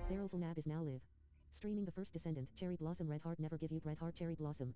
Their also nab is now live. Streaming the First Descendant, Cherry Blossom Red Heart never give you Red Heart Cherry Blossom.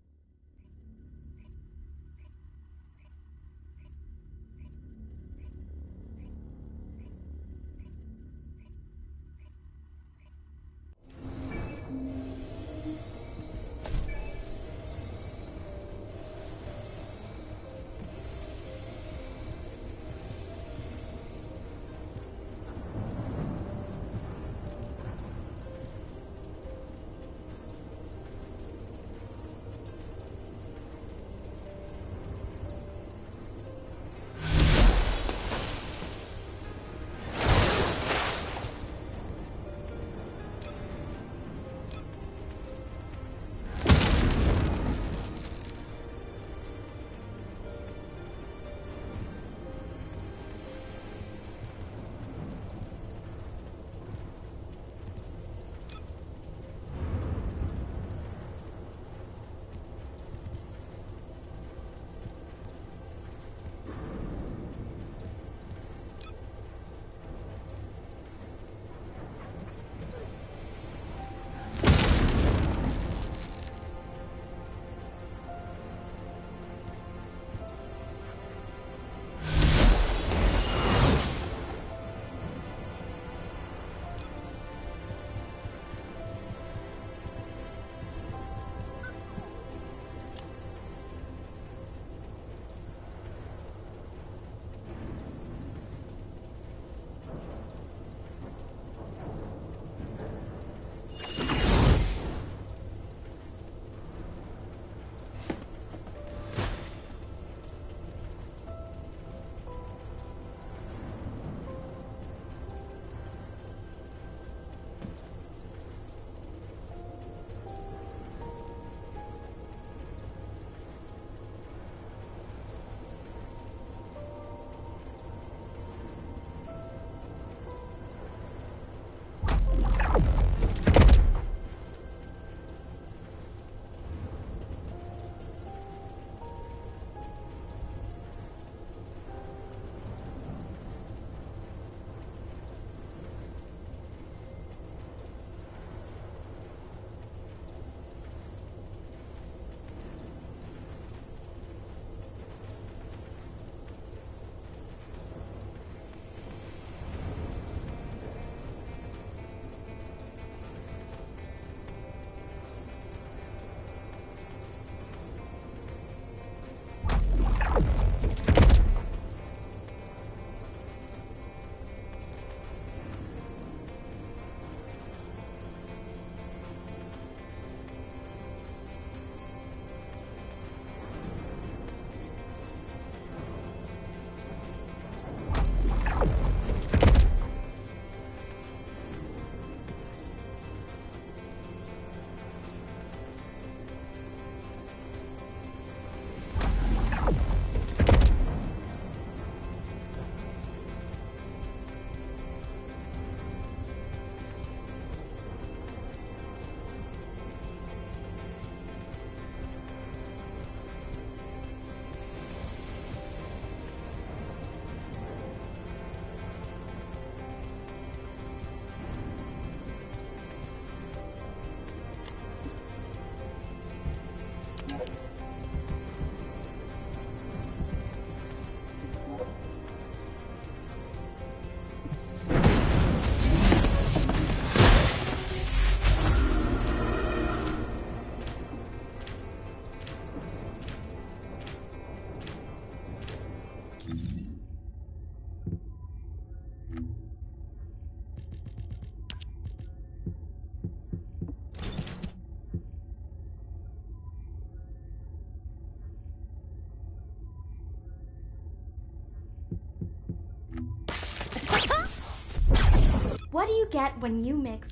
What do you get when you mix?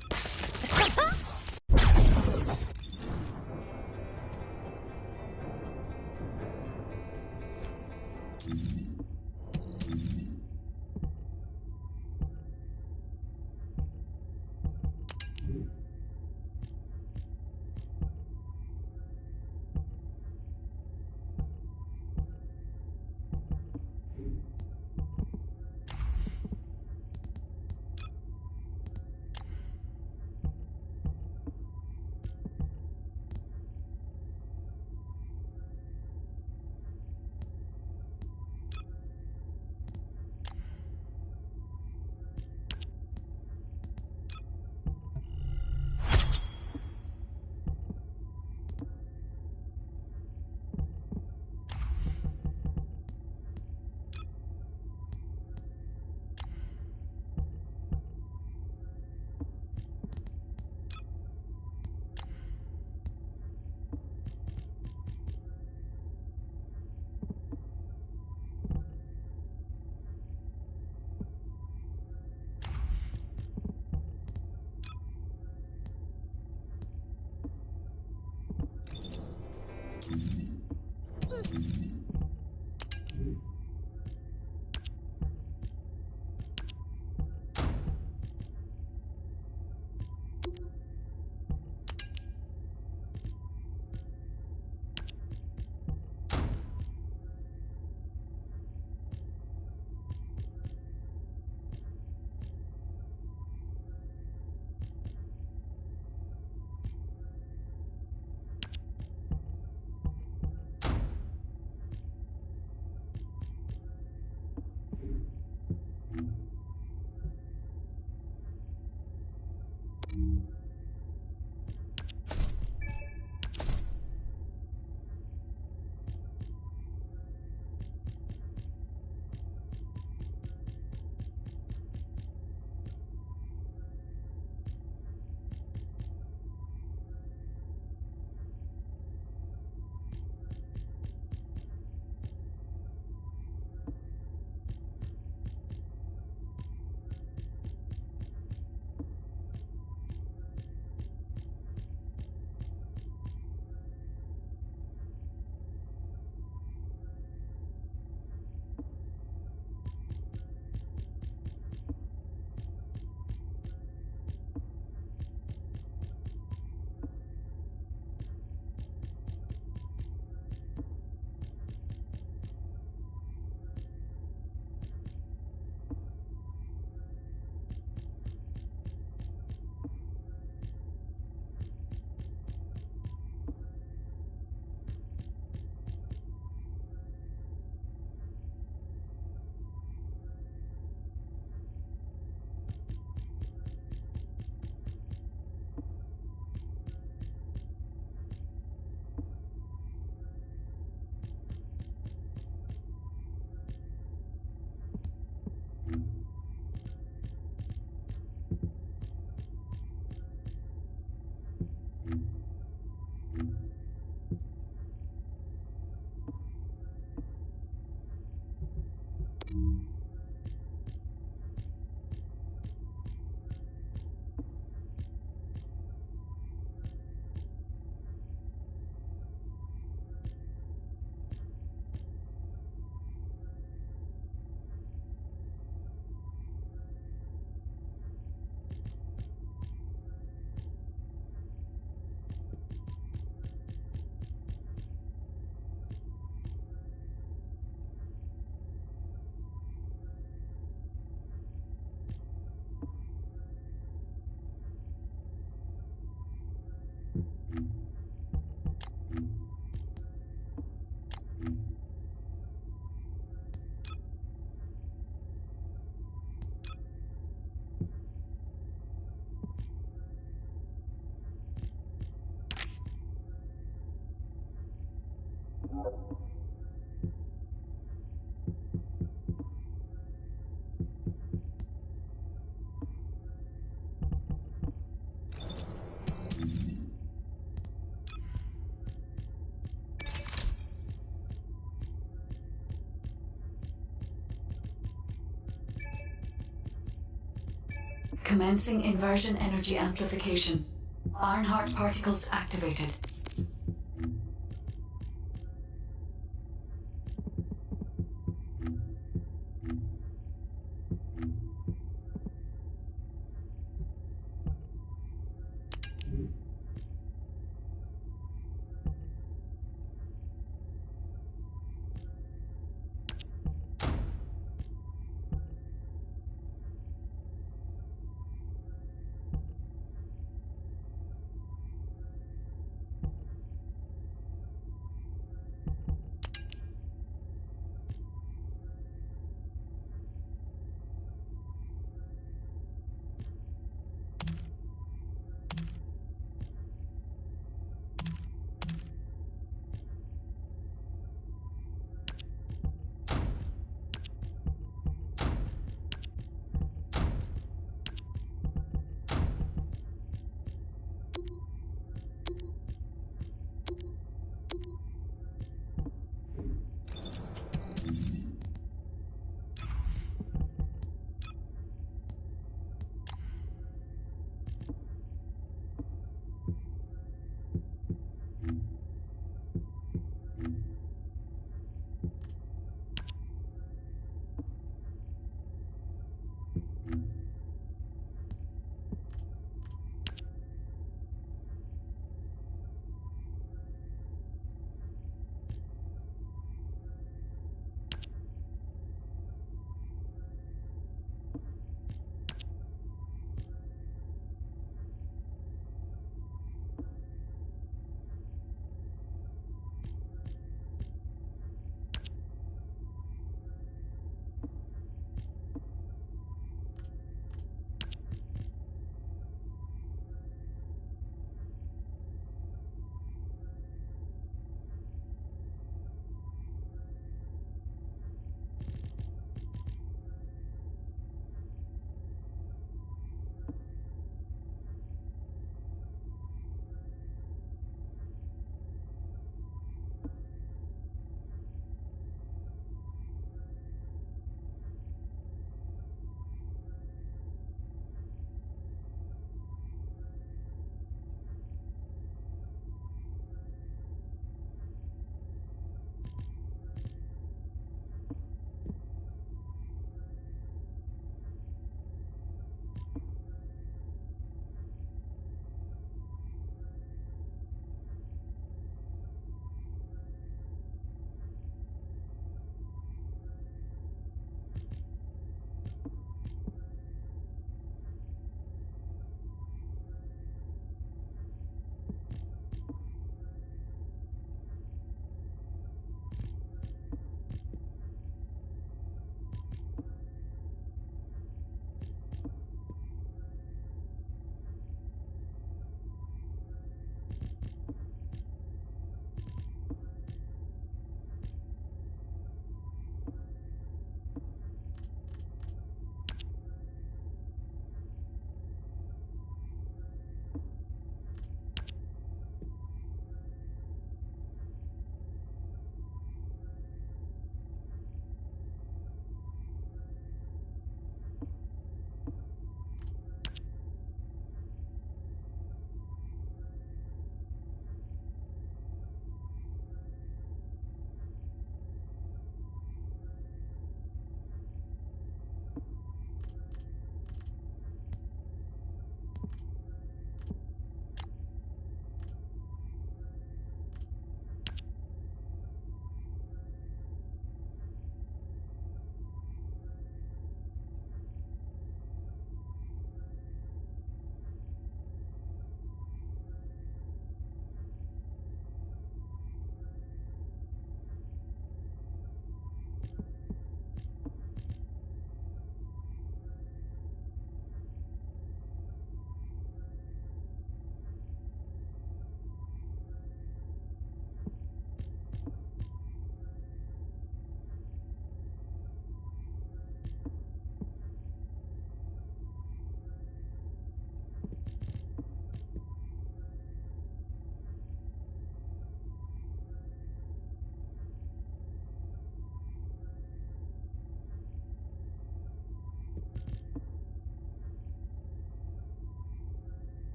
Commencing inversion energy amplification. Barnhart particles activated.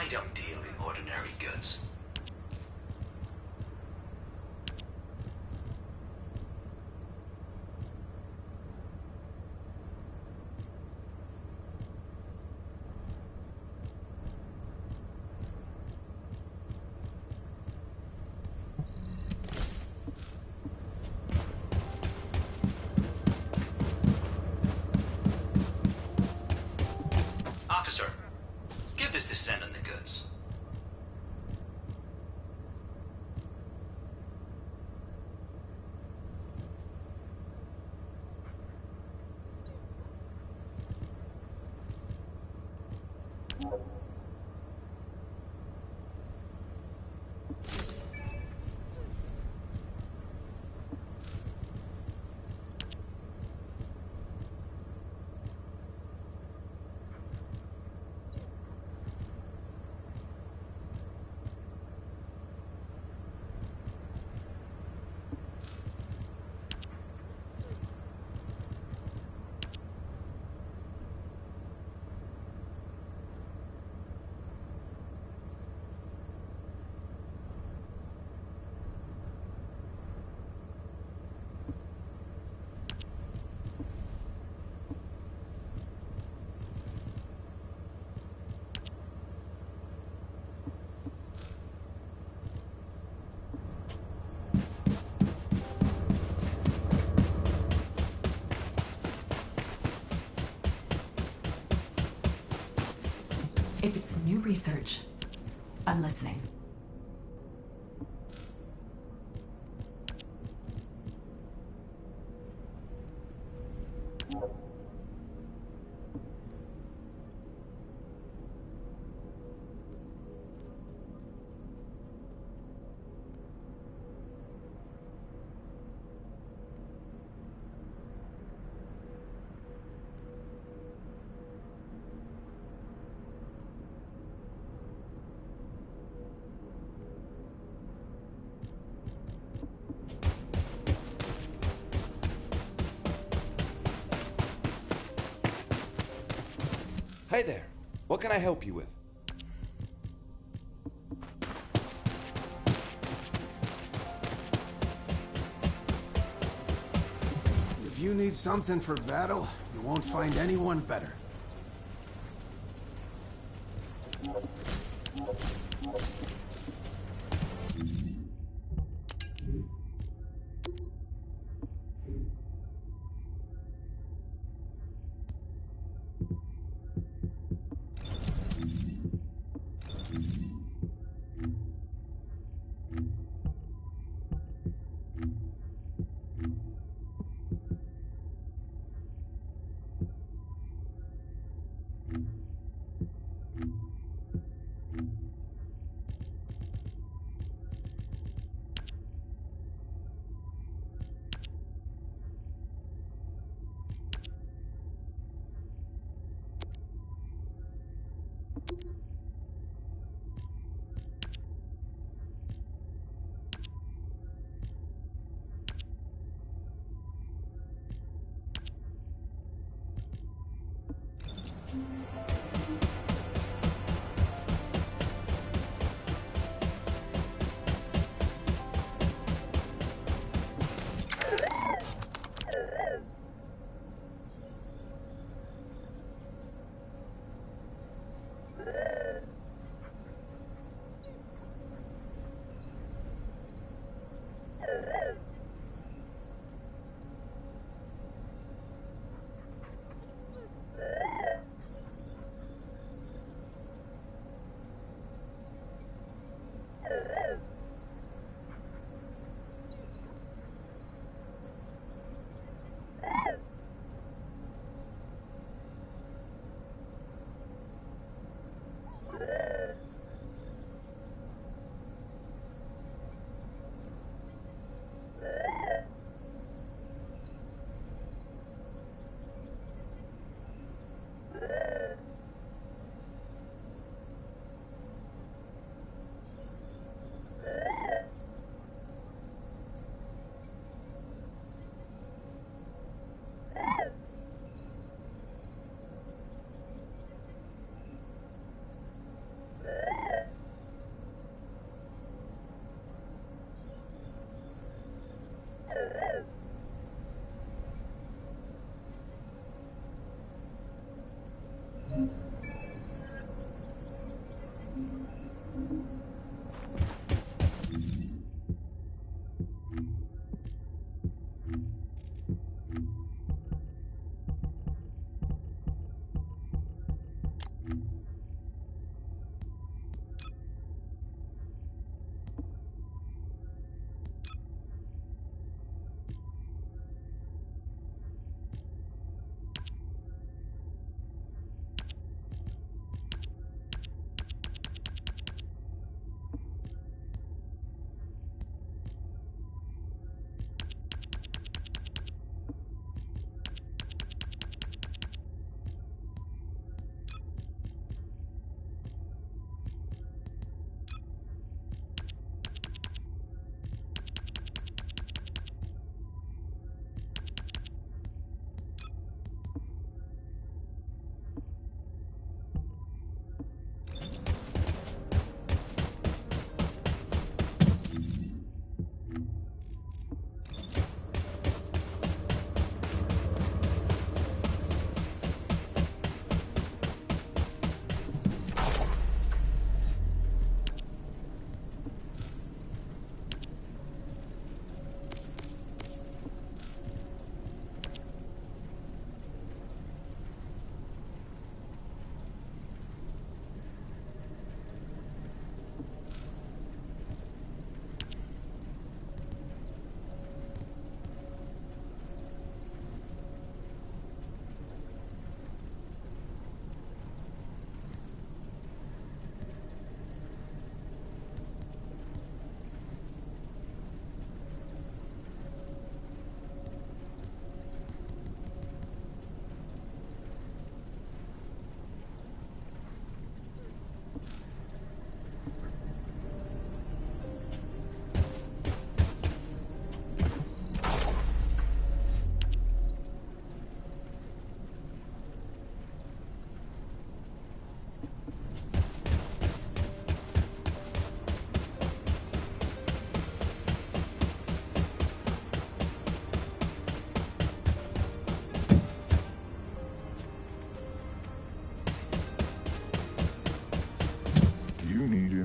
don't deal in ordinary goods. Officer, give this Descendant the goods. If it's new research, I'm listening. Hi there. What can I help you with? If you need something for battle, you won't find anyone better.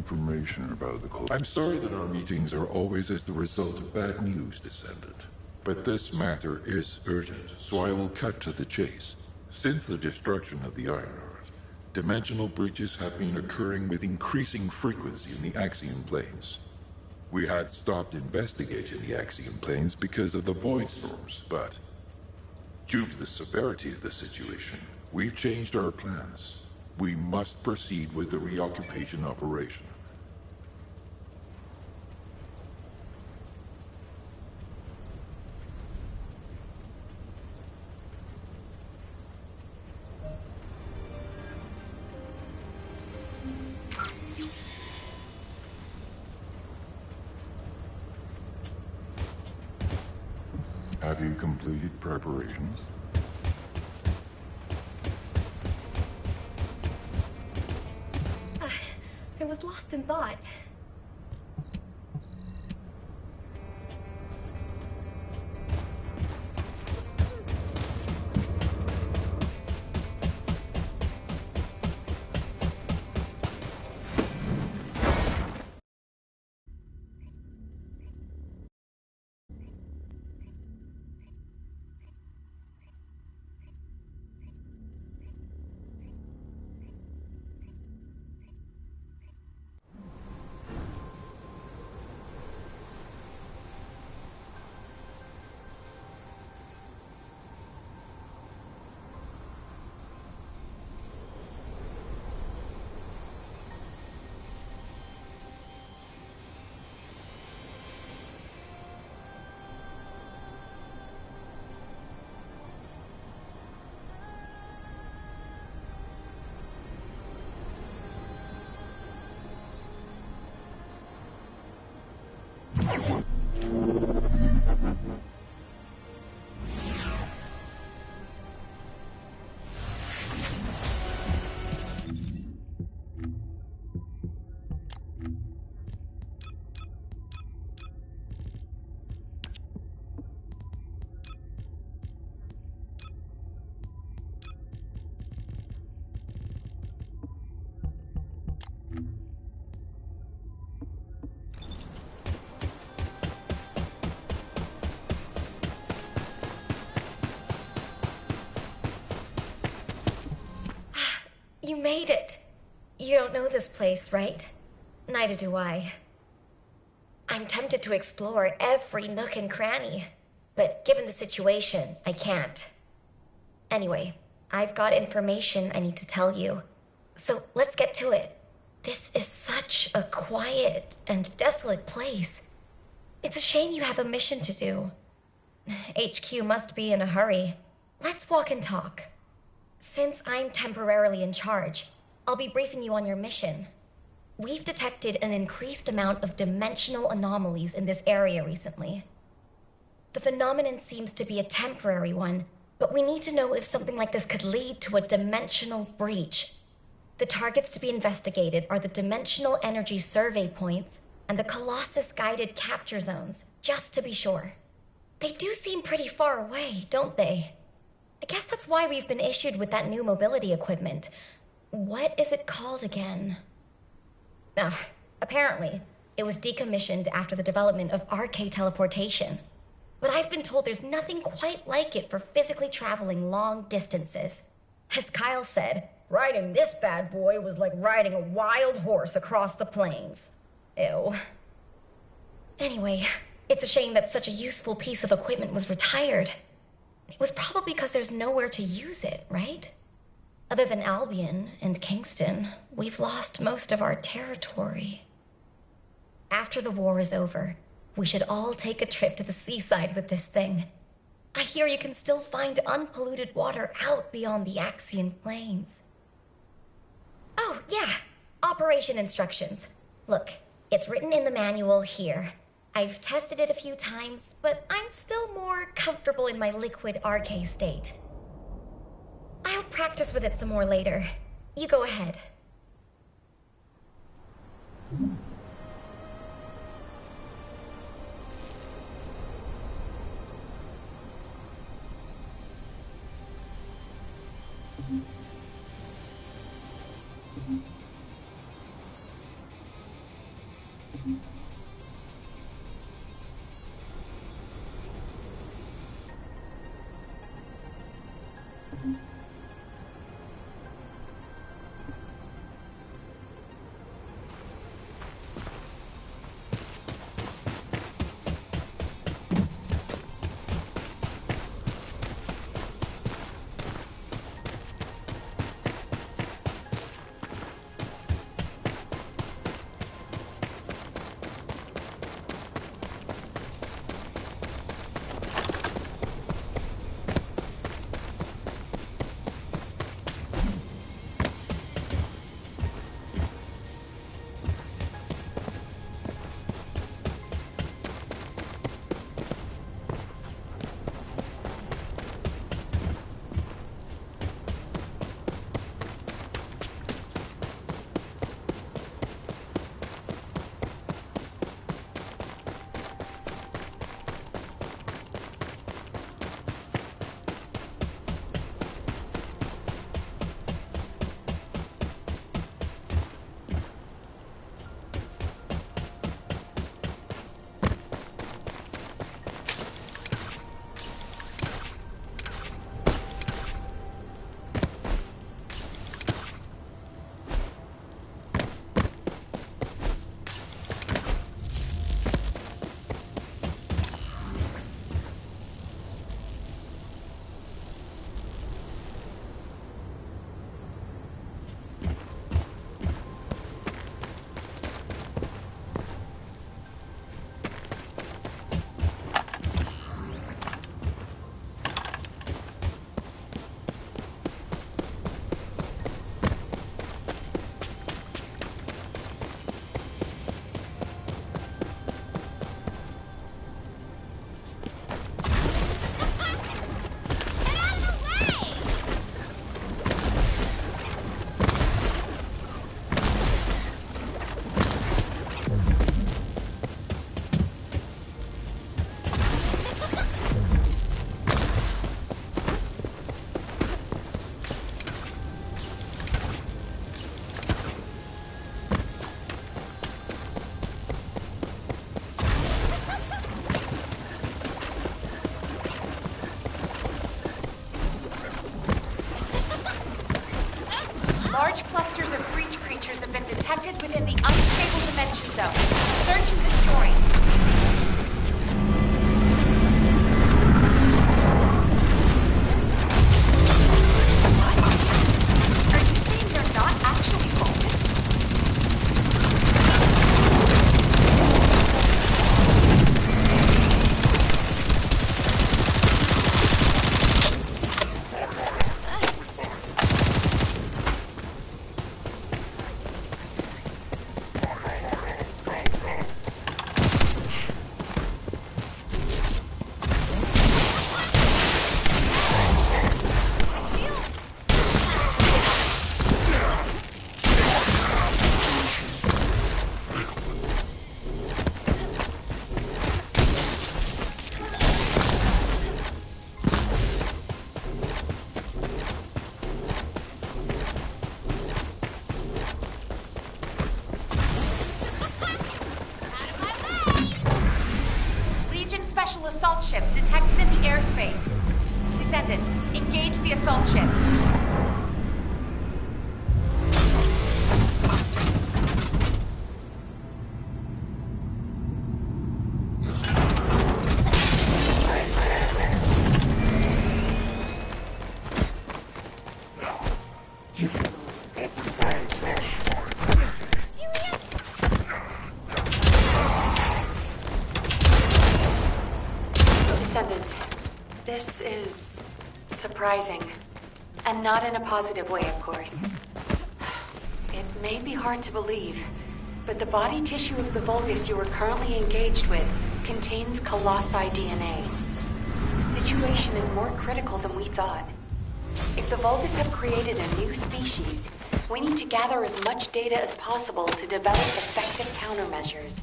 information about the I'm sorry that our meetings are always as the result of bad news, Descendant. But this matter is urgent, so I will cut to the chase. Since the destruction of the Iron Heart, dimensional breaches have been occurring with increasing frequency in the Axion planes. We had stopped investigating the Axion planes because of the void storms, but due to the severity of the situation, we've changed our plans. We must proceed with the reoccupation operation. Have you completed preparations? I was lost in thought. You made it. You don't know this place, right? Neither do I. I'm tempted to explore every nook and cranny, but given the situation, I can't. Anyway, I've got information I need to tell you, so let's get to it. This is such a quiet and desolate place. It's a shame you have a mission to do. HQ must be in a hurry. Let's walk and talk. Since I'm temporarily in charge, I'll be briefing you on your mission. We've detected an increased amount of dimensional anomalies in this area recently. The phenomenon seems to be a temporary one, but we need to know if something like this could lead to a dimensional breach. The targets to be investigated are the dimensional energy survey points and the Colossus guided capture zones, just to be sure. They do seem pretty far away, don't they? I guess that's why we've been issued with that new mobility equipment. What is it called again? Apparently, it was decommissioned after the development of RK teleportation. But I've been told there's nothing quite like it for physically traveling long distances. As Kyle said, riding this bad boy was like riding a wild horse across the plains. Ew. Anyway, it's a shame that such a useful piece of equipment was retired. It was probably because there's nowhere to use it, right? Other than Albion and Kingston, we've lost most of our territory. After the war is over, we should all take a trip to the seaside with this thing. I hear you can still find unpolluted water out beyond the Axion plains. Oh, yeah, operation instructions. Look, it's written in the manual here. I've tested it a few times, but I'm still more comfortable in my liquid RK state. I'll practice with it some more later. You go ahead. Large clusters of breach creatures have been detected within the unstable dimension zone. Search and destroy. Assault ship detected in the airspace. Descendant, engage the assault ship. Descendant, this is surprising. And not in a positive way, of course. It may be hard to believe, but the body tissue of the Vulgus you are currently engaged with contains colossi DNA. The situation is more critical than we thought. If the Vulgus have created a new species, we need to gather as much data as possible to develop effective countermeasures.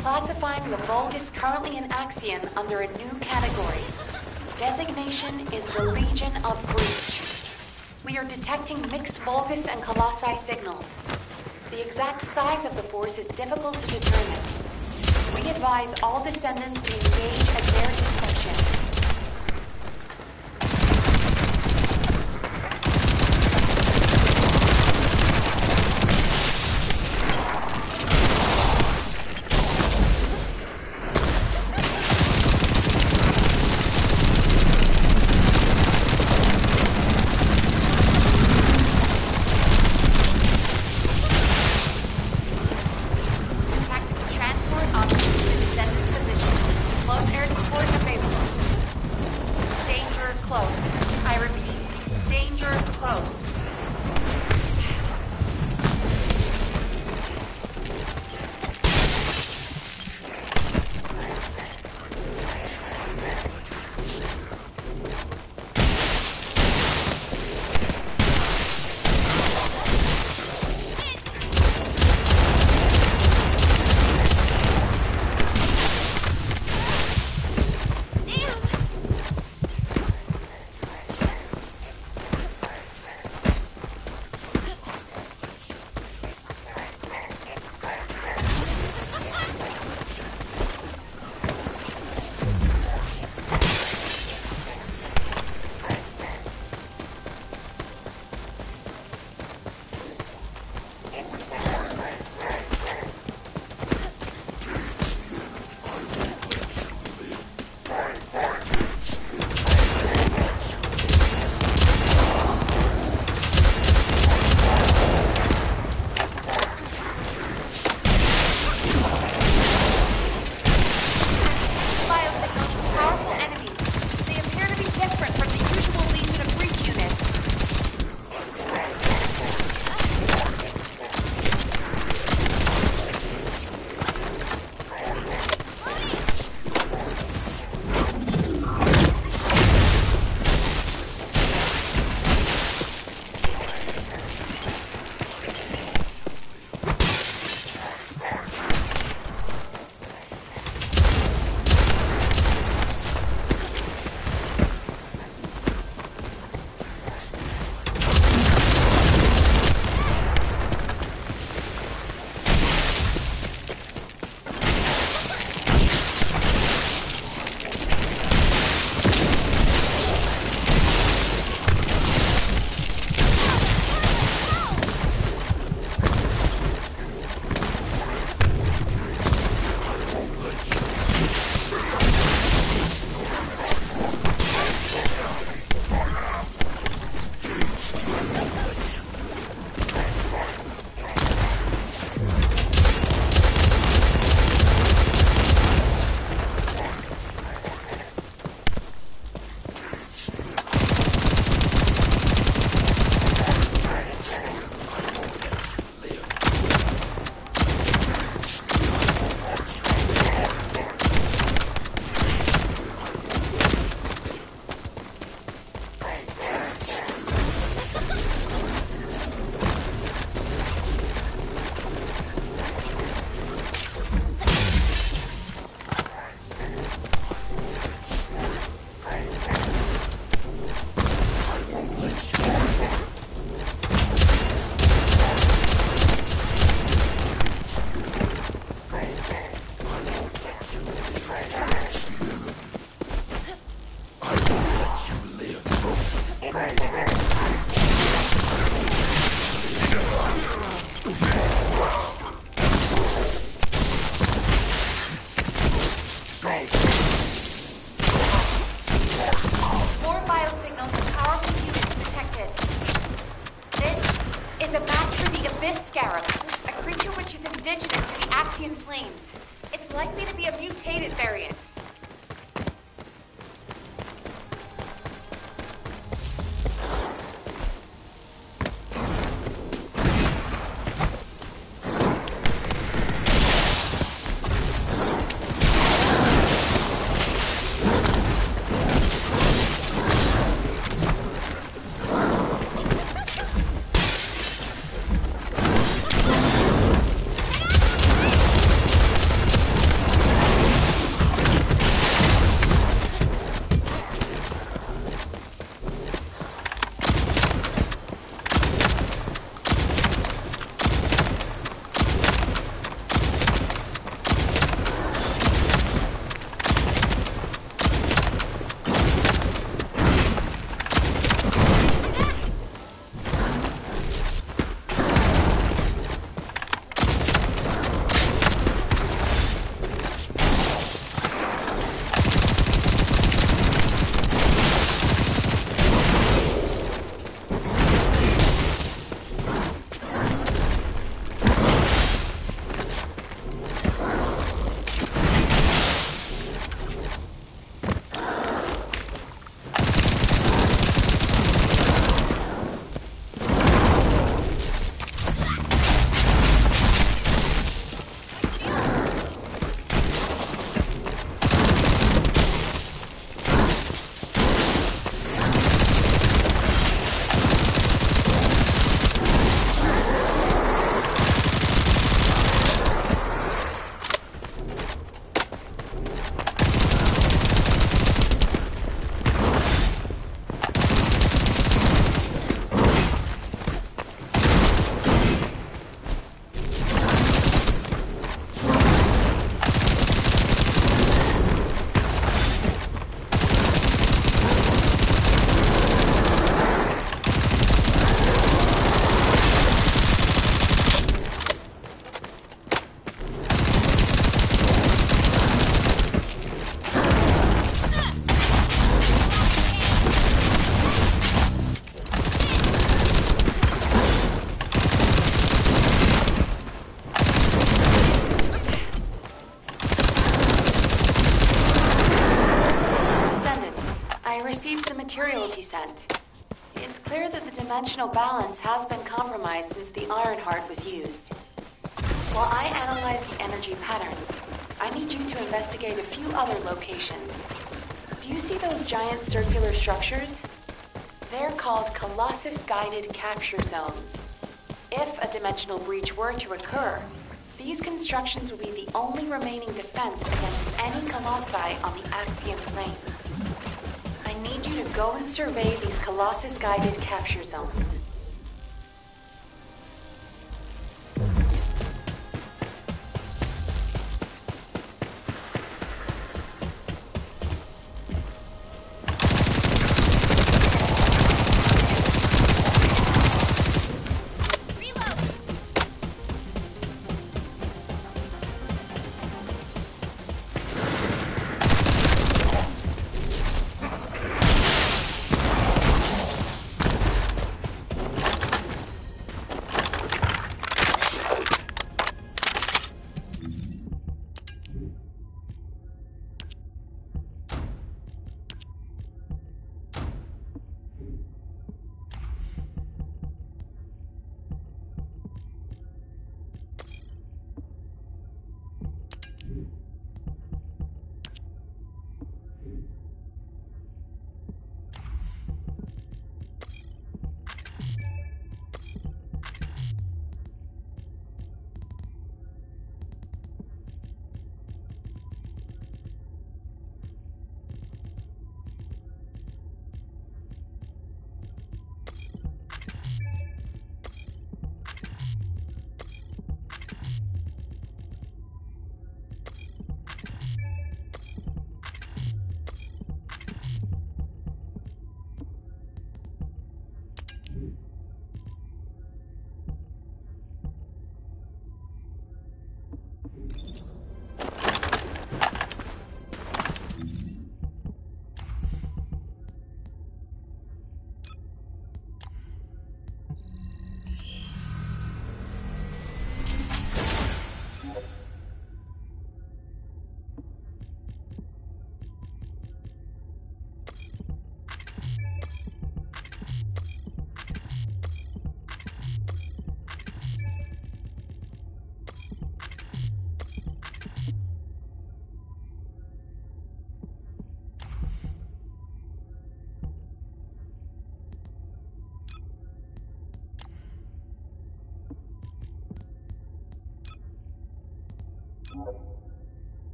classifying the Vulgus currently in Axion under a new category. Designation is the Legion of Breach. We are detecting mixed Vulgus and Colossi signals. The exact size of the force is difficult to determine. We advise all descendants to engage at their discretion. It's likely to be a mutated variant. dimensional balance has been compromised since the Ironheart was used. While I analyze the energy patterns, I need you to investigate a few other locations. Do you see those giant circular structures? They're called Colossus-guided capture zones. If a dimensional breach were to occur, these constructions will be the only remaining defense against any Colossi on the Axiom planes. I need you to go and survey these Colossus-guided capture zones.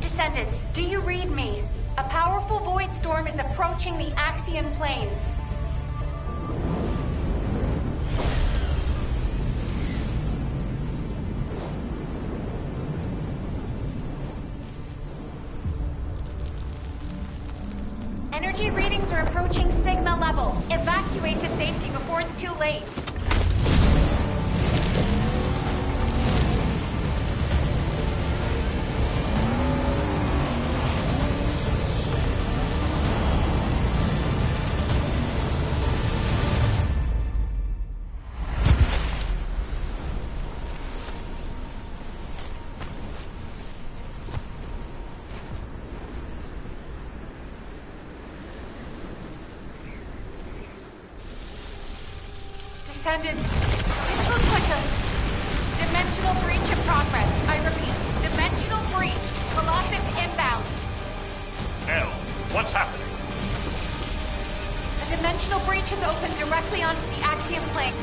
Descendant, do you read me? A powerful void storm is approaching the Axiom planes. Energy readings are approaching Sigma level. Evacuate to safety before it's too late. Descendants, this looks like a dimensional breach in progress. I repeat, dimensional breach. Colossus inbound. Hell, what's happening? A dimensional breach has opened directly onto the Axiom plane.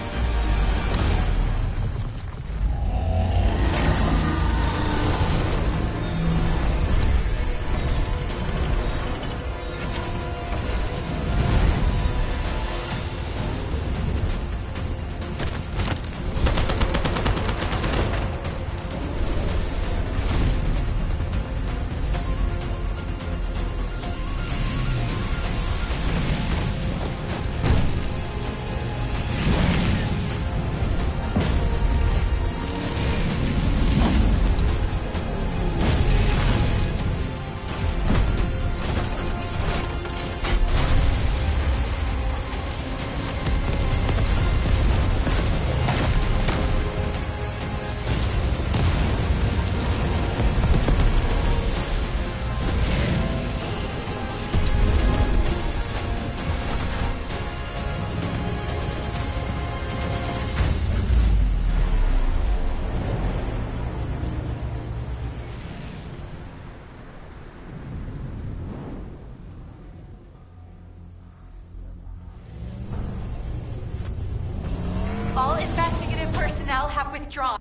All investigative personnel have withdrawn.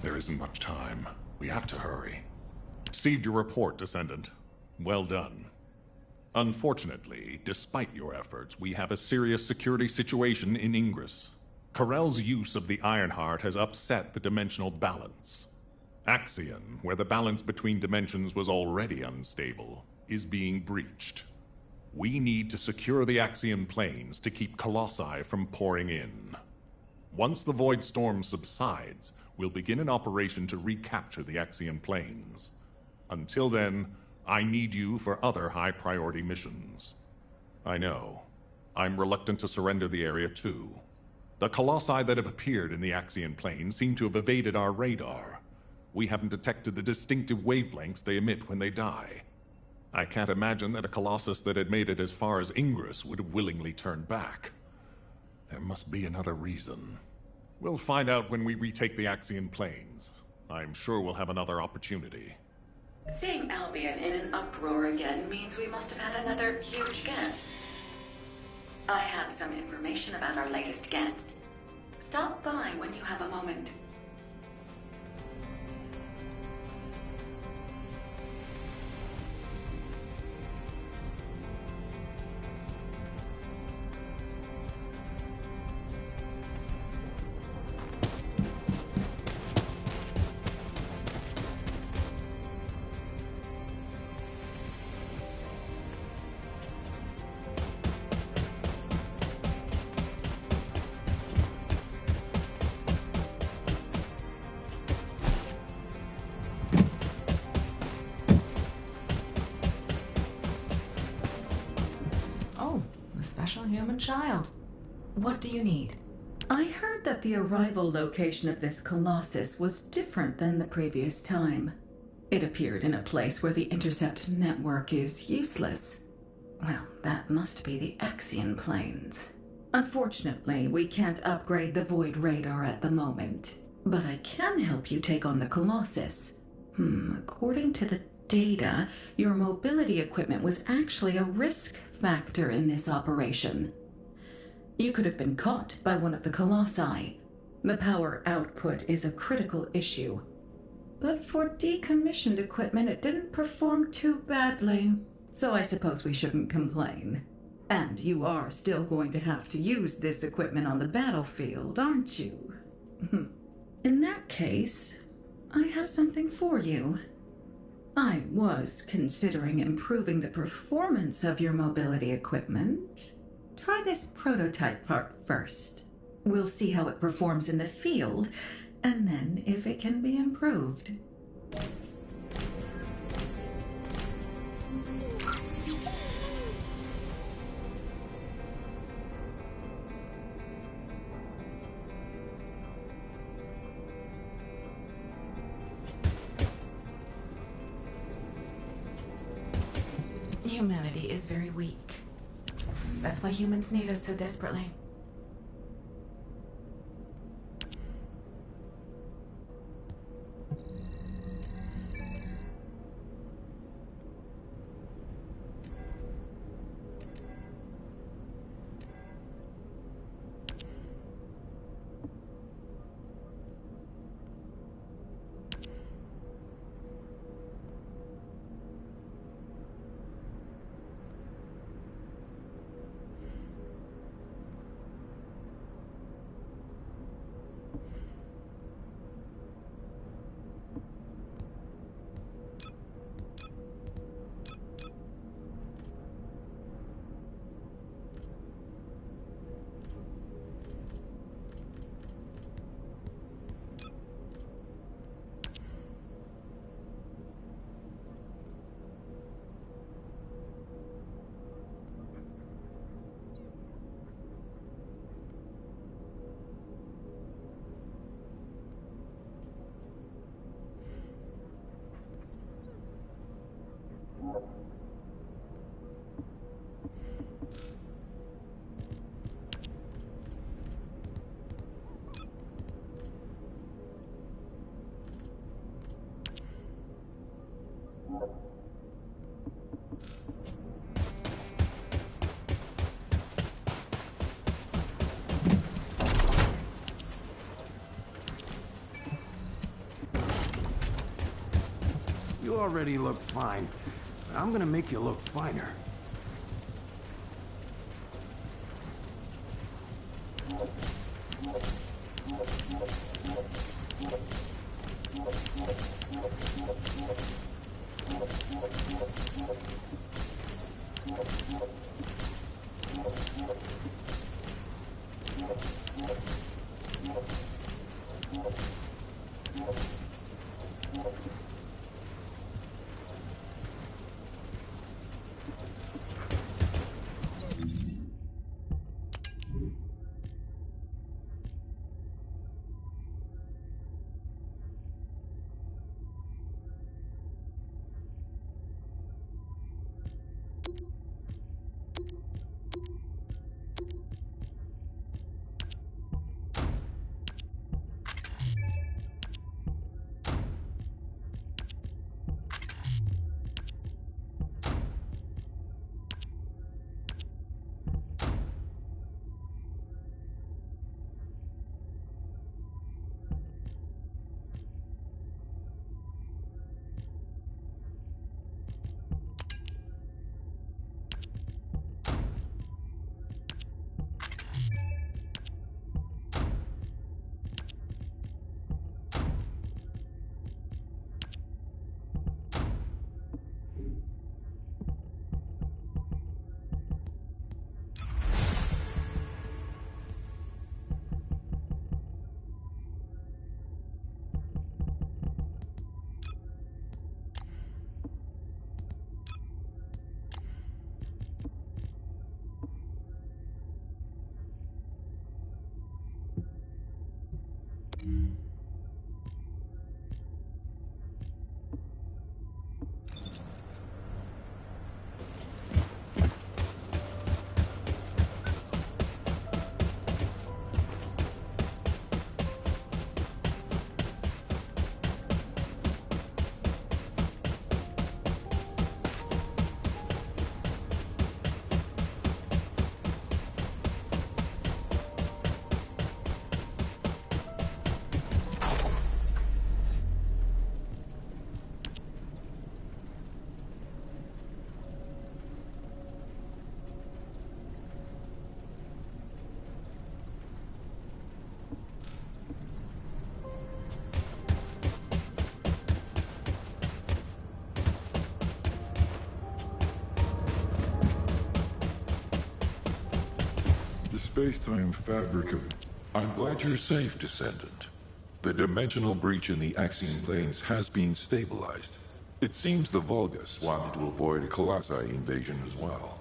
There isn't much time. We have to hurry. Received your report, Descendant. Well done. Unfortunately, despite your efforts, we have a serious security situation in Ingress. Corell's use of the Ironheart has upset the dimensional balance. Axion, where the balance between dimensions was already unstable, is being breached. We need to secure the Axion planes to keep Colossi from pouring in. Once the Void Storm subsides, we'll begin an operation to recapture the Axion planes. Until then, I need you for other high-priority missions. I know. I'm reluctant to surrender the area too. The Colossi that have appeared in the Axion plane seem to have evaded our radar. We haven't detected the distinctive wavelengths they emit when they die. I can't imagine that a Colossus that had made it as far as Ingress would have willingly turned back. There must be another reason. We'll find out when we retake the Axion planes. I'm sure we'll have another opportunity. Seeing Albion in an uproar again means we must have had another huge guest. I have some information about our latest guest. Stop by when you have a moment. special human child. What do you need? I heard that the arrival location of this Colossus was different than the previous time. It appeared in a place where the intercept network is useless. Well, that must be the Axion planes. Unfortunately, we can't upgrade the Void Radar at the moment. But I can help you take on the Colossus. According to the data, your mobility equipment was actually a risk factor in this operation. You could have been caught by one of the Colossi. The power output is a critical issue. But for decommissioned equipment, it didn't perform too badly. So I suppose we shouldn't complain. And you are still going to have to use this equipment on the battlefield, aren't you? In that case, I have something for you. I was considering improving the performance of your mobility equipment. Try this prototype part first. We'll see how it performs in the field, and then if it can be improved. Humanity is very weak. That's why humans need us so desperately. You already look fine, but I'm gonna make you look finer. space-time fabric of... I'm glad you're safe, Descendant. The dimensional breach in the Axion planes has been stabilized. It seems the Vulgus wanted to avoid a Colossi invasion as well.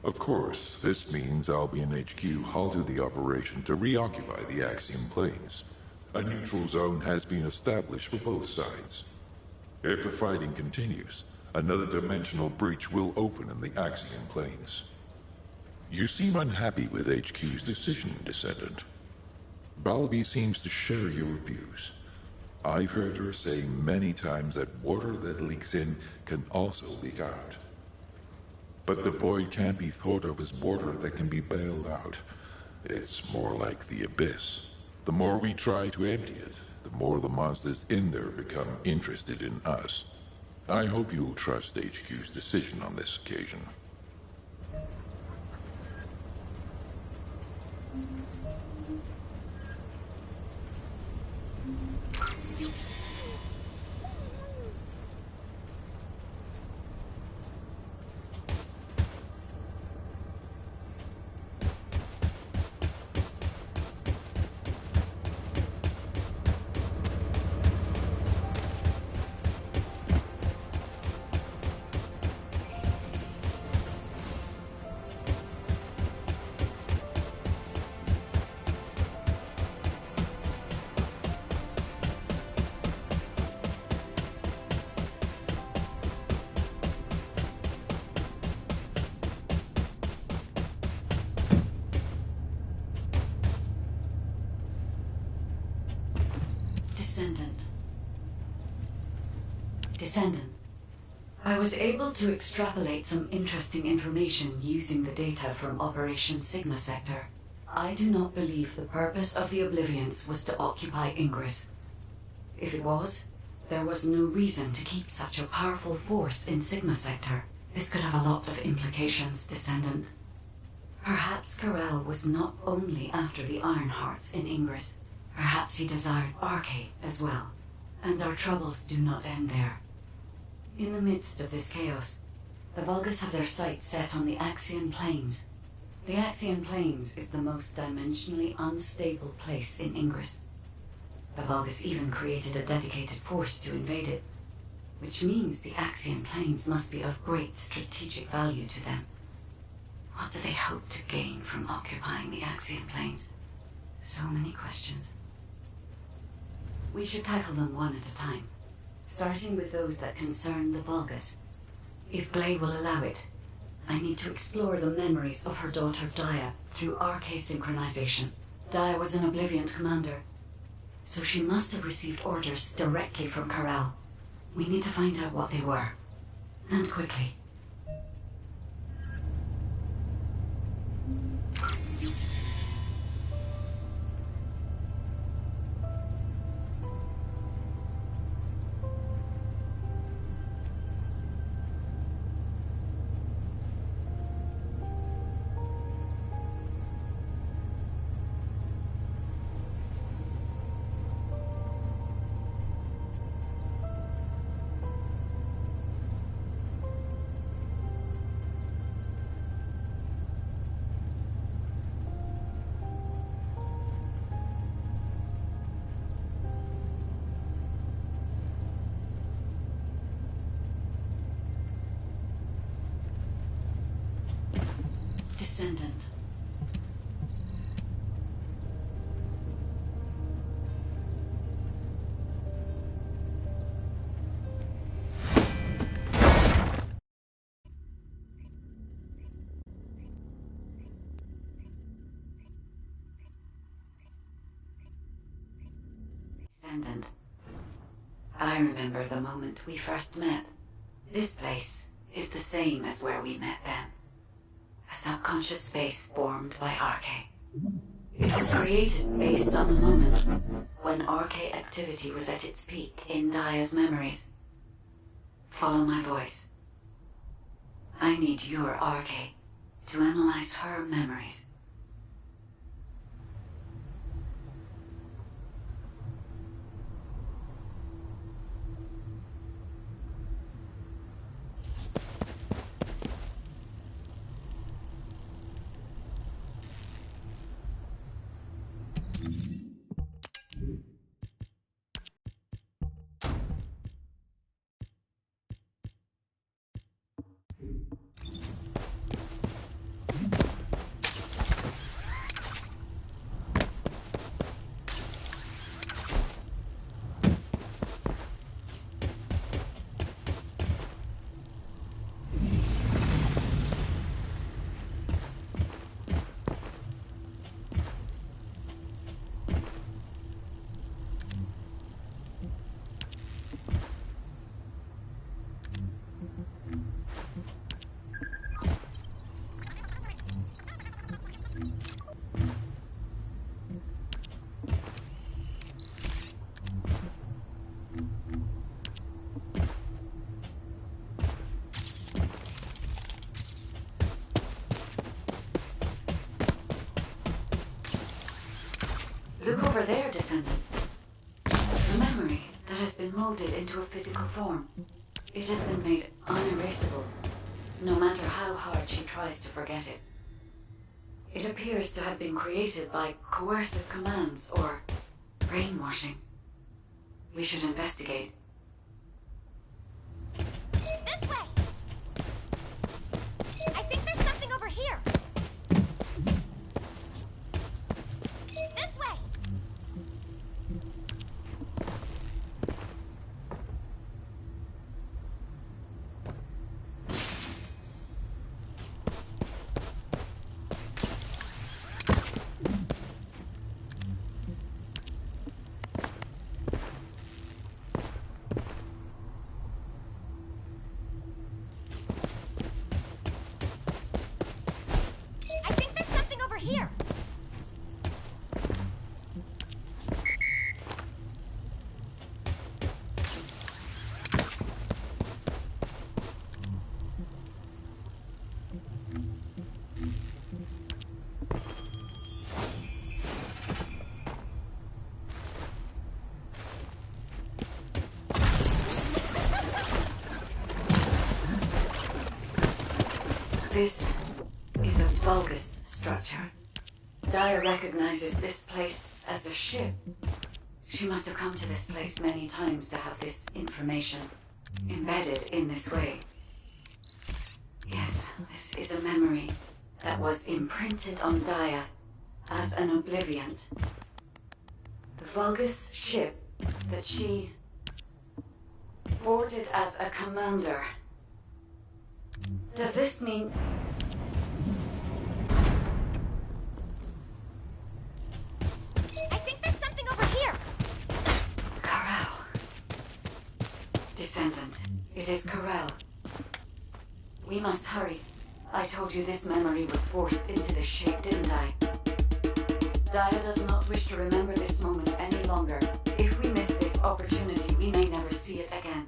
Of course, this means Albion HQ halted the operation to reoccupy the Axion planes. A neutral zone has been established for both sides. If the fighting continues, another dimensional breach will open in the Axion planes. You seem unhappy with HQ's decision, Descendant. Balby seems to share your views. I've heard her say many times that water that leaks in can also leak out. But the void can't be thought of as water that can be bailed out. It's more like the abyss. The more we try to empty it, the more the monsters in there become interested in us. I hope you'll trust HQ's decision on this occasion. Descendant. I was able to extrapolate some interesting information using the data from Operation Sigma Sector. I do not believe the purpose of the Oblivions was to occupy Ingress. If it was, there was no reason to keep such a powerful force in Sigma Sector. This could have a lot of implications, Descendant. Perhaps Karel was not only after the Iron Hearts in Ingress. Perhaps he desired Arche as well. And our troubles do not end there. In the midst of this chaos, the Vulgus have their sights set on the Axion Plains. The Axion Plains is the most dimensionally unstable place in Ingress. The Vulgus even created a dedicated force to invade it, which means the Axion Plains must be of great strategic value to them. What do they hope to gain from occupying the Axion Plains? So many questions. We should tackle them one at a time, starting with those that concern the Vulgus. If Gley will allow it, I need to explore the memories of her daughter Dia through Arche synchronization. Dia was an Oblivion commander, so she must have received orders directly from Karel. We need to find out what they were, and quickly. Descendant. Descendant. I remember the moment we first met. This place is the same as where we met then. A subconscious space formed by Arche. It was created based on the moment when Arche activity was at its peak in Dia's memories. Follow my voice. I need your Arche to analyze her memories. Look over there, Descendant. A memory that has been molded into a physical form. It has been made unerasable, no matter how hard she tries to forget it. It appears to have been created by coercive commands or brainwashing. We should investigate. This way! I think there's something over here. This way! I think there's something over here. This is a Vulgus structure. Daya recognizes this place as a ship. She must have come to this place many times to have this information embedded in this way. Yes, this is a memory that was imprinted on Daya as an obliviant. The Vulgus ship that she boarded as a commander. Does this mean... I think there's something over here. Corral. Descendant, it is Corral. We must hurry. I told you this memory was forced into this shape, didn't I? Daya does not wish to remember this moment any longer. If we miss this opportunity, we may never see it again.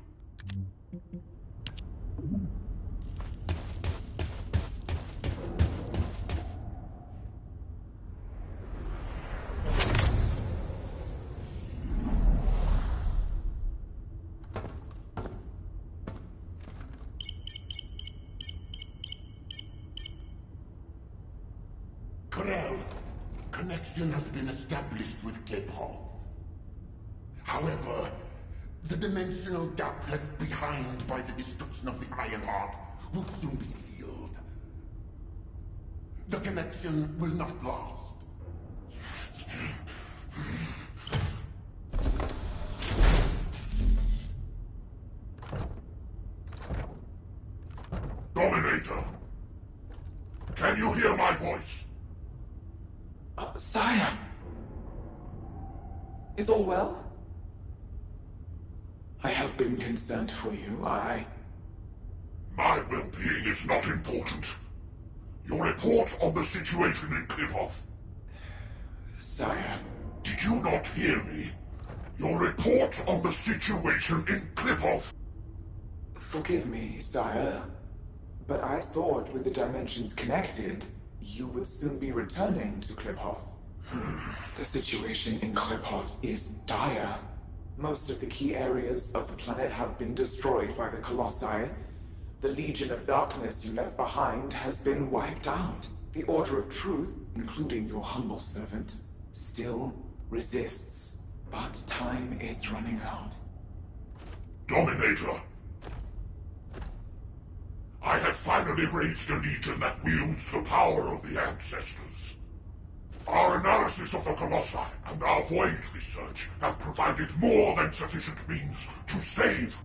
Corel, connection has been established with Kliphoff. However, the dimensional gap left behind by the destruction of the Ironheart will soon be sealed. The connection will not last. Dominator! Can you hear my voice? Sire! Is all well? I have been concerned for you, My well-being is not important. Your report on the situation in Kliphoff. Sire... Did you not hear me? Your report on the situation in Kliphoff. Forgive me, sire, but I thought with the dimensions connected, you would soon be returning to Kliphoff. The situation in Kliphoff is dire. Most of the key areas of the planet have been destroyed by the Colossi. The Legion of Darkness you left behind has been wiped out. The Order of Truth, including your humble servant, still resists. But time is running out. Dominator! I I have finally raised a legion that wields the power of the ancestors. Our analysis of the Colossi and our Void research have provided more than sufficient means to save.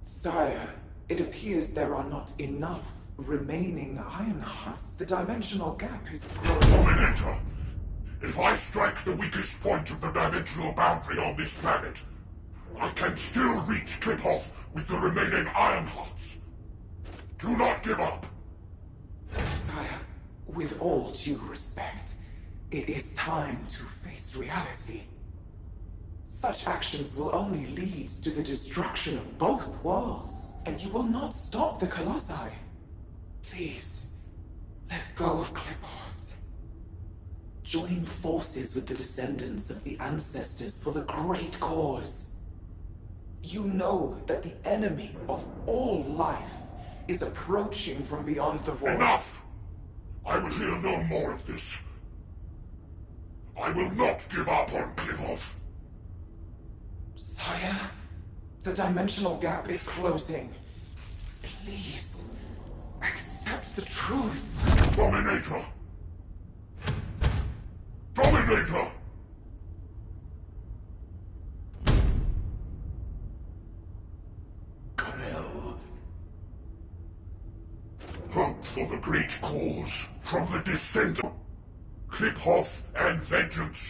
Sire, it appears there are not enough remaining iron hearts. The dimensional gap is growing. Dominator! If I strike the weakest point of the dimensional boundary on this planet, I can still reach Kliphoth with the remaining iron hearts. Do not give up! Sire, with all due respect, it is time to face reality. Such actions will only lead to the destruction of both worlds, and you will not stop the Colossi. Please, let go of Kliphoth. Join forces with the descendants of the ancestors for the great cause. You know that the enemy of all life is approaching from beyond the void. Enough! I will hear no more of this. I will not give up on Kliphoth. Sire, the dimensional gap is closing. Please, accept the truth. Dominator! Dominator! Karel. Hope for the great cause from the Descendant. Kliphoth and vengeance.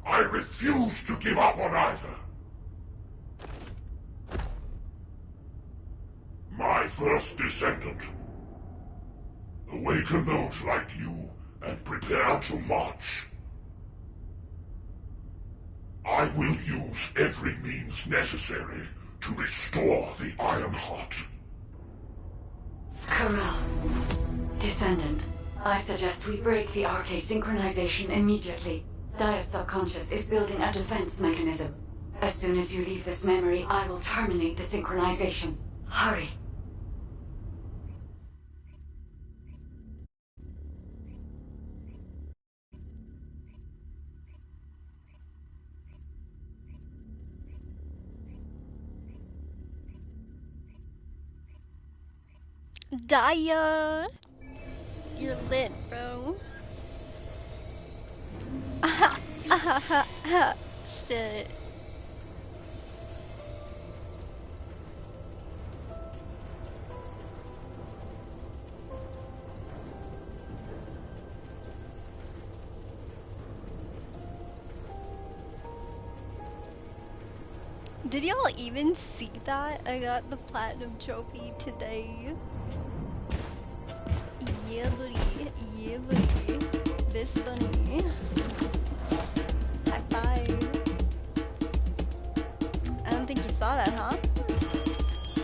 I refuse to give up on either. My First Descendant. Awaken those like you and prepare to march. I will use every means necessary to restore the Iron Heart. Karel. Descendant. I suggest we break the RK synchronization immediately. Dia's subconscious is building a defense mechanism. As soon as you leave this memory, I will terminate the synchronization. Hurry. Dia! You're lit, bro. Shit. Did y'all even see that? I got the platinum trophy today. Yeah, buddy. Yeah, buddy. This bunny. High five. I don't think you saw that, huh?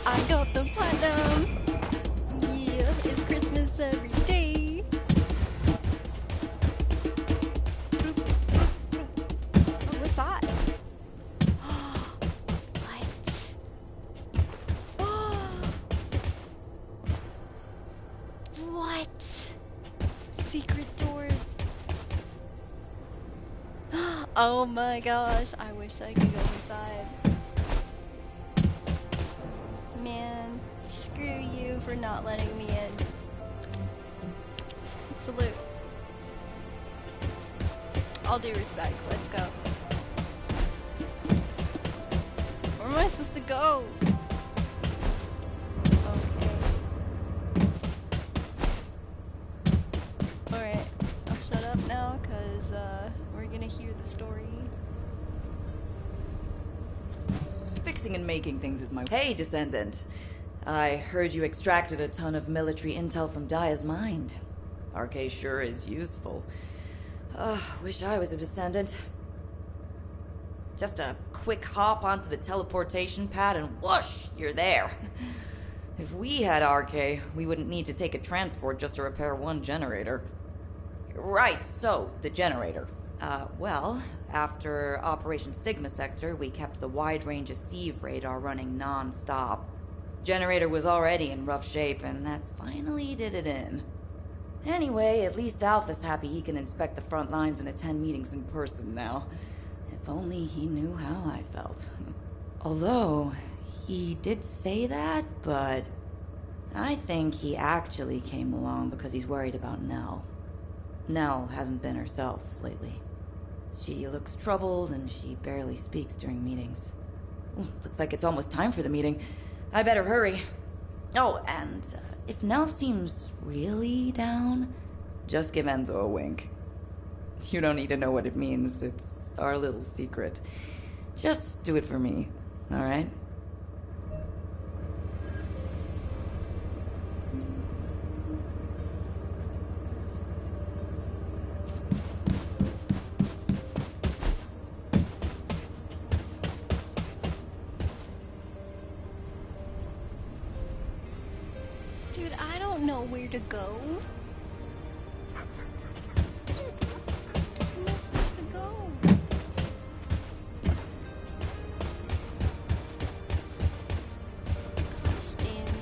I got the platinum. Yeah, it's Christmas every day. What's that? What? Secret doors. Oh my gosh, I wish I could go inside. Man, screw you for not letting me in. Salute. All due respect, let's go. Where am I supposed to go? Alright, I'll shut up now, cause we're gonna hear the story. Fixing and making things is my— Hey, Descendant. I heard you extracted a ton of military intel from Dia's mind. RK sure is useful. Wish I was a Descendant. Just a quick hop onto the teleportation pad and whoosh, you're there. If we had RK, we wouldn't need to take a transport just to repair one generator. Right, so, the generator. Well, after Operation Sigma Sector, we kept the wide-range Sieve radar running non-stop. Generator was already in rough shape, and that finally did it in. Anyway, at least Alpha's happy he can inspect the front lines and attend meetings in person now. If only he knew how I felt. Although, he did say that, but I think he actually came along because he's worried about Nell. Nell hasn't been herself lately. She looks troubled and she barely speaks during meetings. Looks like it's almost time for the meeting. I better hurry. Oh, and if Nell seems really down, just give Enzo a wink. You don't need to know what it means. It's our little secret. Just do it for me, all right? Dude, I don't know where to go. Where am I supposed to go? Gosh damn it.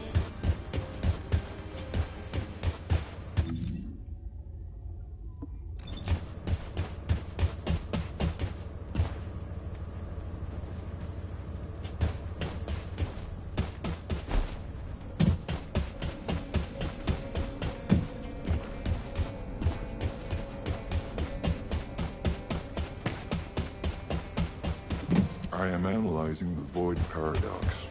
I am analyzing the void paradox.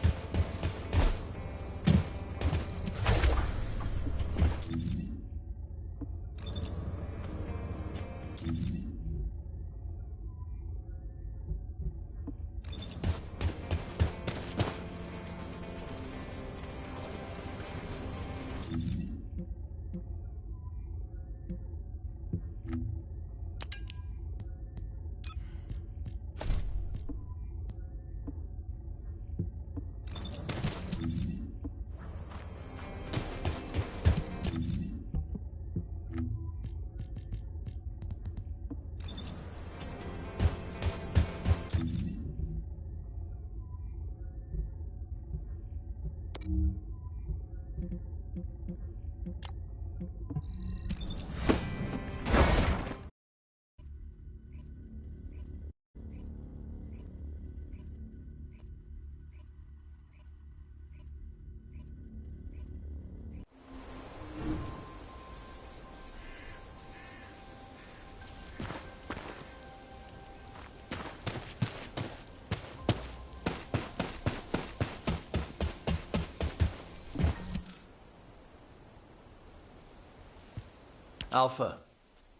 Alpha,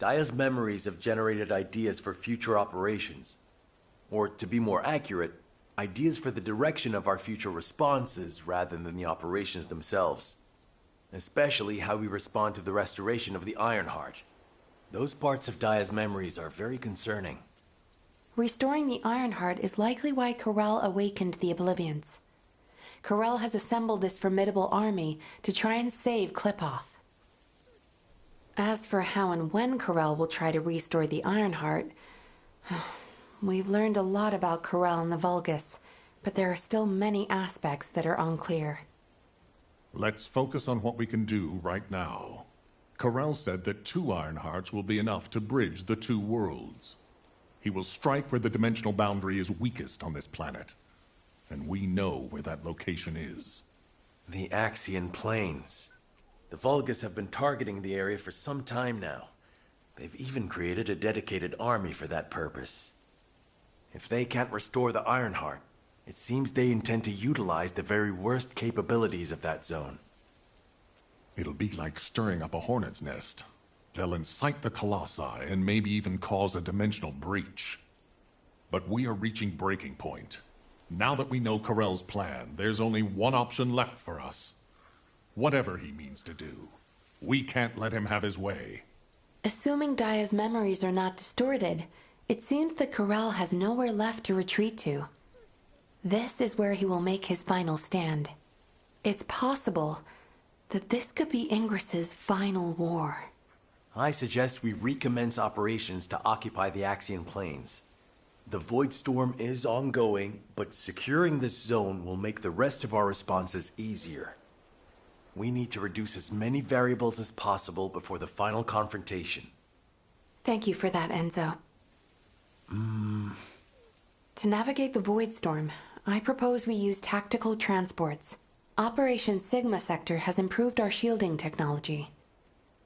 Daya's memories have generated ideas for future operations. Or, to be more accurate, ideas for the direction of our future responses rather than the operations themselves. Especially how we respond to the restoration of the Ironheart. Those parts of Daya's memories are very concerning. Restoring the Ironheart is likely why Corel awakened the Oblivions. Corel has assembled this formidable army to try and save Kliphoth. As for how and when Corel will try to restore the Ironheart, we've learned a lot about Corel and the Vulgus, but there are still many aspects that are unclear. Let's focus on what we can do right now. Corel said that 2 Ironhearts will be enough to bridge the 2 worlds. He will strike where the dimensional boundary is weakest on this planet. And we know where that location is. The Axian Plains. The Vulgus have been targeting the area for some time now. They've even created a dedicated army for that purpose. If they can't restore the Ironheart, it seems they intend to utilize the very worst capabilities of that zone. It'll be like stirring up a hornet's nest. They'll incite the Colossi and maybe even cause a dimensional breach. But we are reaching breaking point. Now that we know Corel's plan, there's only one option left for us. Whatever he means to do, we can't let him have his way. Assuming Daya's memories are not distorted, it seems that Corel has nowhere left to retreat to. This is where he will make his final stand. It's possible that this could be Ingris's final war. I suggest we recommence operations to occupy the Axian Plains. The Void Storm is ongoing, but securing this zone will make the rest of our responses easier. We need to reduce as many variables as possible before the final confrontation. Thank you for that, Enzo. To navigate the Void Storm, I propose we use tactical transports. Operation Sigma Sector has improved our shielding technology.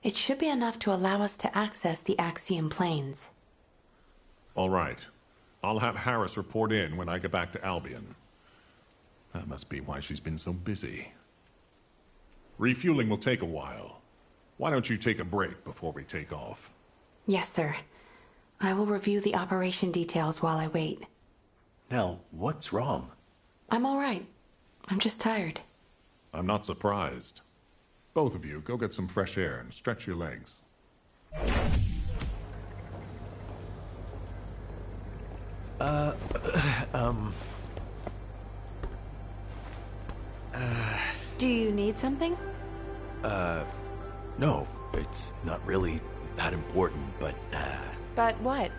It should be enough to allow us to access the Axiom planes. All right. I'll have Harris report in when I get back to Albion. That must be why she's been so busy. Refueling will take a while. Why don't you take a break before we take off? Yes, sir. I will review the operation details while I wait. Nell, what's wrong? I'm all right. I'm just tired. I'm not surprised. Both of you, go get some fresh air and stretch your legs. Do you need something? No, it's not really that important, but, But what?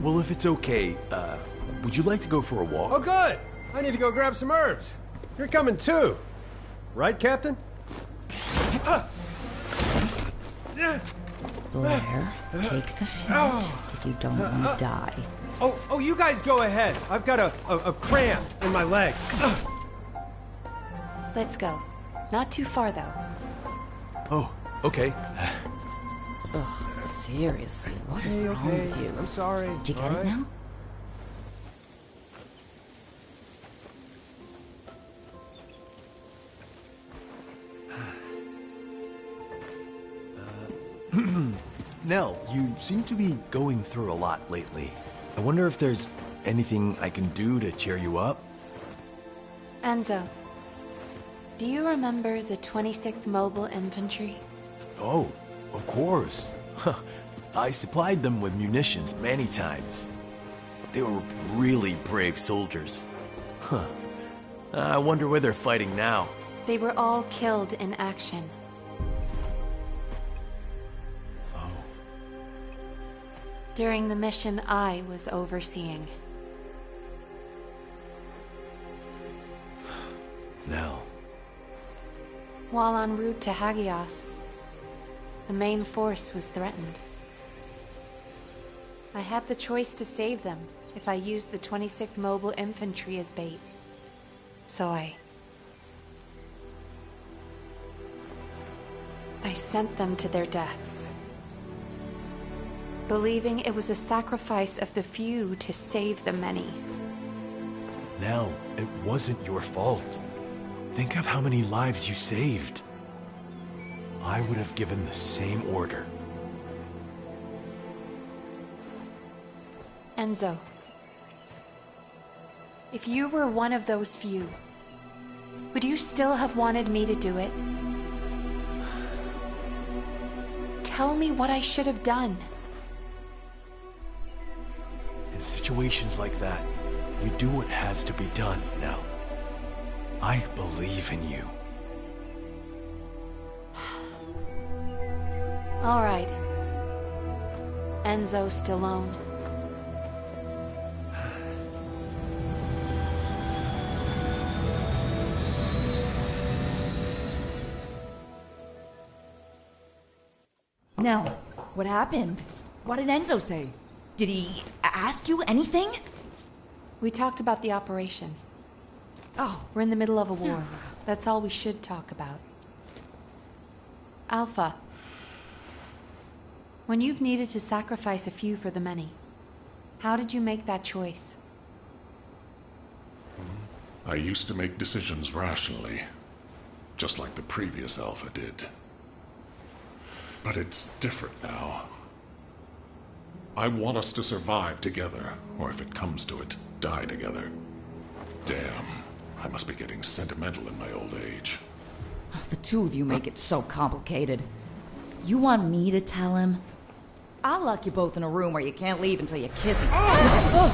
Well, if it's okay, would you like to go for a walk? Oh, good! I need to go grab some herbs. You're coming too. Right, Captain? Blair, take the hint if you don't want to die. Oh, you guys go ahead. I've got a cramp in my leg. Let's go. Not too far, though. Oh, okay. Ugh, seriously, what is wrong with you? I'm sorry. Do you get it now? Nell, you seem to be going through a lot lately. I wonder if there's anything I can do to cheer you up? Enzo, do you remember the 26th Mobile Infantry? Oh, of course. I supplied them with munitions many times. They were really brave soldiers. Huh. I wonder where they're fighting now. They were all killed in action. During the mission I was overseeing. Nell. While en route to Hagios, the main force was threatened. I had the choice to save them if I used the 26th Mobile Infantry as bait. So I sent them to their deaths, believing it was a sacrifice of the few to save the many. Nell, it wasn't your fault. Think of how many lives you saved. I would have given the same order. Enzo, if you were one of those few, would you still have wanted me to do it? Tell me what I should have done. In situations like that, you do what has to be done, Nell. I believe in you. All right. Enzo Stallone. Nell, what happened? What did Enzo say? Did he ask you anything? We talked about the operation. Oh. We're in the middle of a war. That's all we should talk about. Alpha. When you've needed to sacrifice a few for the many, how did you make that choice? I used to make decisions rationally, just like the previous Alpha did. But it's different now. I want us to survive together, or if it comes to it, die together. Damn, I must be getting sentimental in my old age. Oh, the two of you make it so complicated. You want me to tell him? I'll lock you both in a room where you can't leave until you kiss him. Oh!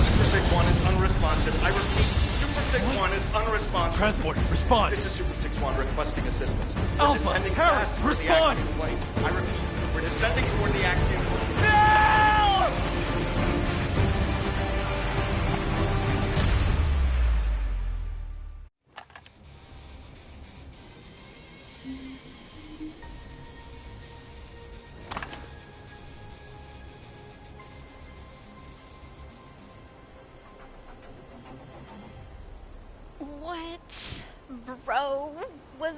Super 6-1 is unresponsive. I repeat, Super 6-1 is unresponsive. Transport, respond. This is Super 6-1 requesting assistance. We're Alpha, descending Harris, fast toward respond! The Axiom planes. I repeat, we're descending toward the Axiom planes. No!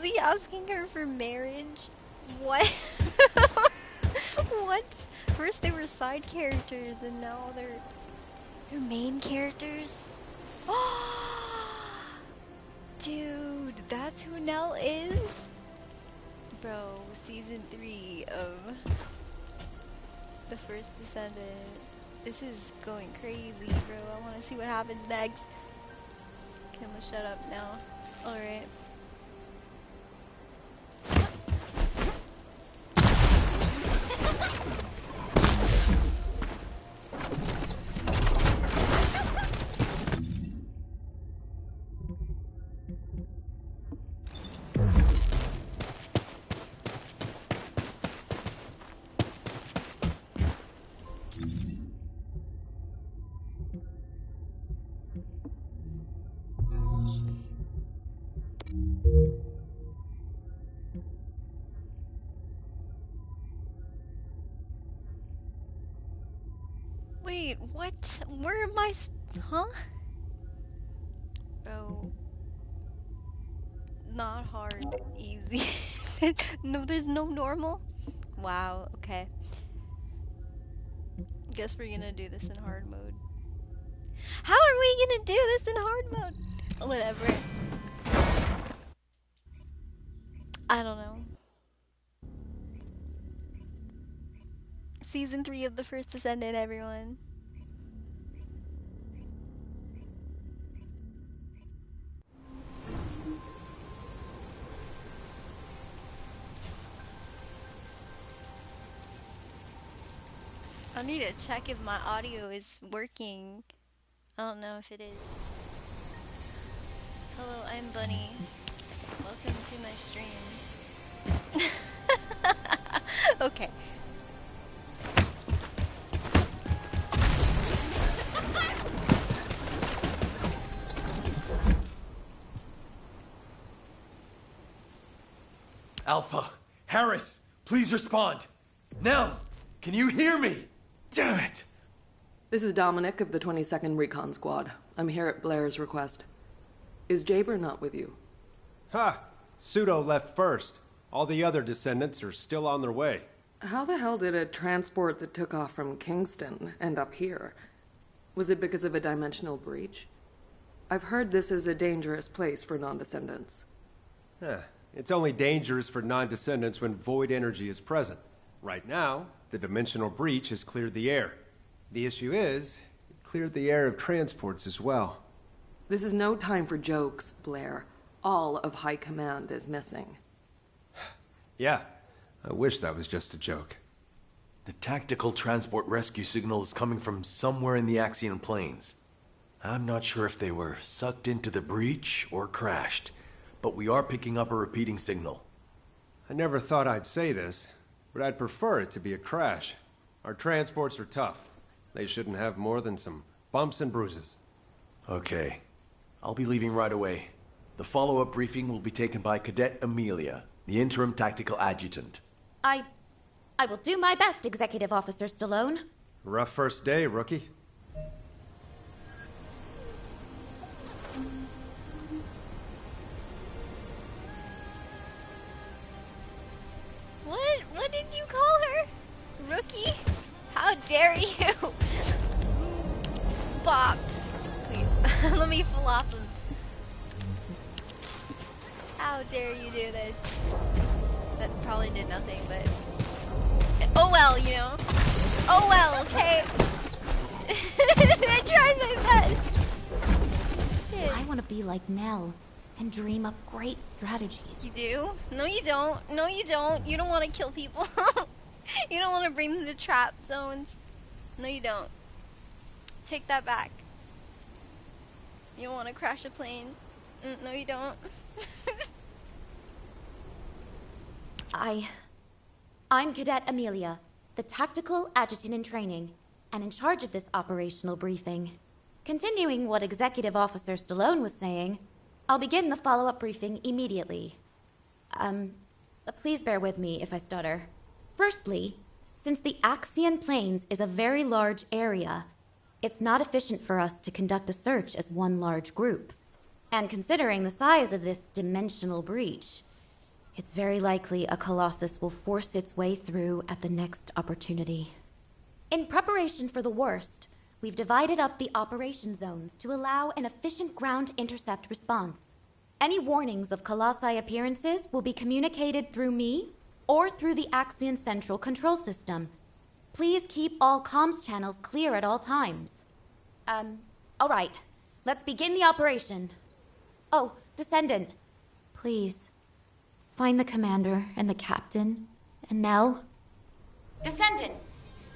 he asking her for marriage? What? What? First they were side characters and now they're main characters? Dude, that's who Nell is? Bro, season 3 of The First Descendant. This is going crazy, bro. I want to see what happens next. Okay, I'm gonna shut up now. Alright. Wait, what? Where am I? Huh? Bro. Not hard. Easy. No, there's no normal? Wow, okay. Guess we're gonna do this in hard mode. How are we gonna do this in hard mode? Whatever. I don't know. Season 3 of The First Descendant, everyone. I need to check if my audio is working. I don't know if it is. Hello, I'm Bunny. Welcome to my stream. Okay. Alpha, Harris, please respond. Nell, can you hear me? Damn it! This is Dominic of the 22nd Recon Squad. I'm here at Blair's request. Is Jaber not with you? Ha! Pseudo left first. All the other descendants are still on their way. How the hell did a transport that took off from Kingston end up here? Was it because of a dimensional breach? I've heard this is a dangerous place for non-descendants. It's only dangerous for non-descendants when void energy is present. Right now, the dimensional breach has cleared the air. The issue is, it cleared the air of transports as well. This is no time for jokes, Blair. All of High Command is missing. Yeah, I wish that was just a joke. The tactical transport rescue signal is coming from somewhere in the Axian Plains. I'm not sure if they were sucked into the breach or crashed, but we are picking up a repeating signal. I never thought I'd say this, but I'd prefer it to be a crash. Our transports are tough. They shouldn't have more than some bumps and bruises. Okay. I'll be leaving right away. The follow-up briefing will be taken by Cadet Amelia, the interim tactical adjutant. I will do my best, Executive Officer Stallone. Rough first day, rookie. What did you call her? Rookie? How dare you? Bop. Wait, let me flop him. How dare you do this? That probably did nothing, but... Oh well, you know. Oh well, okay. I tried my best. Shit. I want to be like Nell and dream up great strategies. You do? No, you don't. No, you don't. You don't want to kill people. You don't want to bring them to trap zones. No, you don't. Take that back. You don't want to crash a plane. No, you don't. I'm Cadet Amelia, the tactical adjutant in training, and in charge of this operational briefing. Continuing what Executive Officer Stallone was saying, I'll begin the follow-up briefing immediately. Please bear with me if I stutter. Firstly, since the Axian Plains is a very large area, it's not efficient for us to conduct a search as one large group. And considering the size of this dimensional breach, It's very likely a Colossus will force its way through at the next opportunity. In preparation for the worst, we've divided up the operation zones to allow an efficient ground intercept response. Any warnings of Colossi appearances will be communicated through me or through the Axion Central Control System. Please keep all comms channels clear at all times. All right. Let's begin the operation. Oh, Descendant. Please. Find the commander and the captain and Nell. Descendant,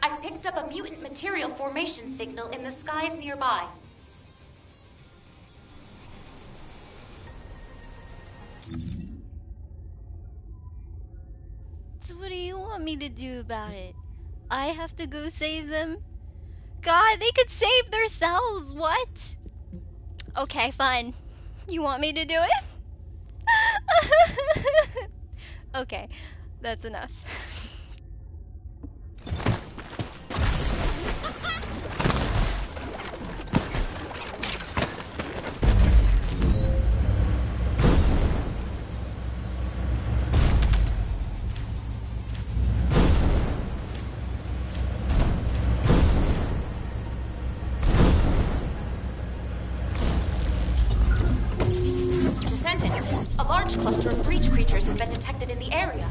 I've picked up a mutant material formation signal in the skies nearby. So what do you want me to do about it? I have to go save them? God, they could save themselves, what? Okay, fine. You want me to do it? Okay, that's enough. A large cluster of breach creatures has been detected in the area.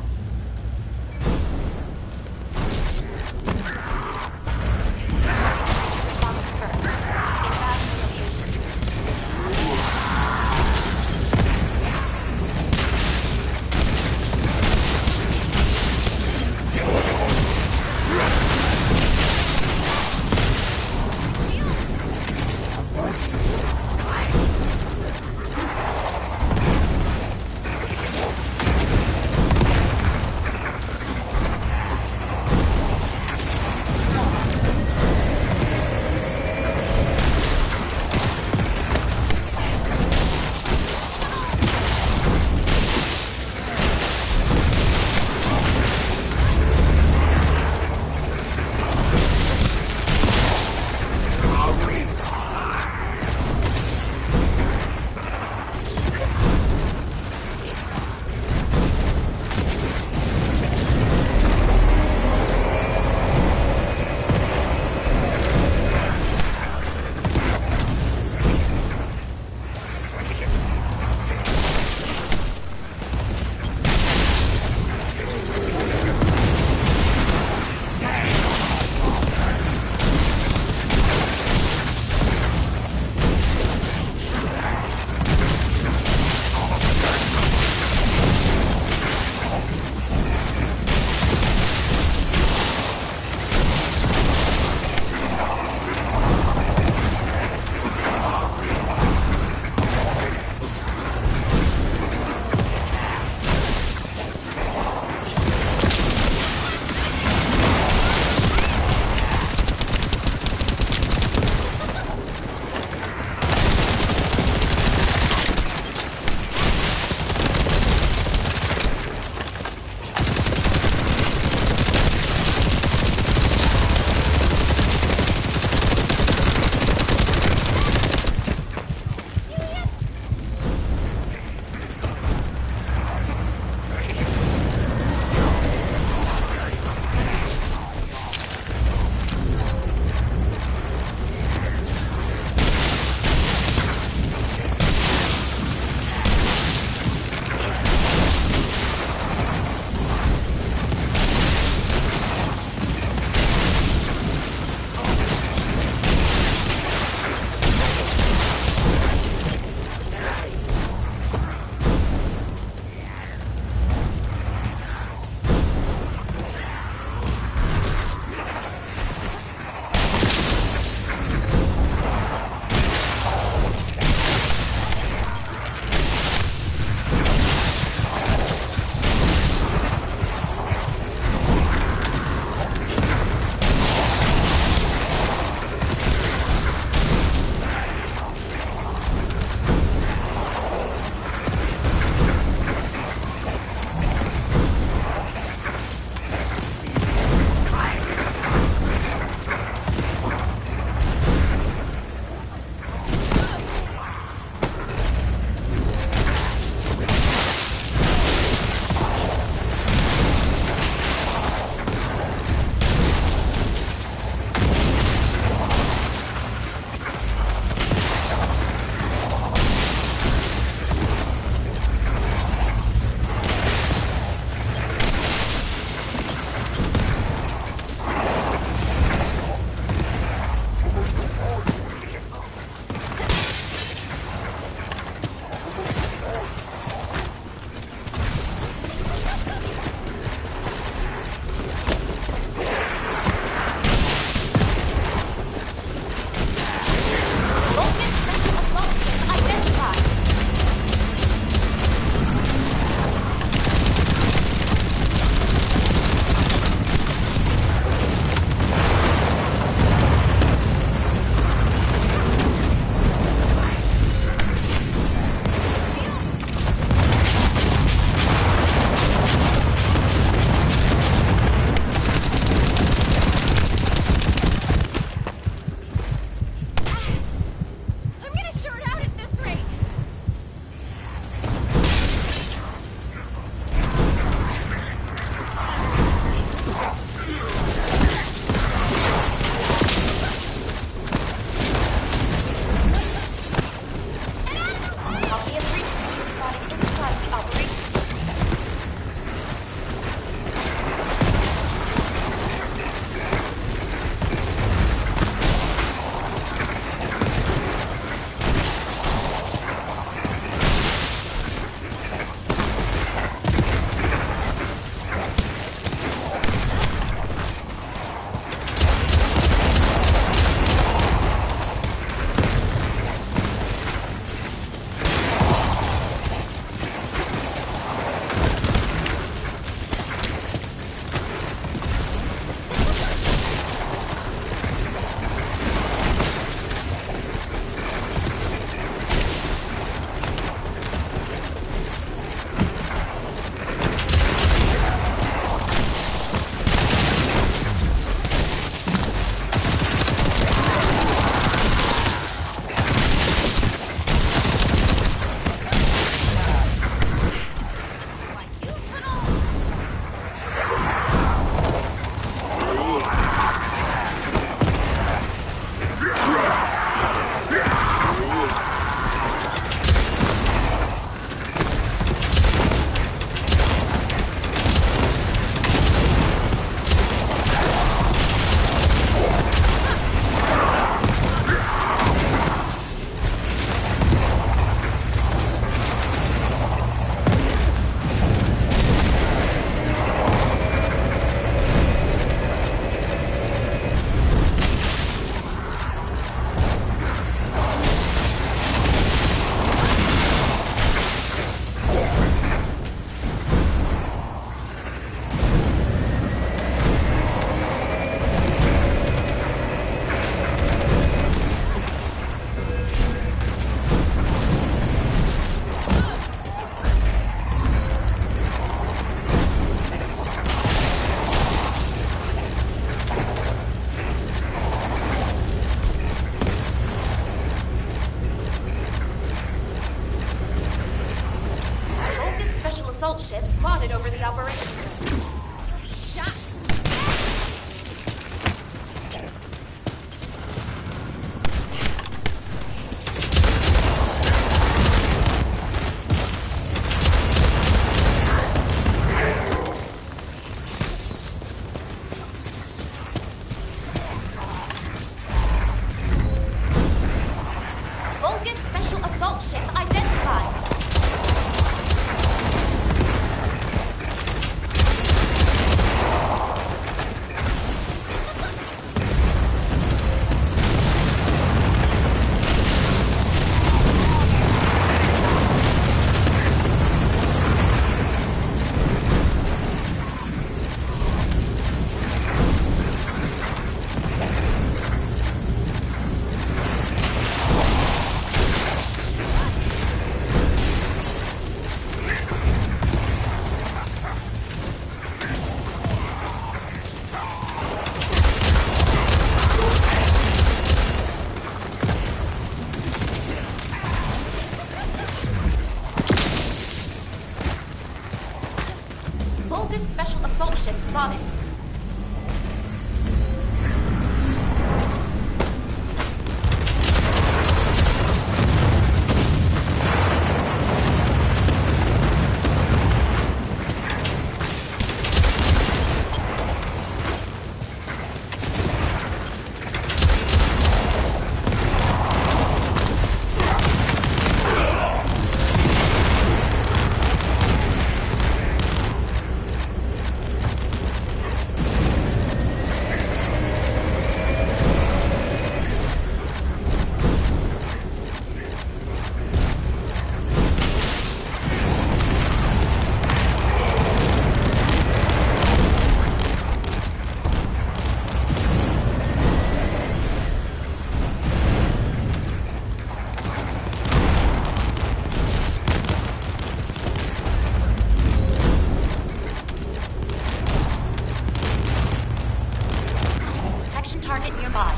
target nearby.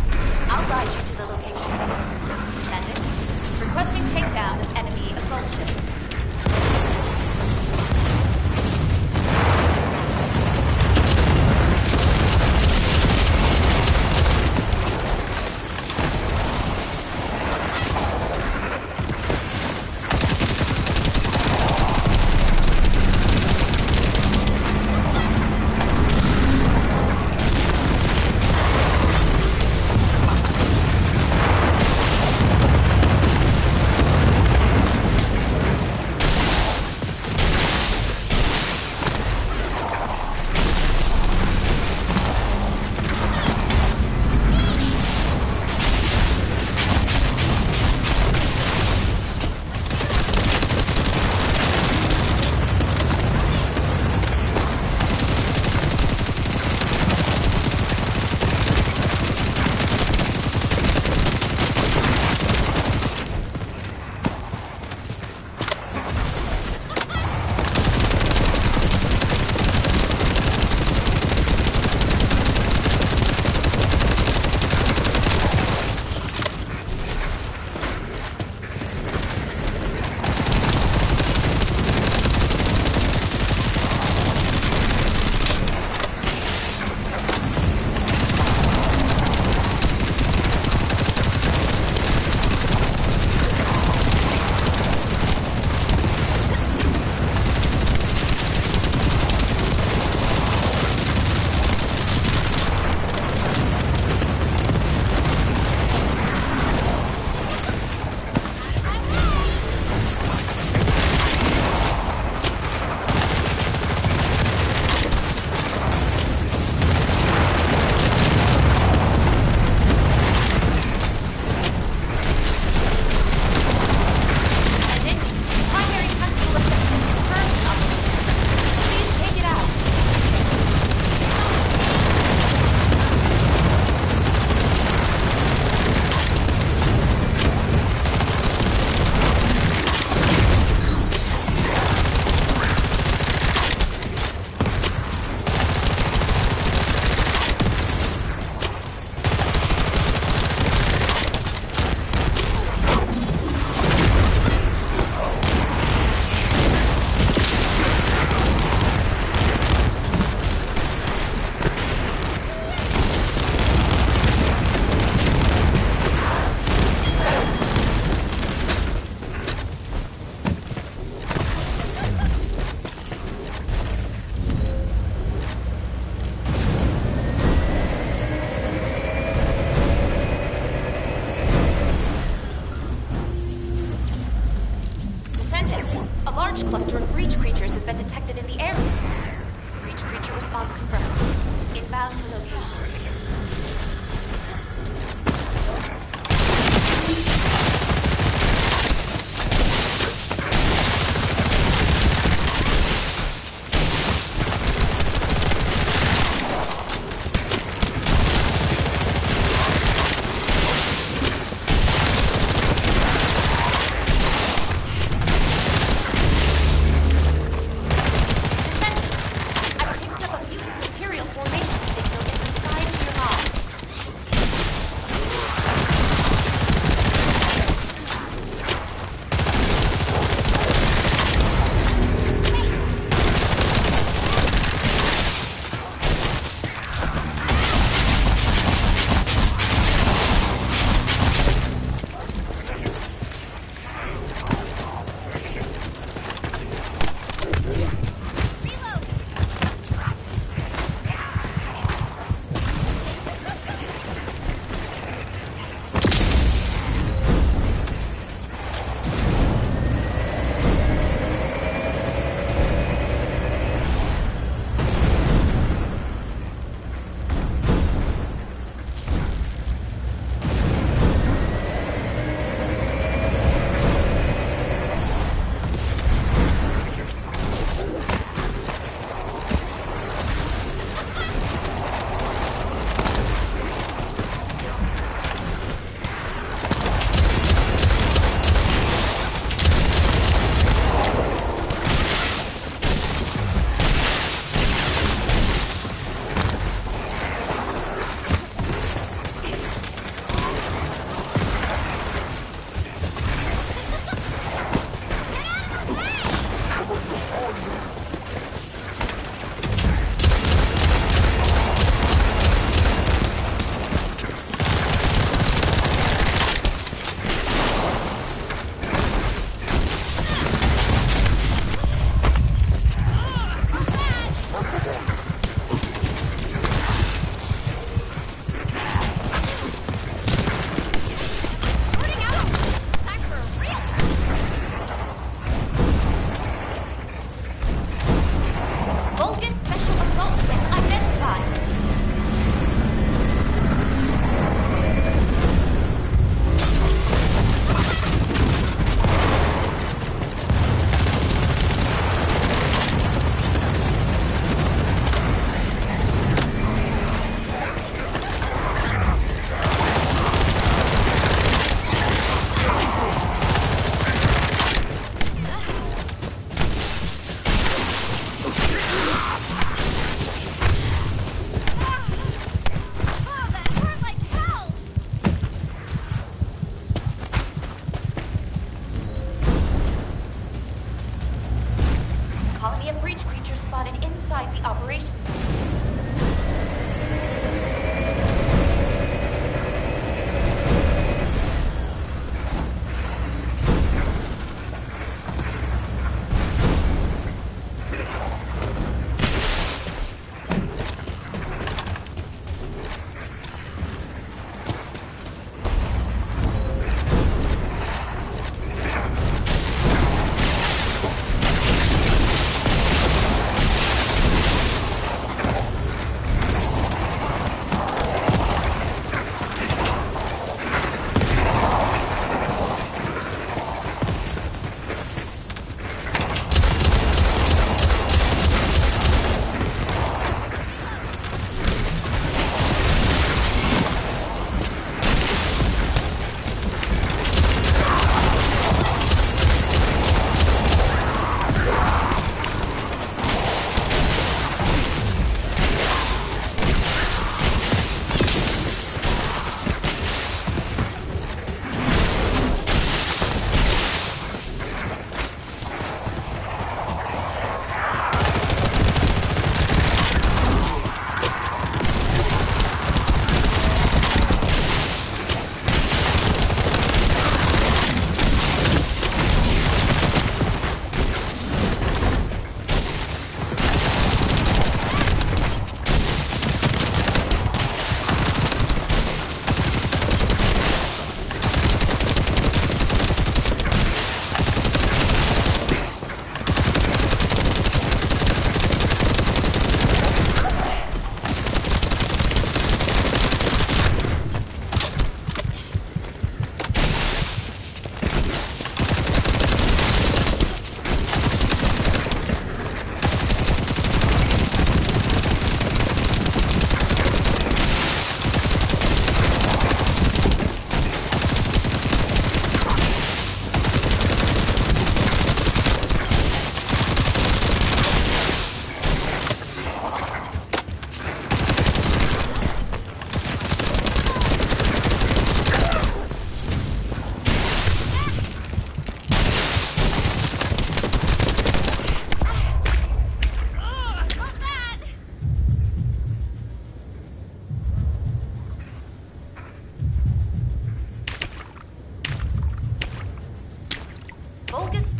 I'll guide you to the location. Descendant, requesting takedown of enemy assault ship.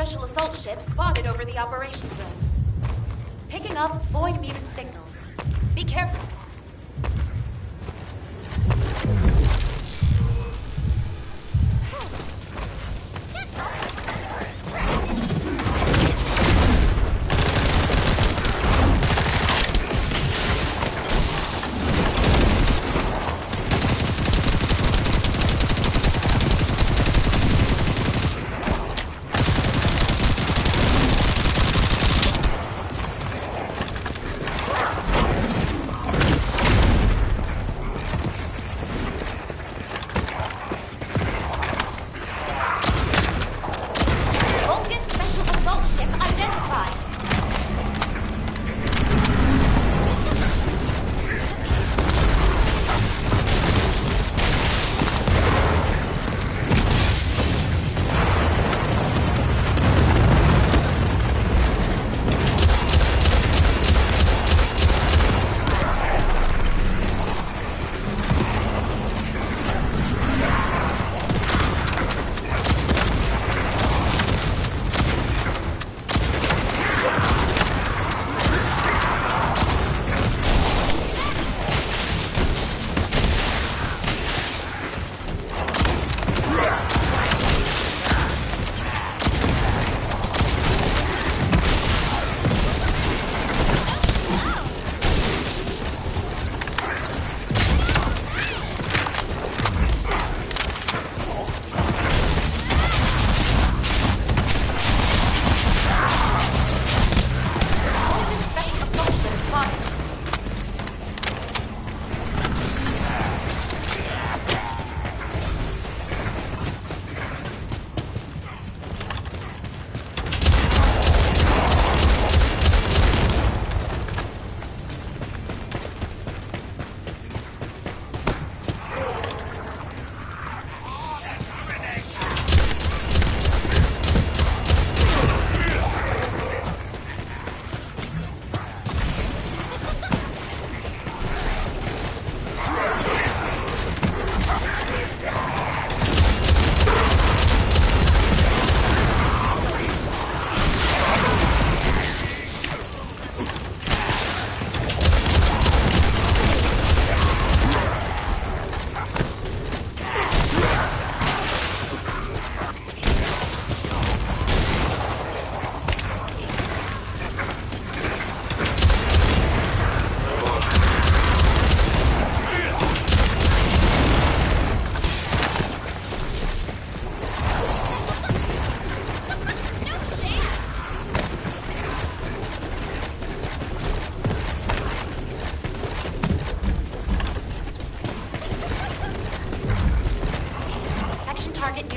special assault ship spotted over the operation zone. Picking up void mutant signals. Be careful.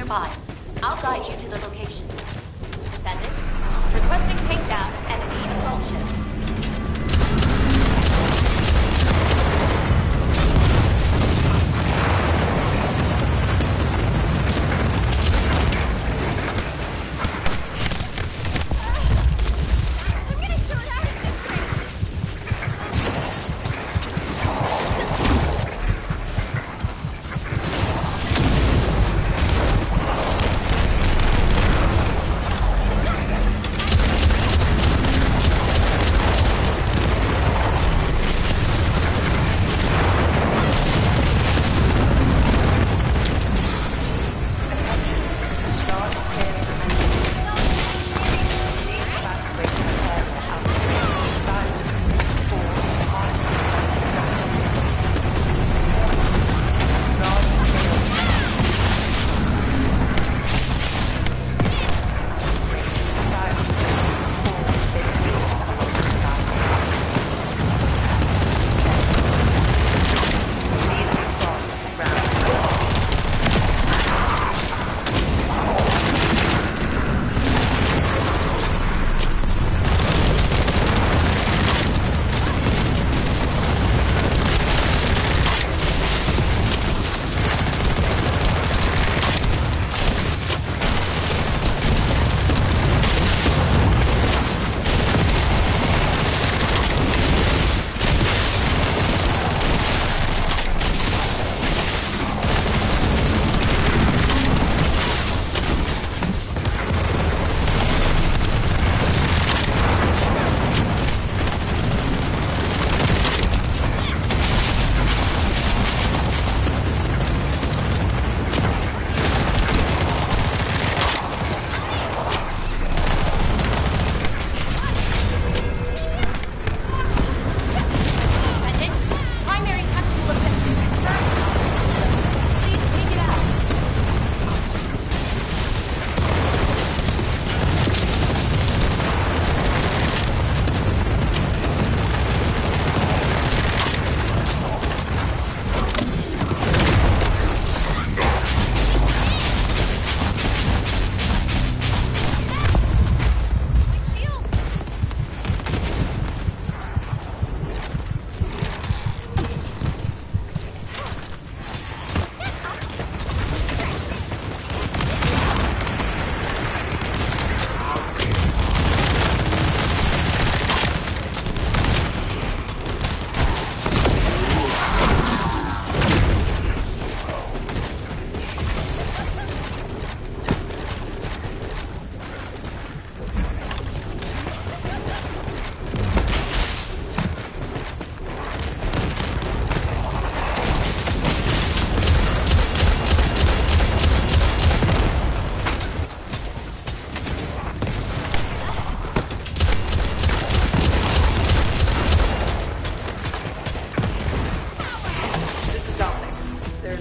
nearby. I'll guide you to the location. Descendant, requesting takedown of enemy assault ship.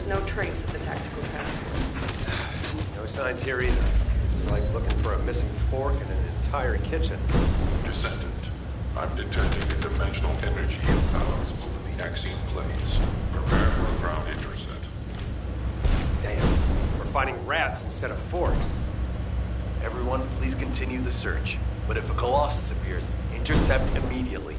There's no trace of the tactical transport. No signs here either. This is like looking for a missing fork in an entire kitchen. Descendant, I'm detecting a dimensional energy imbalance over the Axion planes. Prepare for a ground intercept. Damn, we're finding rats instead of forks. Everyone, please continue the search. But if a Colossus appears, intercept immediately.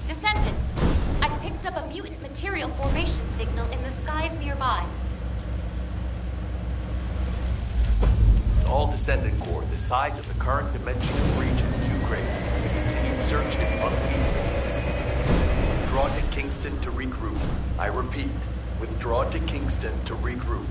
Descendant, I picked up a mutant material formation signal in the skies nearby. All Descendant Corps, the size of the current dimensional breach is too great. The continued search is unfeasible. Withdraw to Kingston to regroup. I repeat, withdraw to Kingston to regroup.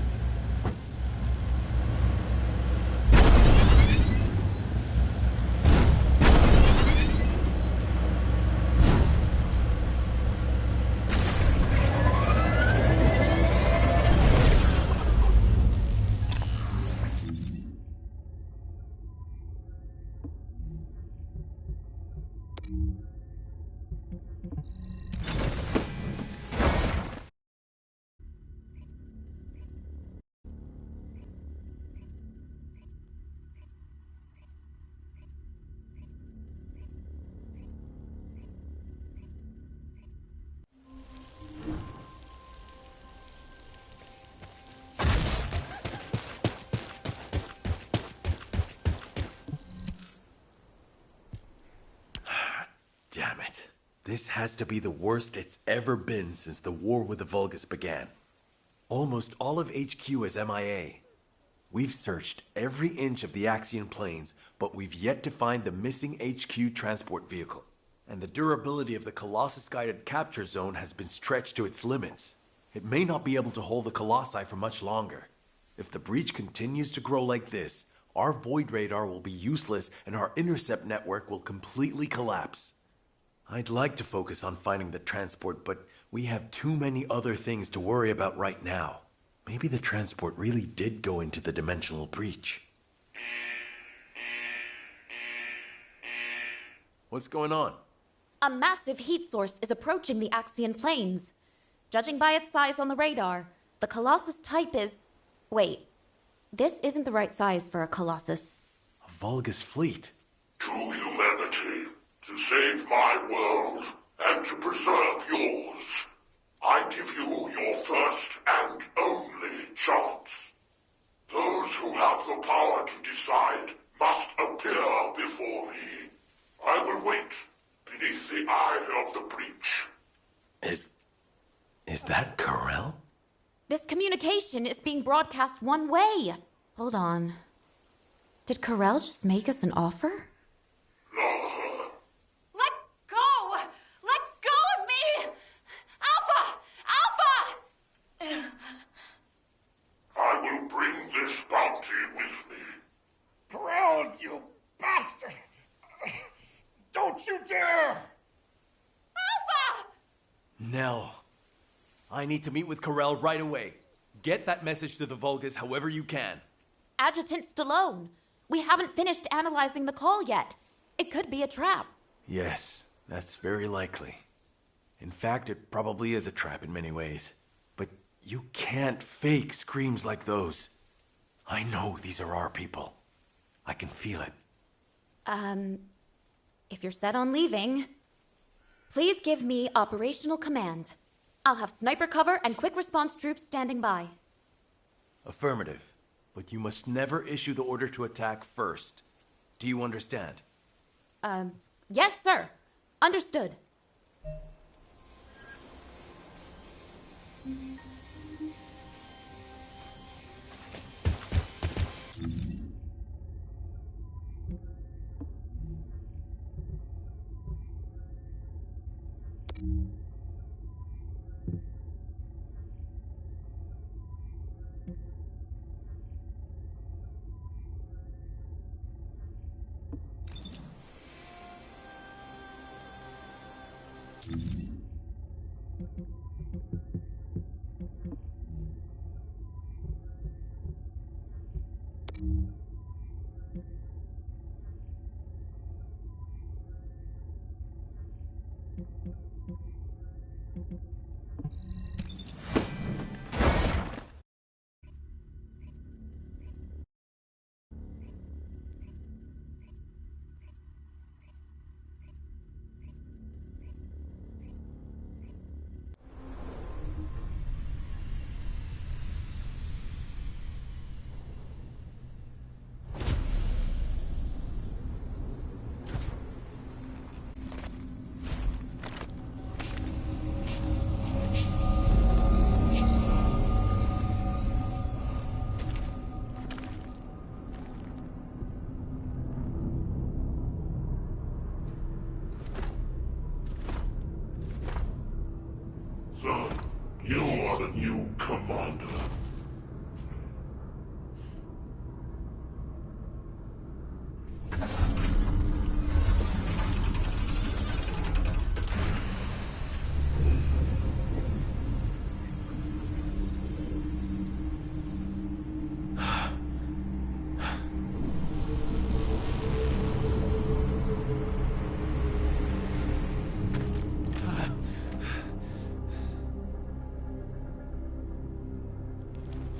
Damn it. This has to be the worst it's ever been since the war with the Vulgus began. Almost all of HQ is MIA. We've searched every inch of the Axion plains, but we've yet to find the missing HQ transport vehicle. And the durability of the Colossus-guided capture zone has been stretched to its limits. It may not be able to hold the Colossi for much longer. If the breach continues to grow like this, our void radar will be useless and our intercept network will completely collapse. I'd like to focus on finding the transport, but we have too many other things to worry about right now. Maybe the transport really did go into the dimensional breach. What's going on? A massive heat source is approaching the Axion plains. Judging by its size on the radar, the Colossus type is... Wait, this isn't the right size for a Colossus. A Vulgus fleet. To humanity, to save my world, and to preserve yours, I give you your first and only chance. Those who have the power to decide must appear before me. I will wait beneath the eye of the breach. Is that Corel? This communication is being broadcast one way. Hold on. Did Corel just make us an offer? Let go! Let go of me! Alpha! Alpha! I will bring this bounty with me. I need to meet with Corell right away. Get that message to the Vulgas however you can. Adjutant Stallone, we haven't finished analyzing the call yet. It could be a trap. Yes, that's very likely. In fact, it probably is a trap in many ways. But you can't fake screams like those. I know these are our people. I can feel it. If you're set on leaving, please give me operational command. I'll have sniper cover and quick response troops standing by. Affirmative. But you must never issue the order to attack first. Do you understand? Yes, sir. Understood. So, you are the new commander.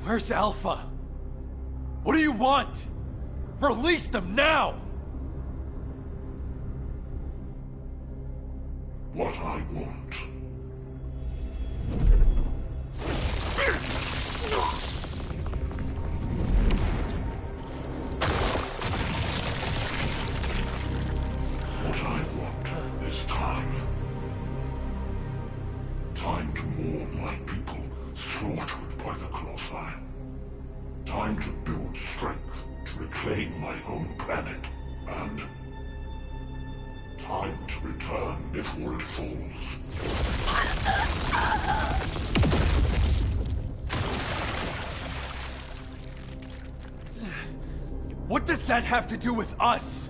Where's Alpha? What do you want? Release them now! What I want. What I want is time. Time to mourn my people slaughtered by the Colossi. Time to build strength to reclaim my home planet. And time to return before it falls. What does that have to do with us?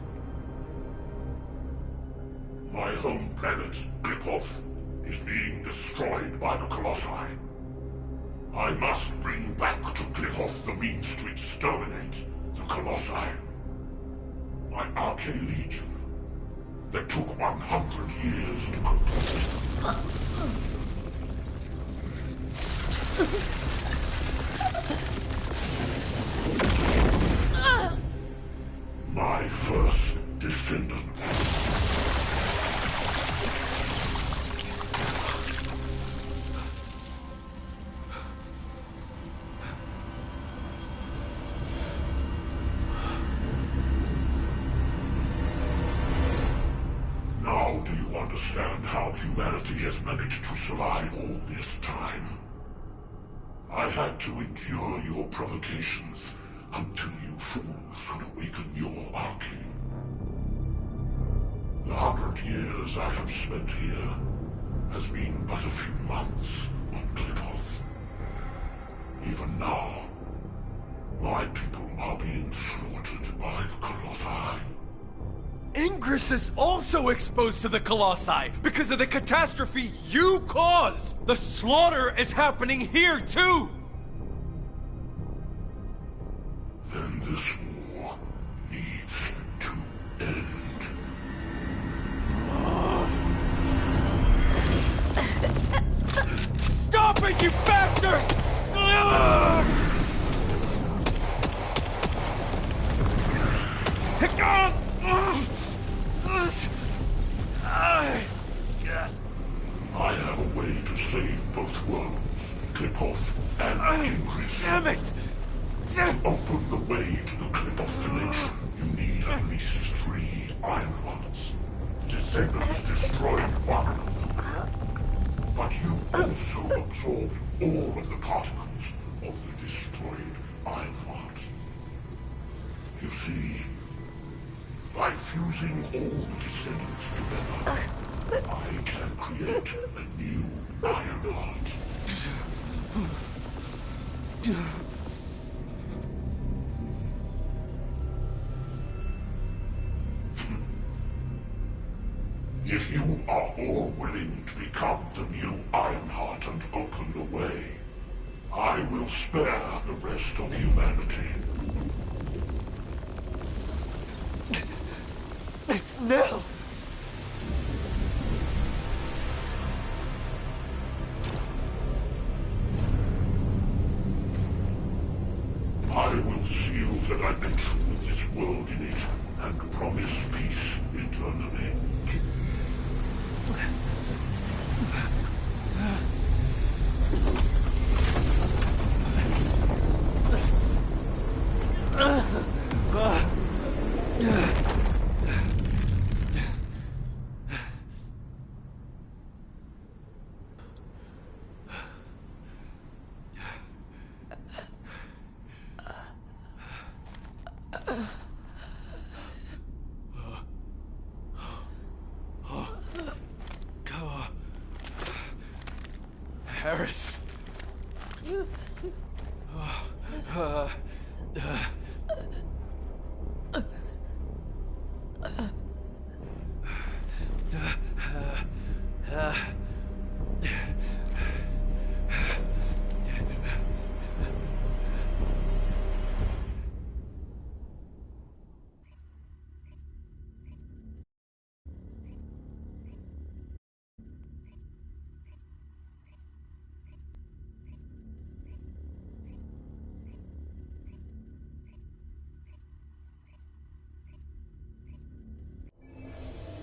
My home planet, Klipoth, is being destroyed by the Colossi. I must bring back to Klipoth the means to exterminate the Colossi. My Arche Legion, that took 100 years to complete. My first descendant. Now do you understand how humanity has managed to survive all this time? I had to endure your provocations until you fools could awaken your Arche. The 100 years I have spent here has been but a few months on Klipoth. Even now, my people are being slaughtered by the Colossi. Ingress is also exposed to the Colossi because of the catastrophe you caused! The slaughter is happening here, too! Then this war needs to end. Stop it, you bastard! I have a way to save both worlds, Klipoth and Ingress. Damn it! To open the way to the Klipoth connection, you need at least 3 iron hearts. Descendants destroyed one of them. But you also absorbed all of the particles of the destroyed iron heart. You see, by fusing all the descendants together, I can create a new iron heart. If you are all willing to become the new Ironheart and open the way, I will spare the rest of humanity. Nell! I will seal the dimension with this world in it and promise peace eternally. Harris.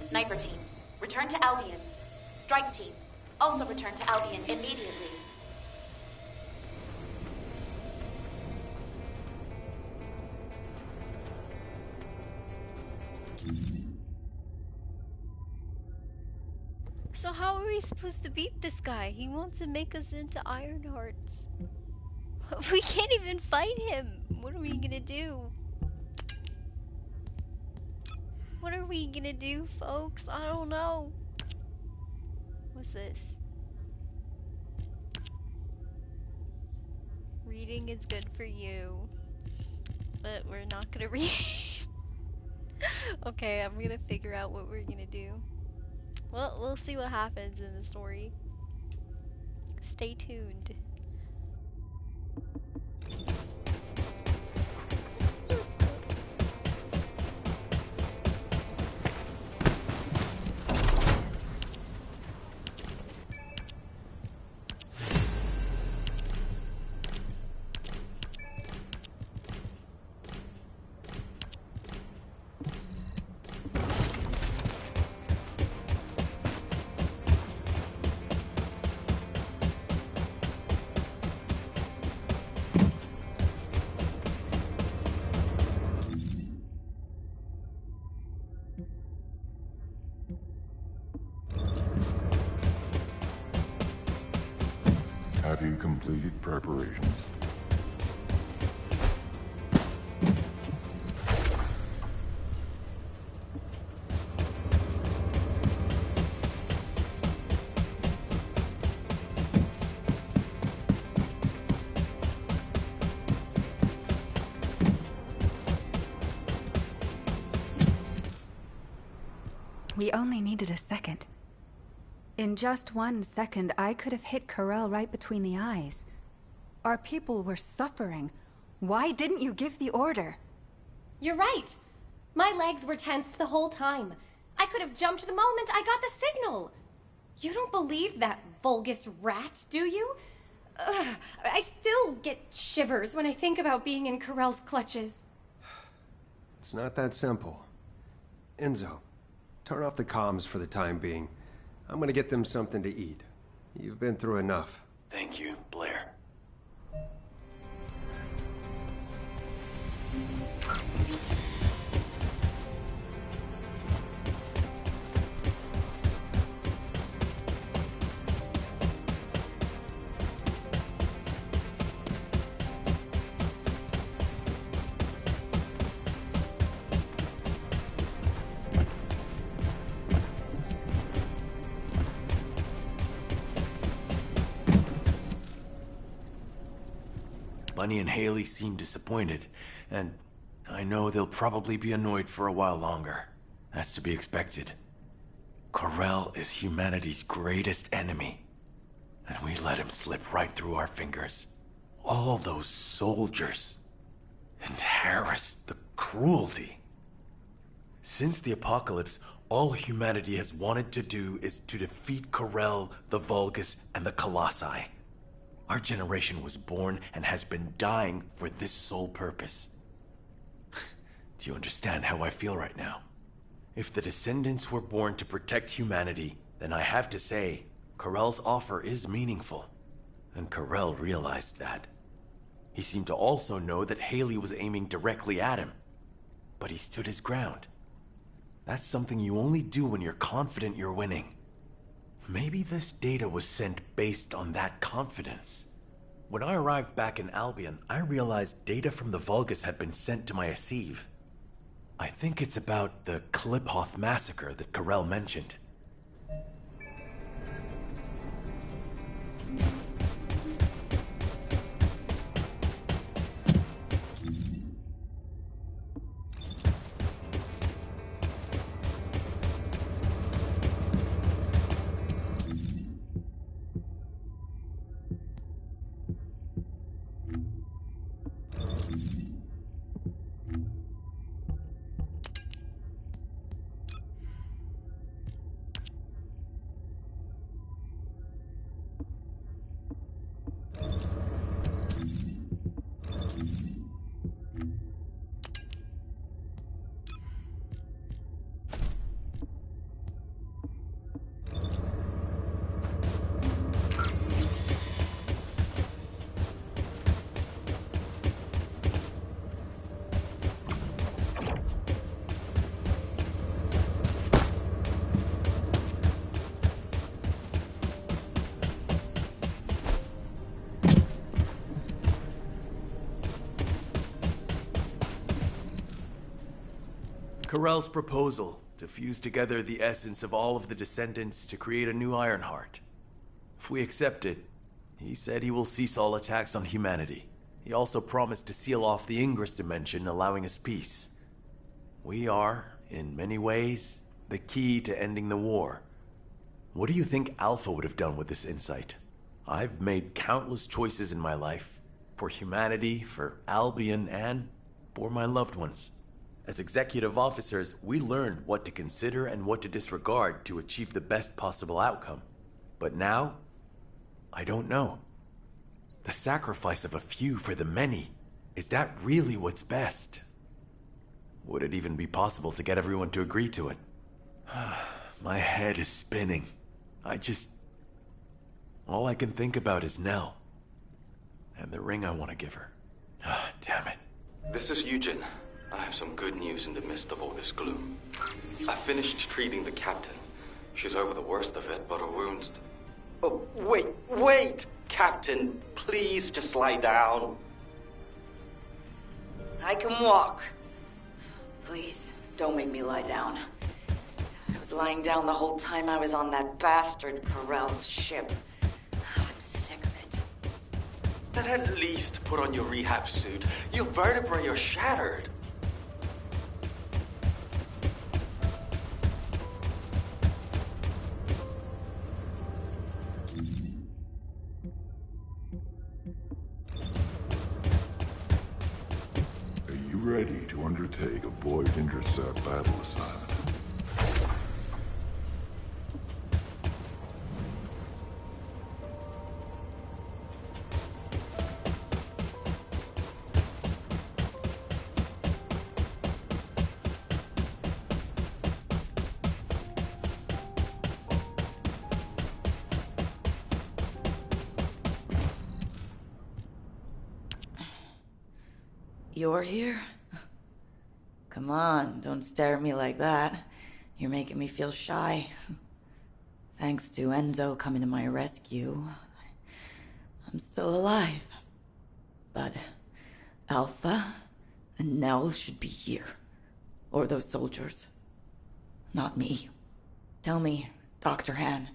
Sniper team, return to Albion. Strike team, also return to Albion immediately. So how are we supposed to beat this guy? He wants to make us into Ironhearts. We can't even fight him. What are we gonna do? What are we gonna do, folks? I don't know. What's this? Reading is good for you. But we're not gonna read. Okay, I'm gonna figure out what we're gonna do. Well, we'll see what happens in the story. Stay tuned. Have you completed preparations? We only needed a second. In just 1 second, I could have hit Corell right between the eyes. Our people were suffering. Why didn't you give the order? You're right. My legs were tensed the whole time. I could have jumped the moment I got the signal. You don't believe that Vulgus rat, do you? Ugh, I still get shivers when I think about being in Corell's clutches. It's not that simple. Enzo, turn off the comms for the time being. I'm gonna get them something to eat. You've been through enough. Thank you, Blair. Bunny and Haley seem disappointed, and I know they'll probably be annoyed for a while longer. That's to be expected. Corell is humanity's greatest enemy, and we let him slip right through our fingers. All those soldiers. And Harris, the cruelty. Since the apocalypse, all humanity has wanted to do is to defeat Corell, the Vulgus, and the Colossi. Our generation was born and has been dying for this sole purpose. Do you understand how I feel right now? If the Descendants were born to protect humanity, then I have to say, Corell's offer is meaningful. And Corell realized that. He seemed to also know that Haley was aiming directly at him. But he stood his ground. That's something you only do when you're confident you're winning. Maybe this data was sent based on that confidence. When I arrived back in Albion, I realized data from the Vulgus had been sent to my Asive. I think it's about the Kliphoth massacre that Corell mentioned. Corell's proposal to fuse together the essence of all of the Descendants to create a new Ironheart. If we accept it, he said he will cease all attacks on humanity. He also promised to seal off the Ingress dimension, allowing us peace. We are, in many ways, the key to ending the war. What do you think Alpha would have done with this insight? I've made countless choices in my life. For humanity, for Albion, and for my loved ones. As executive officers, we learned what to consider and what to disregard to achieve the best possible outcome. But now, I don't know. The sacrifice of a few for the many, is that really what's best? Would it even be possible to get everyone to agree to it? My head is spinning. All I can think about is Nell. And the ring I want to give her. Damn it. This is Eugen. I have some good news in the midst of all this gloom. I finished treating the captain. She's over the worst of it, but her wounds... Oh, wait! Captain, please just lie down. I can walk. Please, don't make me lie down. I was lying down the whole time I was on that bastard Corell's ship. I'm sick of it. Then at least put on your rehab suit. Your vertebrae are shattered. undertake a Void Intercept battle assignment. You're here? Come on, don't stare at me like that. You're making me feel shy. Thanks to Enzo coming to my rescue, I'm still alive. But Alpha and Nell should be here. Or those soldiers. Not me. Tell me, Dr. Han,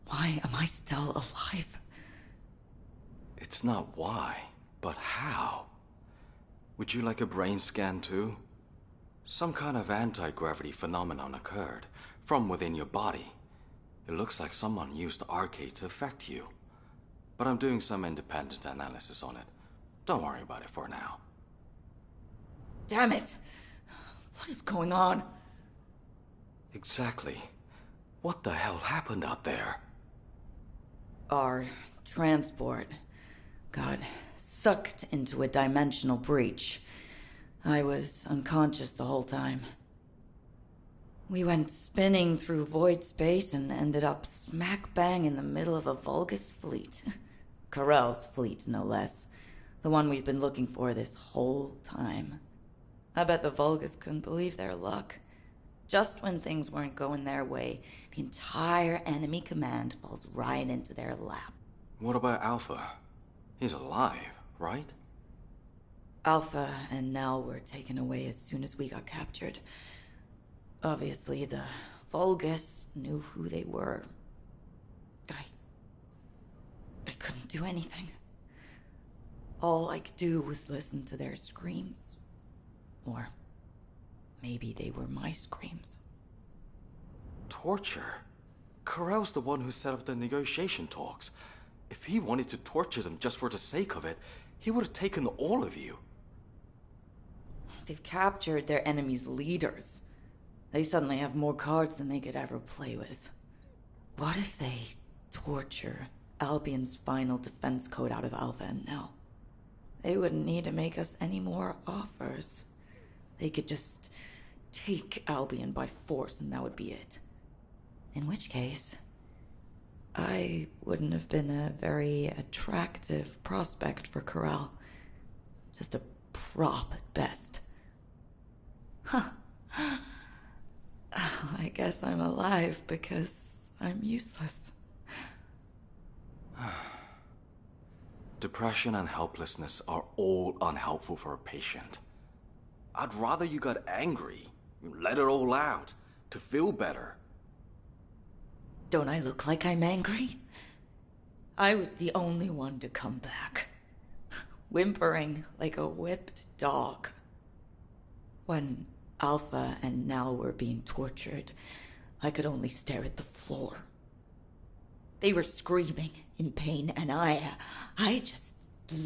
why am I still alive? It's not why, but how. Would you like a brain scan too? Some kind of anti-gravity phenomenon occurred from within your body. It looks like someone used the arcade to affect you. But I'm doing some independent analysis on it. Don't worry about it for now. Damn it! What is going on? Exactly. What the hell happened out there? Our transport got sucked into a dimensional breach. I was unconscious the whole time. We went spinning through void space and ended up smack bang in the middle of a Vulgus fleet. Karel's fleet, no less. The one we've been looking for this whole time. I bet the Vulgus couldn't believe their luck. Just when things weren't going their way, the entire enemy command falls right into their lap. What about Alpha? He's alive, right? Alpha and Nell were taken away as soon as we got captured. Obviously, the Vulgus knew who they were. I couldn't do anything. All I could do was listen to their screams. Or maybe they were my screams. Torture? Karel's the one who set up the negotiation talks. If he wanted to torture them just for the sake of it, he would have taken all of you. They've captured their enemy's leaders. They suddenly have more cards than they could ever play with. What if they torture Albion's final defense code out of Alpha and Nell? They wouldn't need to make us any more offers. They could just take Albion by force and that would be it. In which case, I wouldn't have been a very attractive prospect for Karel. Just a prop at best. Huh. I guess I'm alive because I'm useless. Depression and helplessness are all unhelpful for a patient. I'd rather you got angry, let it all out, to feel better. Don't I look like I'm angry? I was the only one to come back, whimpering like a whipped dog. When Alpha and Nell were being tortured, I could only stare at the floor. They were screaming in pain, and I just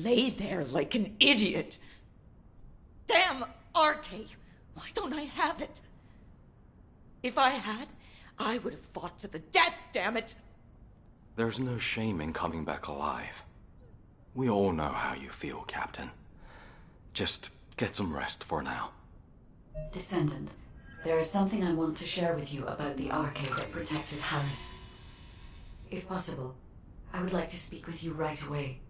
lay there like an idiot. Damn Arcade! Why don't I have it? If I had, I would have fought to the death, damn it! There's no shame in coming back alive. We all know how you feel, Captain. Just get some rest for now. Descendant, there is something I want to share with you about the arcade that protected Harris. If possible, I would like to speak with you right away.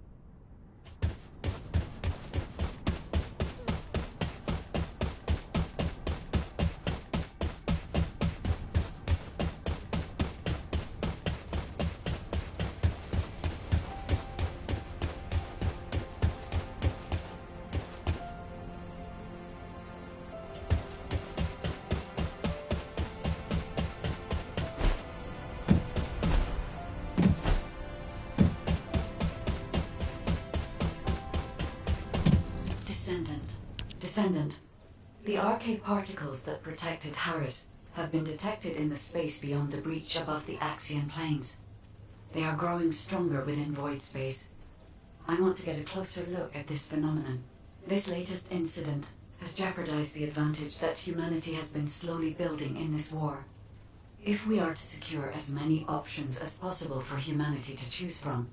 Descendant, the arcade particles that protected Harris have been detected in the space beyond the breach above the Axian plains. They are growing stronger within void space. I want to get a closer look at this phenomenon. This latest incident has jeopardized the advantage that humanity has been slowly building in this war. If we are to secure as many options as possible for humanity to choose from,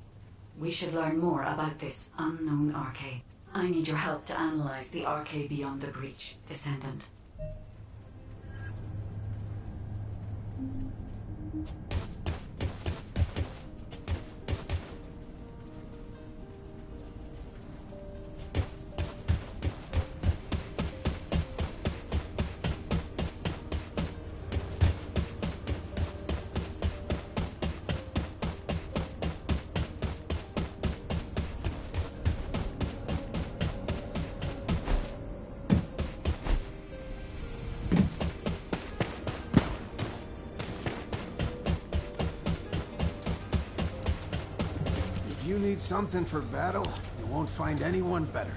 we should learn more about this unknown arcade. I need your help to analyze the arcade beyond the breach, Descendant. If you need something for battle, you won't find anyone better.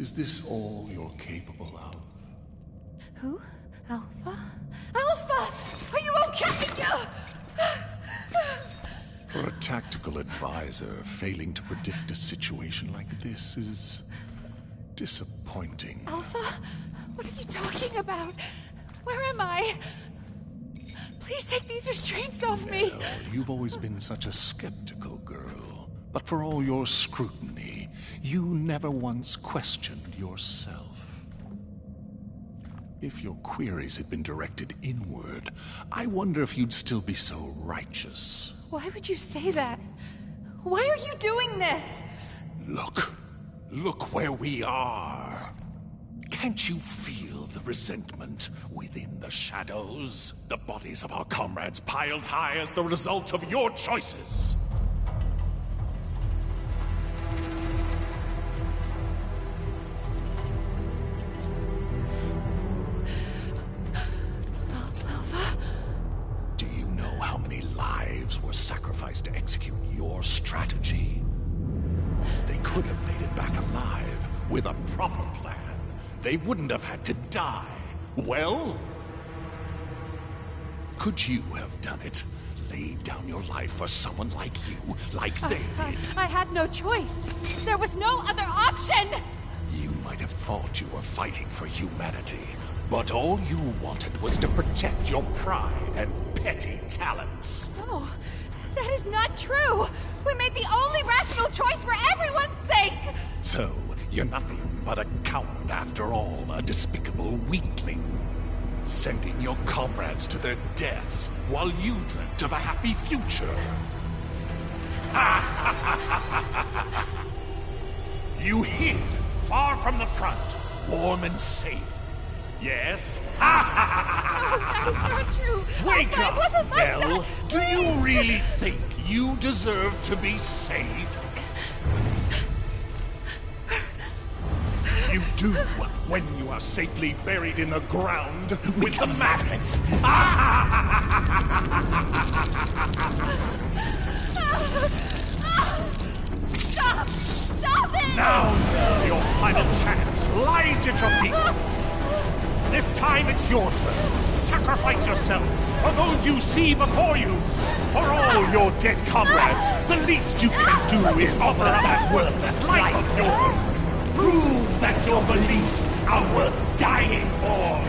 Is this all you're capable of? Who? Alpha? Alpha! Are you okay? For a tactical advisor, failing to predict a situation like this is disappointing. Alpha? What are you talking about? Where am I? Please take these restraints off me. Well, you've always been such a skeptical girl. But for all your scrutiny, you never once questioned yourself. If your queries had been directed inward, I wonder if you'd still be so righteous. Why would you say that? Why are you doing this? Look where we are. Can't you feel the resentment within the shadows? The bodies of our comrades piled high as the result of your choices. Do you know how many lives were sacrificed to execute your strategy? They could have made it back alive with a proper plan. They wouldn't have had to die. Well, could you have done it? Laid down your life for someone like you, like they did? I had no choice. There was no other option! You might have thought you were fighting for humanity, but all you wanted was to protect your pride and petty talents. No, that is not true! We made the only rational choice for everyone's sake! So, you're nothing but a coward after all, a despicable weakling. Sending your comrades to their deaths while you dreamt of a happy future. You hid far from the front, warm and safe. Yes? No, that is not true! Wake Alpha, up, it wasn't like Belle! that. Do you really think you deserve to be safe? You do when you are safely buried in the ground with the maggots. Stop! Stop it! Now, your final chance lies at your feet. This time it's your turn. Sacrifice yourself for those you see before you. For all your dead comrades, the least you can do is offer up that worthless life of yours. Prove that your beliefs are worth dying for!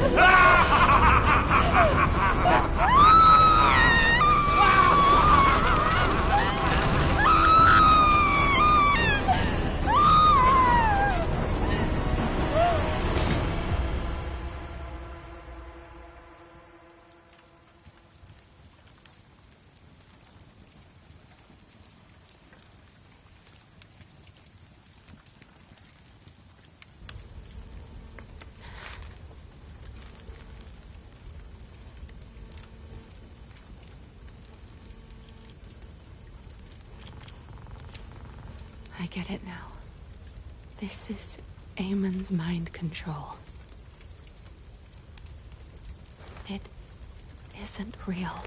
I get it now. This is Amon's mind control. It isn't real.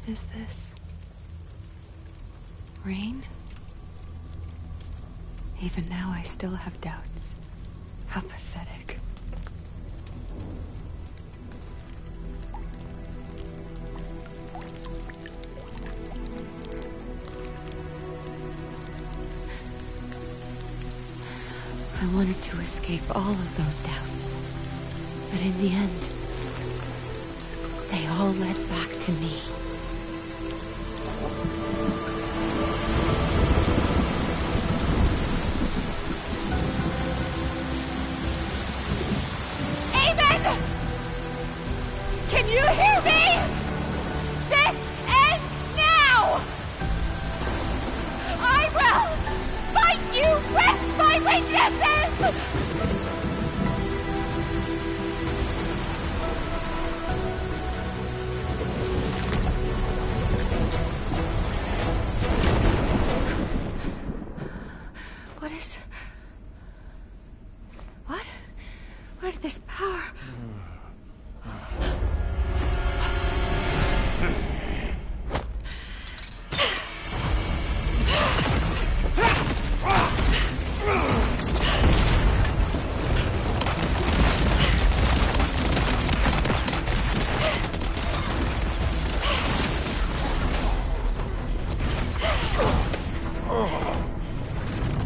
Is this rain? Even now, I still have doubts. How pathetic. I wanted to escape all of those doubts. But in the end, they all led back to me. Amen! Can you hear me? This ends now! I will fight you with my weaknesses! Where did this power...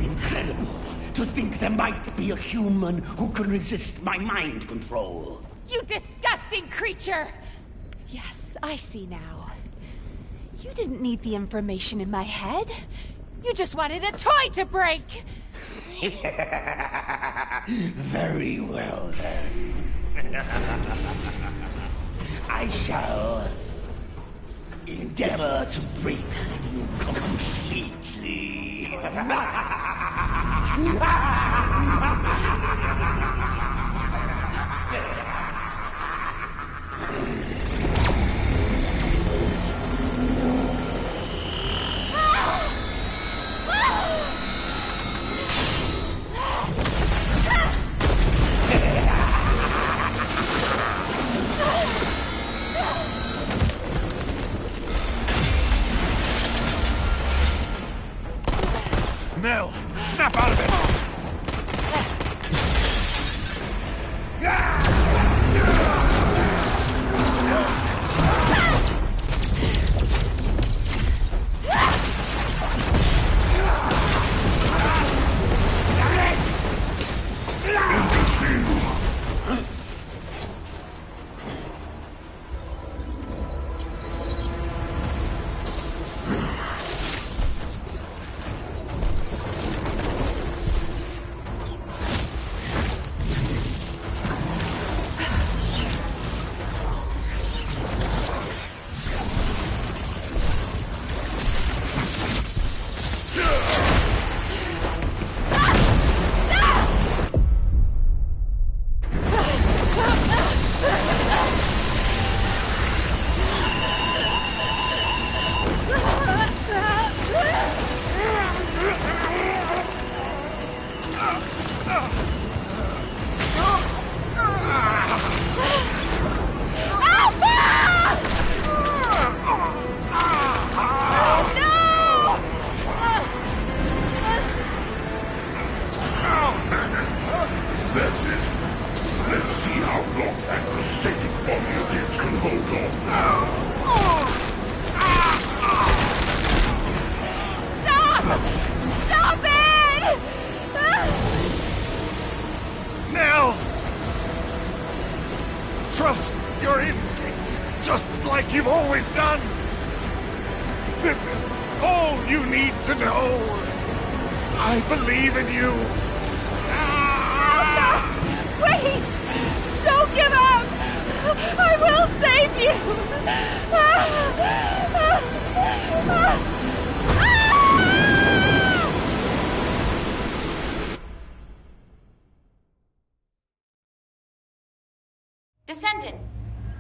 Incredible. To think there might be a human who can resist my mind control. You disgusting creature! Yes, I see now. You didn't need the information in my head. You just wanted a toy to break! Very well, then. I shall endeavor to break you completely. Nell, snap out of it! Trust your instincts, just like you've always done. This is all you need to know. I believe in you. Wait! Don't give up! I will save you! Descendant,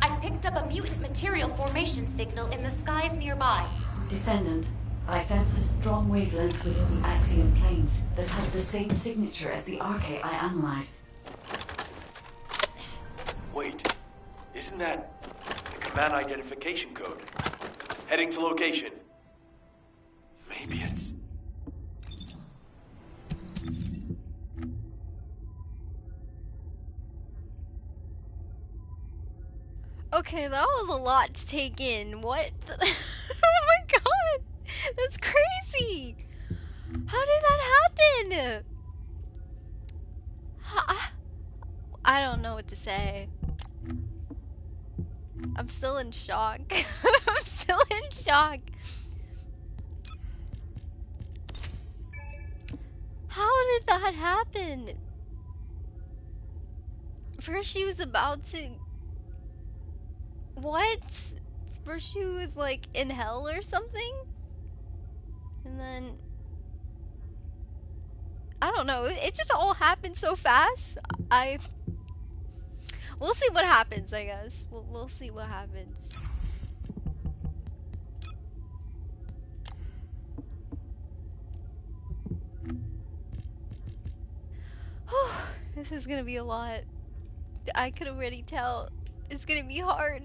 I've picked up a mutant material formation signal in the skies nearby. Descendant, I sense a strong wavelength within the axiom planes that has the same signature as the arche I analyzed. Wait, isn't that the command identification code? Heading to location. Maybe it's... Okay, that was a lot to take in. What? Oh my god! That's crazy! How did that happen? I don't know what to say. I'm still in shock. I'm still in shock. How did that happen? First she was about to... What? First she was like in hell or something? And then... I don't know, it just all happened so fast. We'll see what happens, I guess. We'll see what happens. This is gonna be a lot. I could already tell. It's gonna be hard.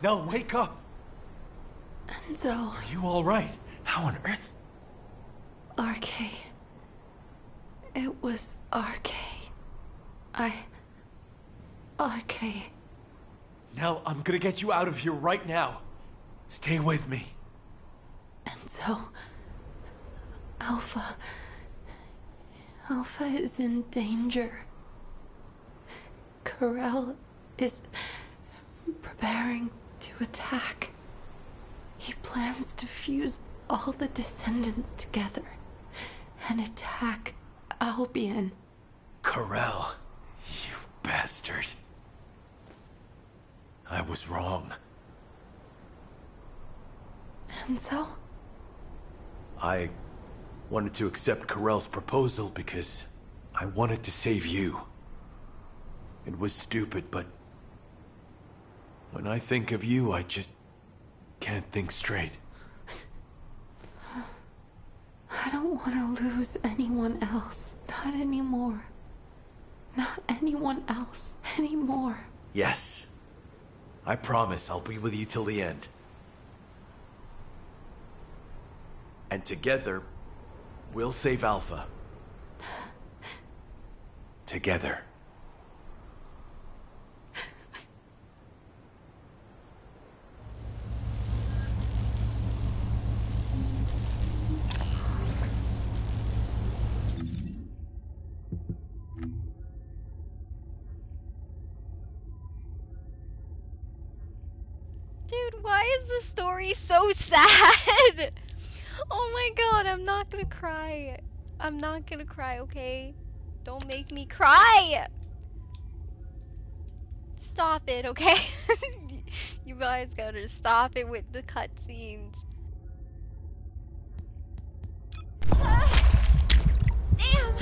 Nell, wake up! Enzo. Are you alright? How on earth? RK. It was RK. RK. Nell, I'm gonna get you out of here right now. Stay with me. Enzo. Alpha is in danger. Corel is preparing to attack. He plans to fuse all the Descendants together and attack Albion. Corel, you bastard. I was wrong. Enzo? I wanted to accept Corel's proposal because I wanted to save you. It was stupid, but when I think of you, I just can't think straight. I don't want to lose anyone else. Not anymore. Not anyone else anymore. Yes. I promise I'll be with you till the end. And together, we'll save Alpha. Together. Dude, why is the story so sad? Oh my god, I'm not gonna cry. I'm not gonna cry, okay? Don't make me cry! Stop it, okay? You guys gotta stop it with the cutscenes. Damn!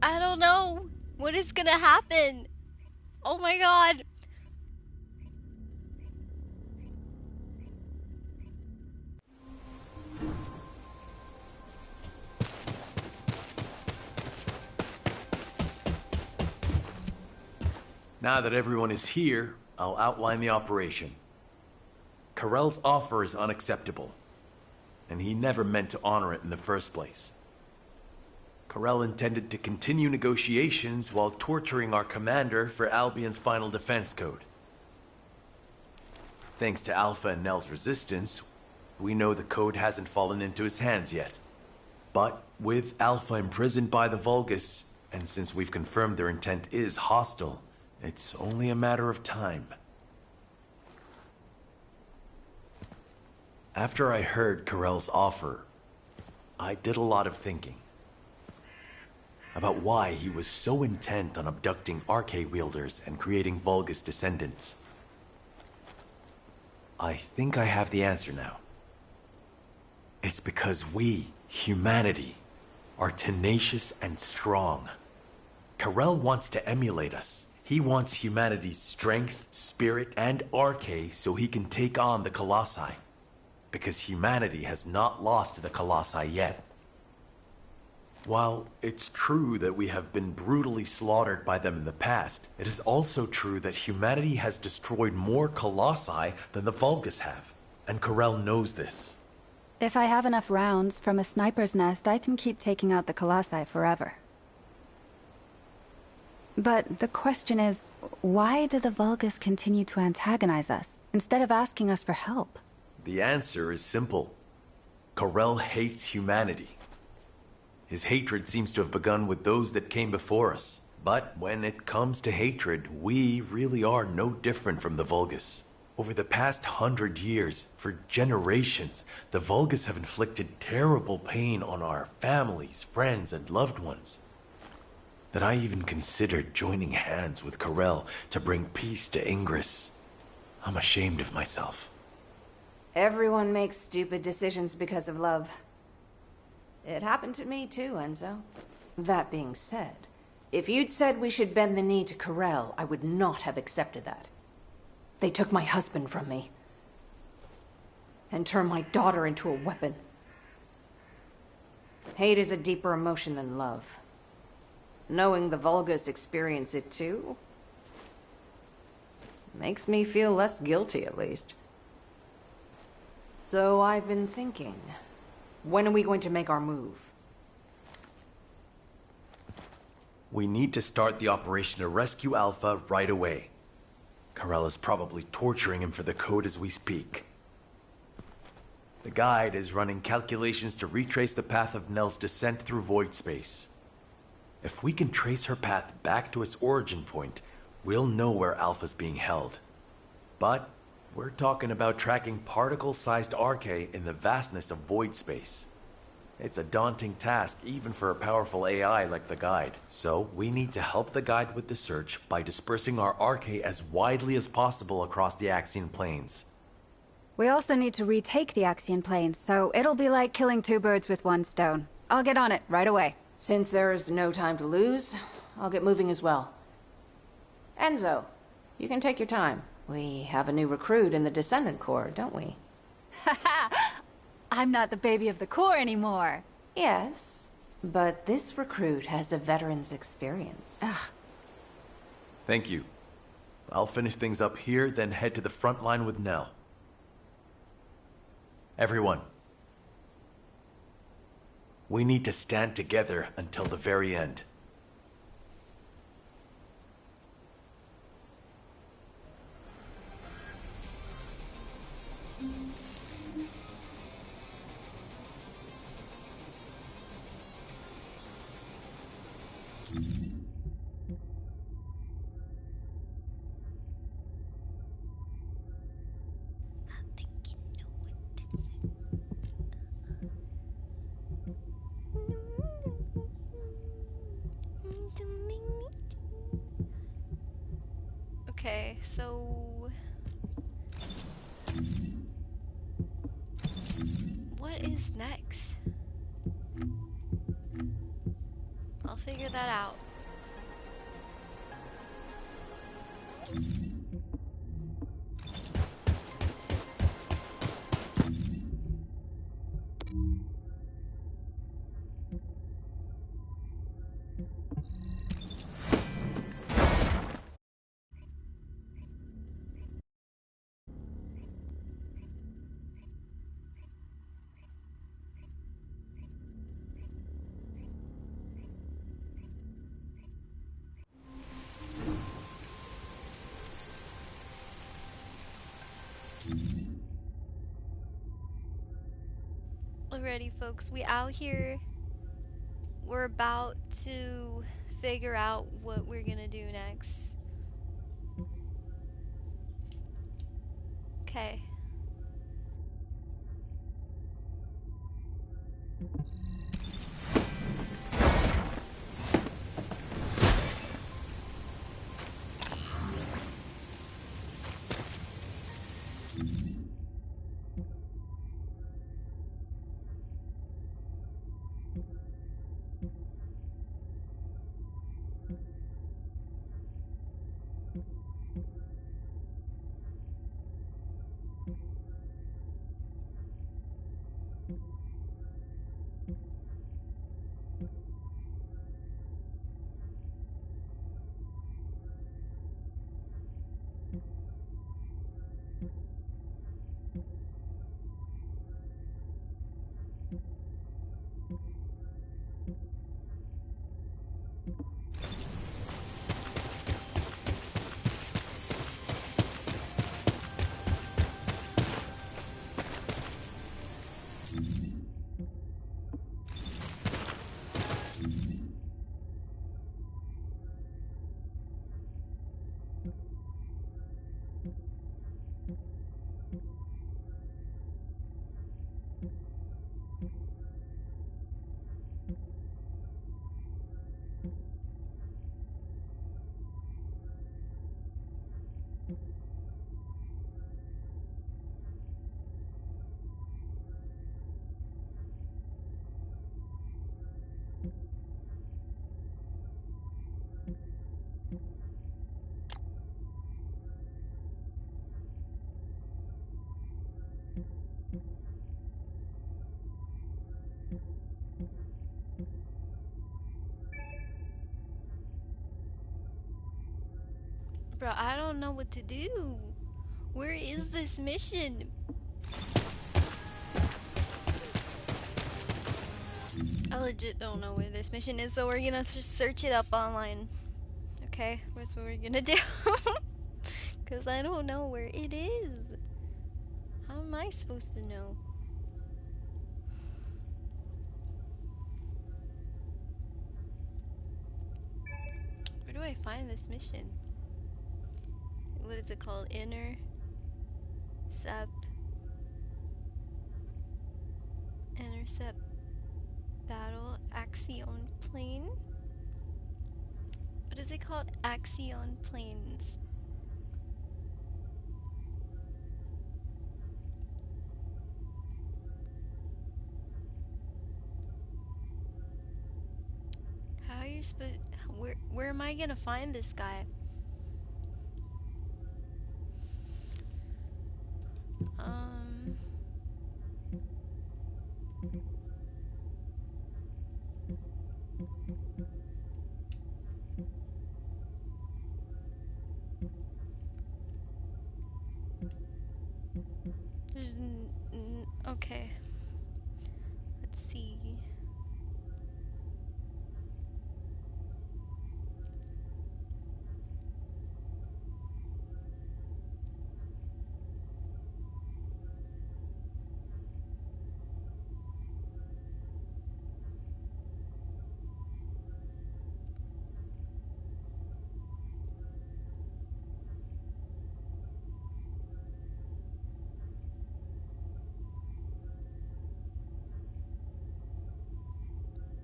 I don't know what is gonna happen. Oh my god. Now that everyone is here, I'll outline the operation. Corel's offer is unacceptable, and he never meant to honor it in the first place. Corel intended to continue negotiations while torturing our commander for Albion's final defense code. Thanks to Alpha and Nell's resistance, we know the code hasn't fallen into his hands yet. But with Alpha imprisoned by the Vulgus, and since we've confirmed their intent is hostile, it's only a matter of time. After I heard Corel's offer, I did a lot of thinking about why he was so intent on abducting RK wielders and creating Vulgus descendants. I think I have the answer now. It's because we, humanity, are tenacious and strong. Corel wants to emulate us. He wants humanity's strength, spirit, and RK so he can take on the Colossi. Because humanity has not lost to the Colossi yet. While it's true that we have been brutally slaughtered by them in the past, it is also true that humanity has destroyed more Colossi than the Vulgus have. And Corel knows this. If I have enough rounds from a sniper's nest, I can keep taking out the Colossi forever. But the question is, why do the Vulgus continue to antagonize us, instead of asking us for help? The answer is simple. Corell hates humanity. His hatred seems to have begun with those that came before us. But when it comes to hatred, we really are no different from the Vulgus. Over the past 100 years, for generations, the Vulgus have inflicted terrible pain on our families, friends, and loved ones. That I even considered joining hands with Corell to bring peace to Ingress. I'm ashamed of myself. Everyone makes stupid decisions because of love. It happened to me too, Enzo. That being said, if you'd said we should bend the knee to Corell, I would not have accepted that. They took my husband from me. And turned my daughter into a weapon. Hate is a deeper emotion than love. Knowing the Vulgus experience it too makes me feel less guilty, at least. So I've been thinking, when are we going to make our move? We need to start the operation to rescue Alpha right away. Corell is probably torturing him for the code as we speak. The guide is running calculations to retrace the path of Nell's descent through void space. If we can trace her path back to its origin point, we'll know where Alpha's being held. But we're talking about tracking particle-sized Arche in the vastness of void space. It's a daunting task even for a powerful AI like the guide. So we need to help the guide with the search by dispersing our Arche as widely as possible across the Axian planes. We also need to retake the Axian plains, so it'll be like killing two birds with one stone. I'll get on it right away. Since there's no time to lose, I'll get moving as well. Enzo, you can take your time. We have a new recruit in the Descendant Corps, don't we? I'm not the baby of the Corps anymore. Yes, but this recruit has a veteran's experience. Thank you. I'll finish things up here, then head to the front line with Nell. Everyone. We need to stand together until the very end. Okay, so what is next? I'll figure that out. Alrighty, folks, we out here. We're about to figure out what we're gonna do next. Okay. Bro, I don't know what to do. Where is this mission? I legit don't know where this mission is, so we're gonna just search it up online. Okay, that's what we're gonna do. Cause I don't know where it is. How am I supposed to know? Where do I find this mission? What is it called? Intercept battle Axion plane? What is it called? Axion planes. How are you supposed? Where am I gonna find this guy? Um. There's okay. Let's see.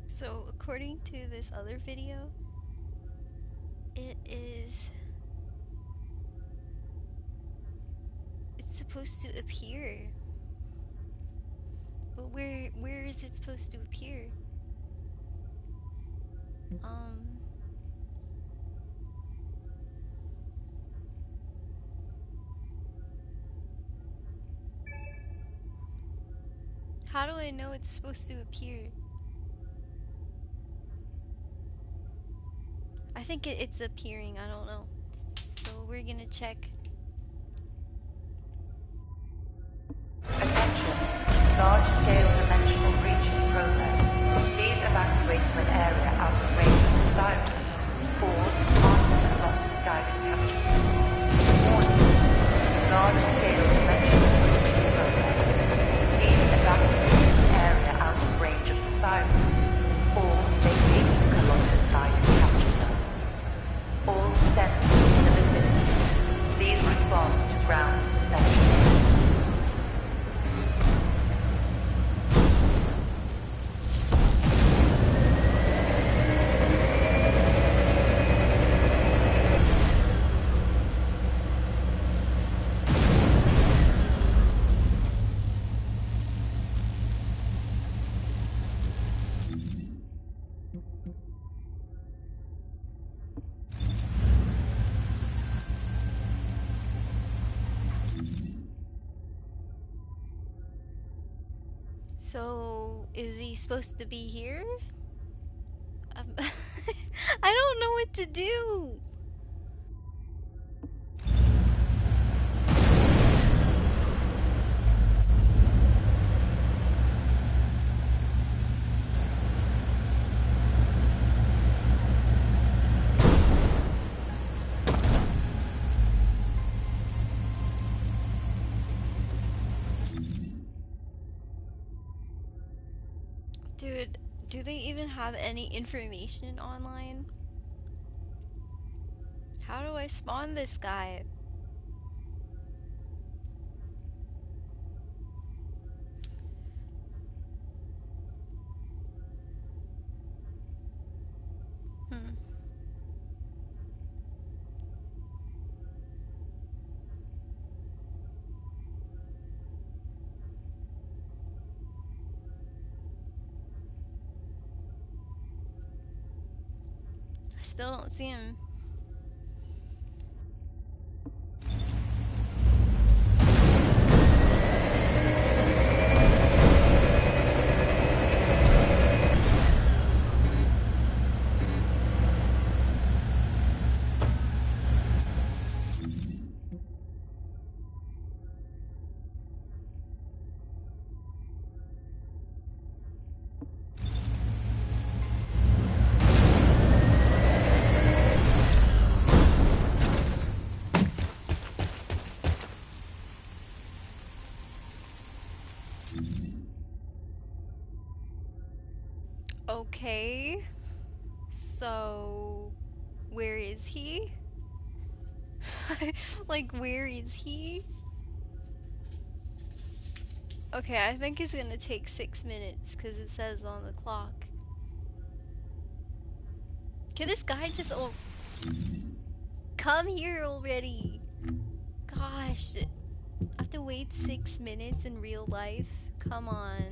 So according to this other video, it's supposed to appear. But where is it supposed to appear? How do I know it's supposed to appear? I think it's appearing, I don't know. So we're gonna check. Large-scale dimensional breach in progress. Please evacuate to an area out of range of the siren. Or pass across guided capture. Warning. Large-scale dimensional breach in progress. Please evacuate to an area out of range of the siren. Or vacate the Colossus guided capture zones. All sensors in the vicinity. Please respond to ground essential. So is he supposed to be here? I don't know what to do. Dude, do they even have any information online? How do I spawn this guy? Hmm. I still don't see him. Okay. So, where is he? Like, where is he? Okay, I think it's gonna take 6 minutes because it says on the clock. Can this guy just come here already? Gosh, I have to wait 6 minutes in real life? Come on.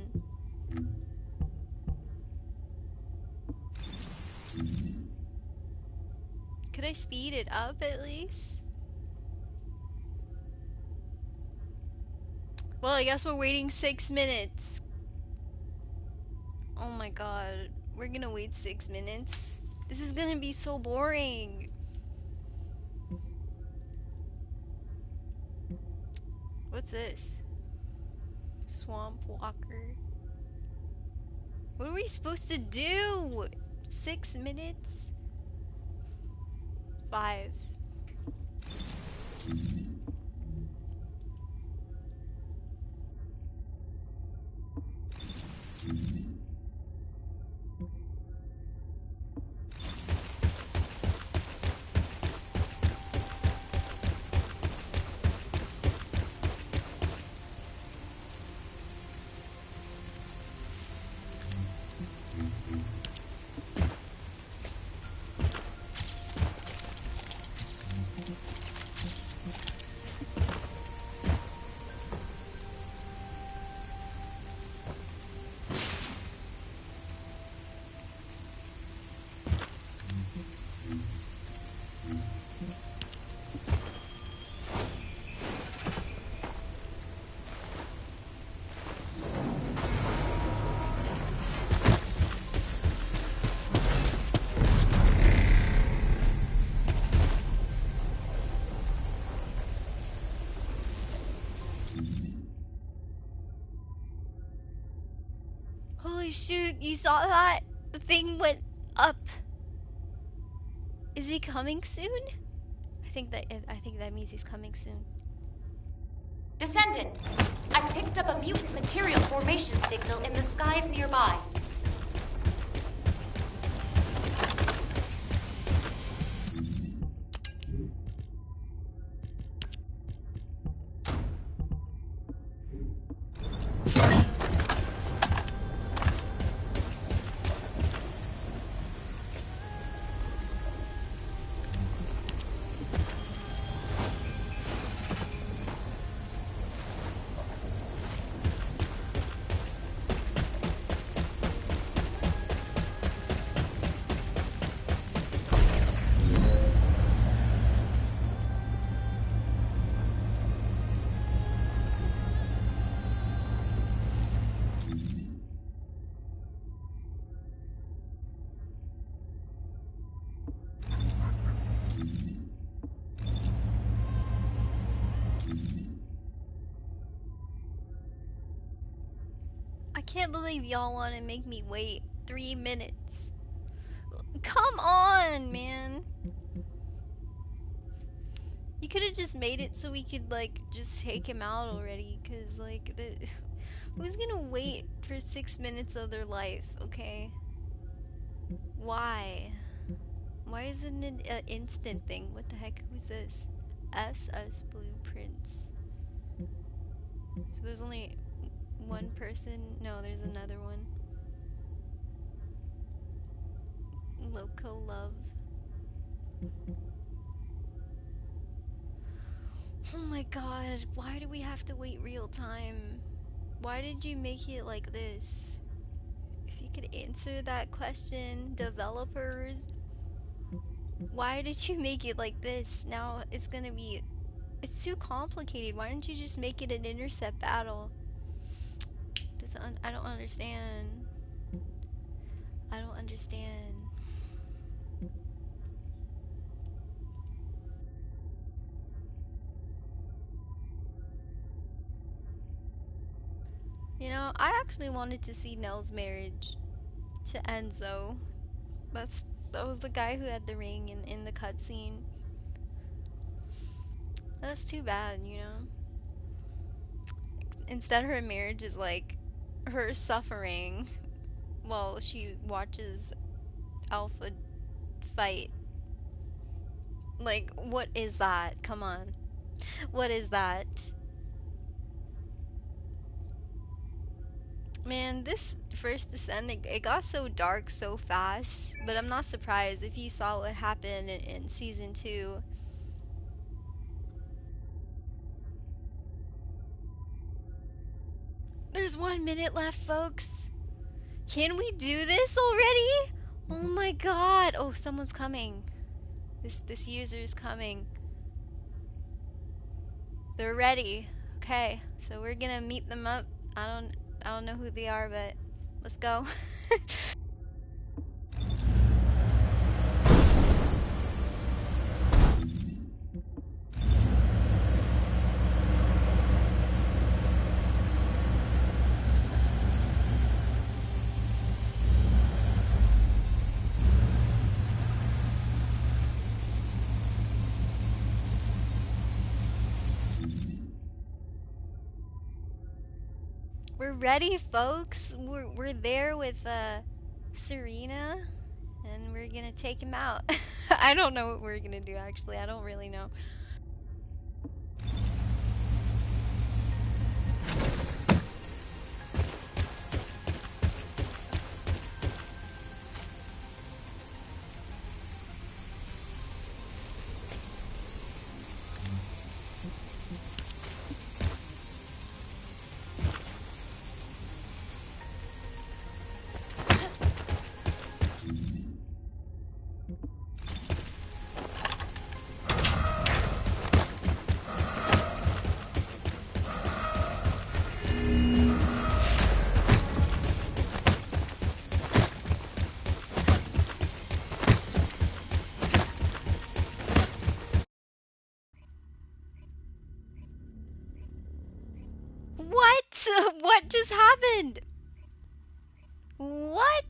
Could I speed it up at least? Well, I guess we're waiting 6 minutes. Oh my god, we're gonna wait 6 minutes? This is gonna be so boring. What's this? Swamp Walker. What are we supposed to do? 6 minutes? 5. Holy shoot, you saw that? The thing went up. Is he coming soon? I think that means he's coming soon. Descendant, I picked up a mutant material formation signal in the skies nearby. I can't believe y'all want to make me wait 3 minutes. Come on, man. You could have just made it so we could, like, just take him out already, cause, like, Who's gonna wait for 6 minutes of their life, okay? Why? Why isn't it an instant thing? What the heck? Who's this? SS Blueprints. So there's only one person? No, there's another one. Loco Love. Oh my god, why do we have to wait real time? Why did you make it like this? If you could answer that question, developers, why did you make it like this? Now it's gonna be... It's too complicated. Why don't you just make it an intercept battle? I don't understand. I don't understand. You know, I actually wanted to see Nell's marriage to Enzo. That was the guy who had the ring in the cutscene. That's too bad, you know? Instead, her marriage is like her suffering while she watches Alpha fight. Like, what is that? Come on. What is that? Man, this First Descendant, it got so dark so fast, but I'm not surprised if you saw what happened in Season 2. There's 1 minute left, folks. Can we do this already? Oh my god. Oh, someone's coming. This user's coming. They're ready. Okay, so we're gonna meet them up. I don't know who they are, but let's go. We're ready, folks. We're there with Serena, and we're gonna take him out. I don't know what we're gonna do actually. I don't really know. What? What just happened? What?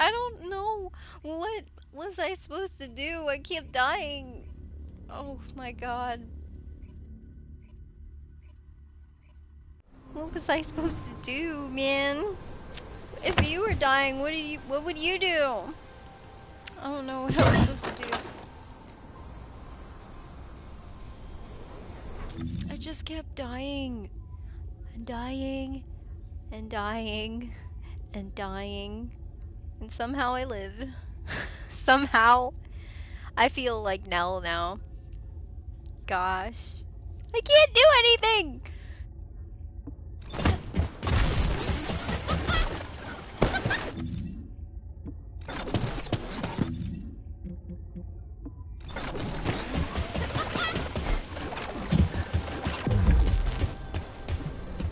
I don't know. What was I supposed to do? I kept dying. Oh my god. What was I supposed to do, man? If you were dying, what would you do? I don't know what I was supposed to do. I just kept dying. And dying. And dying. And dying. And somehow I live. Somehow. I feel like Nell now. Gosh. I can't do anything!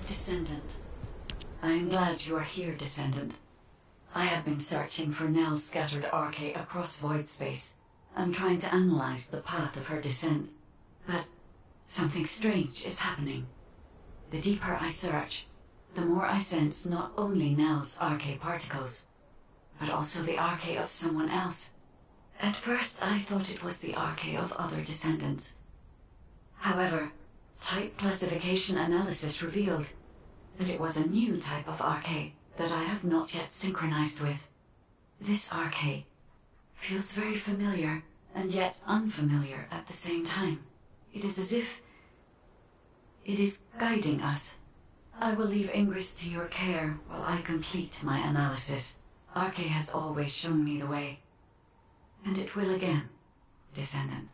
Descendant. I am glad you are here, Descendant. I have been searching for Nell's scattered archae across void space. I'm trying to analyze the path of her descent. But something strange is happening. The deeper I search, the more I sense not only Nell's archae particles, but also the archae of someone else. At first I thought it was the archae of other descendants. However, type classification analysis revealed that it was a new type of archae that I have not yet synchronized with. This archae feels very familiar and yet unfamiliar at the same time. It is as if it is guiding us. I will leave Ingress to your care while I complete my analysis. Archae has always shown me the way, and it will again, Descendant.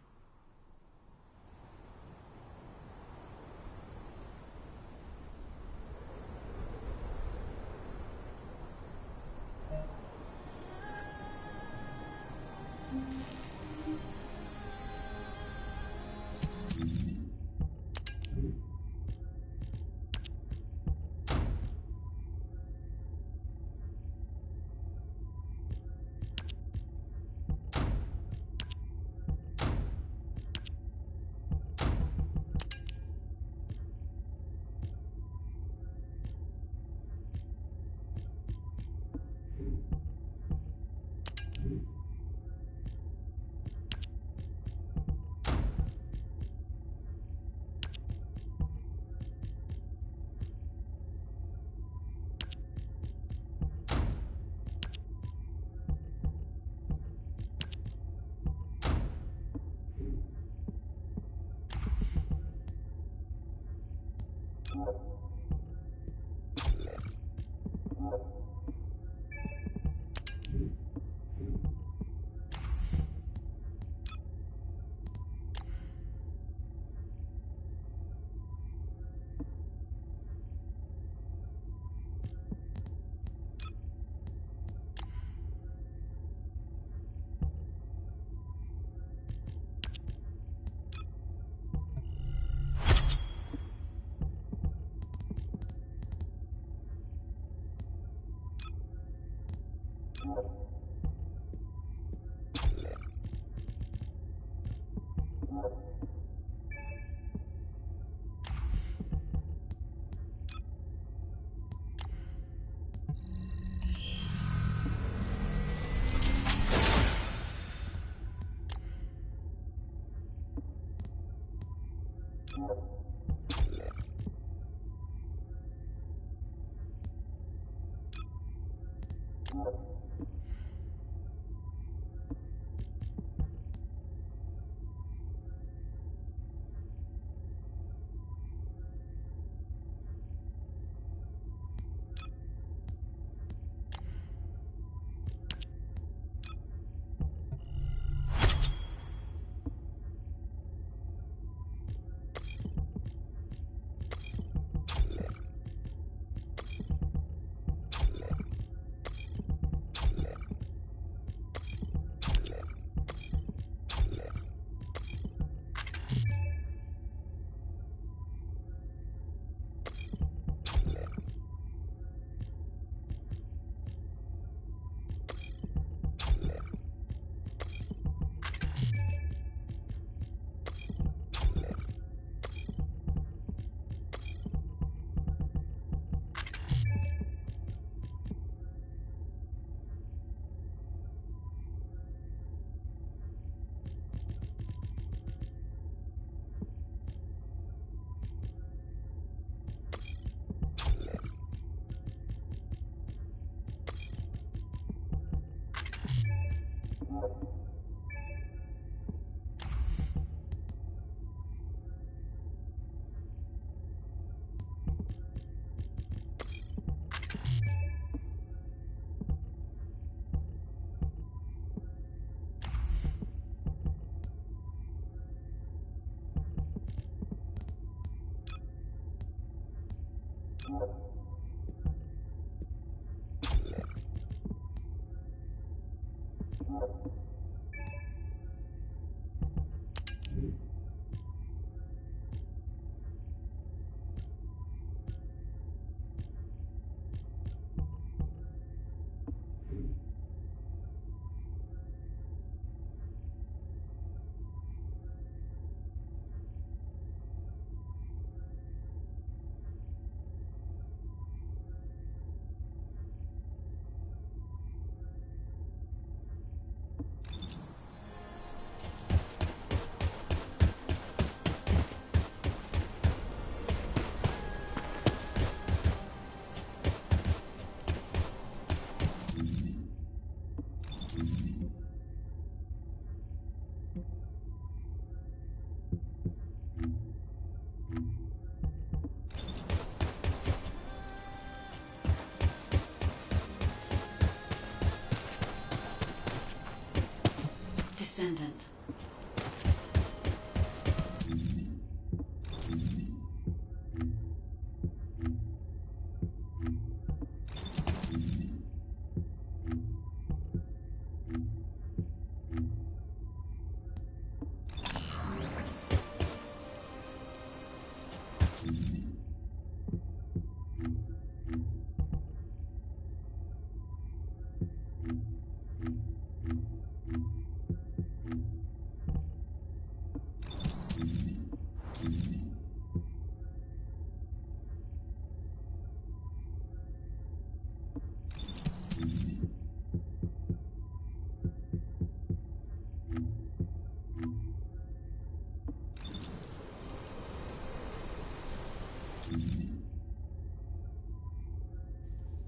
Descendant.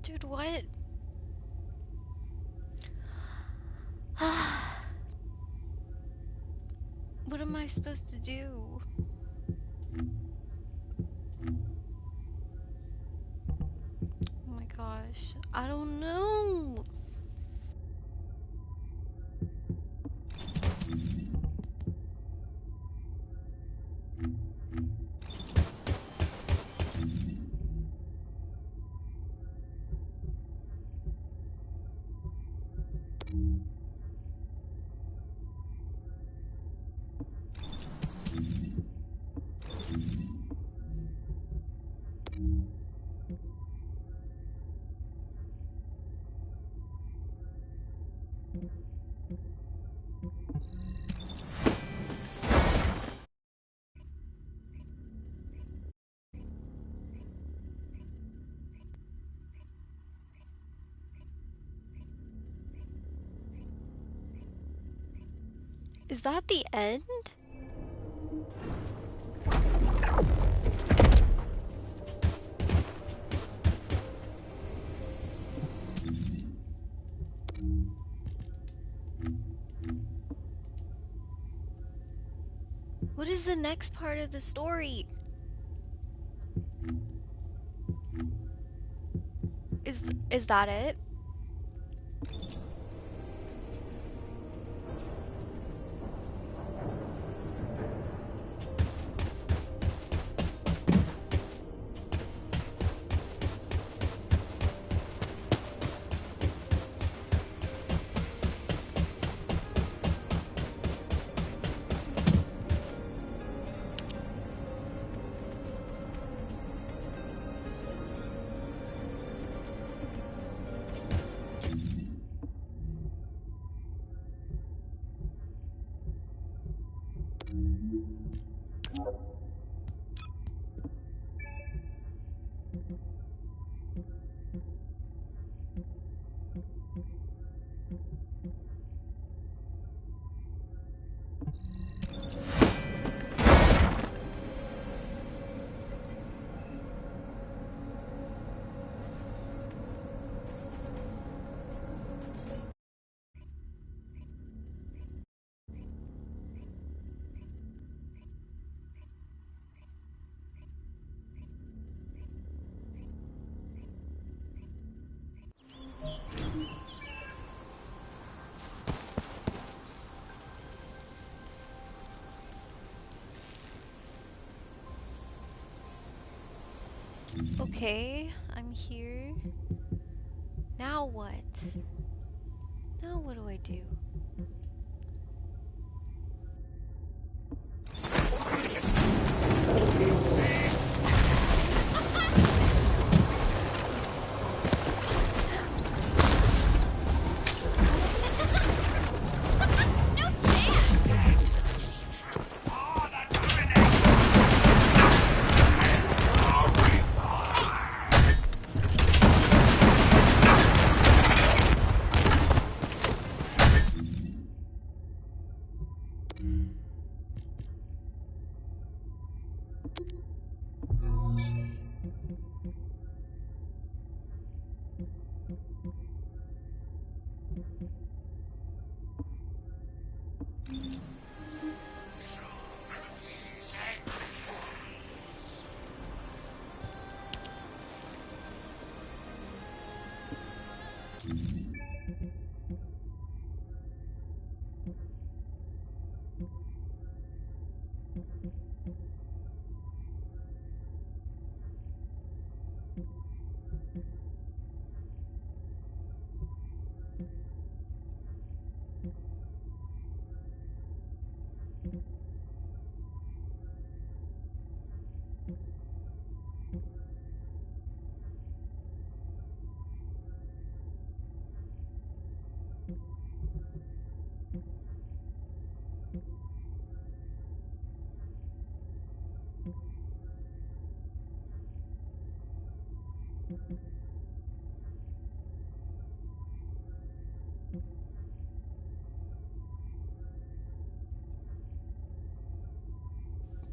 Dude, what? What am I supposed to do? Oh my gosh, I don't know. Is that the end? What is the next part of the story? Is that it? Okay, I'm here. Now what? Now what do I do?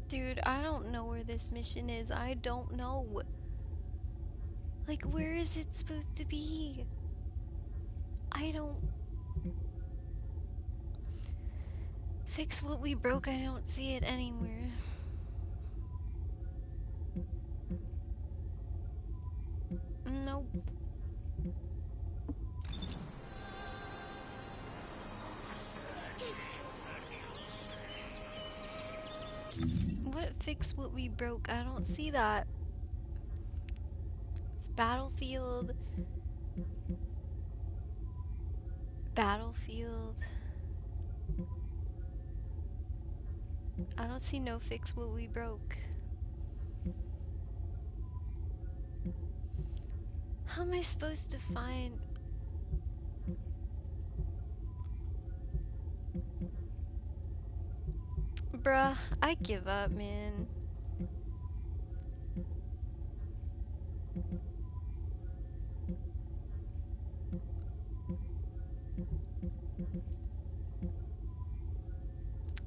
Dude, I don't know where this mission is. I don't know. Like, where is it supposed to be? I don't... Fix what we broke, I don't see it anywhere. Nope. What fix what we broke? I don't see that. It's battlefield. Battlefield. I don't see no fix what we broke. How am I supposed to find... Bruh, I give up, man.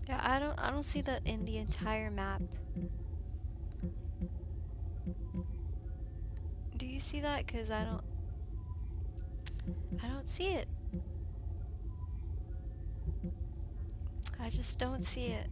Yeah, I don't see that in the entire map. Do you see that? 'Cause I don't see it. I just don't see it.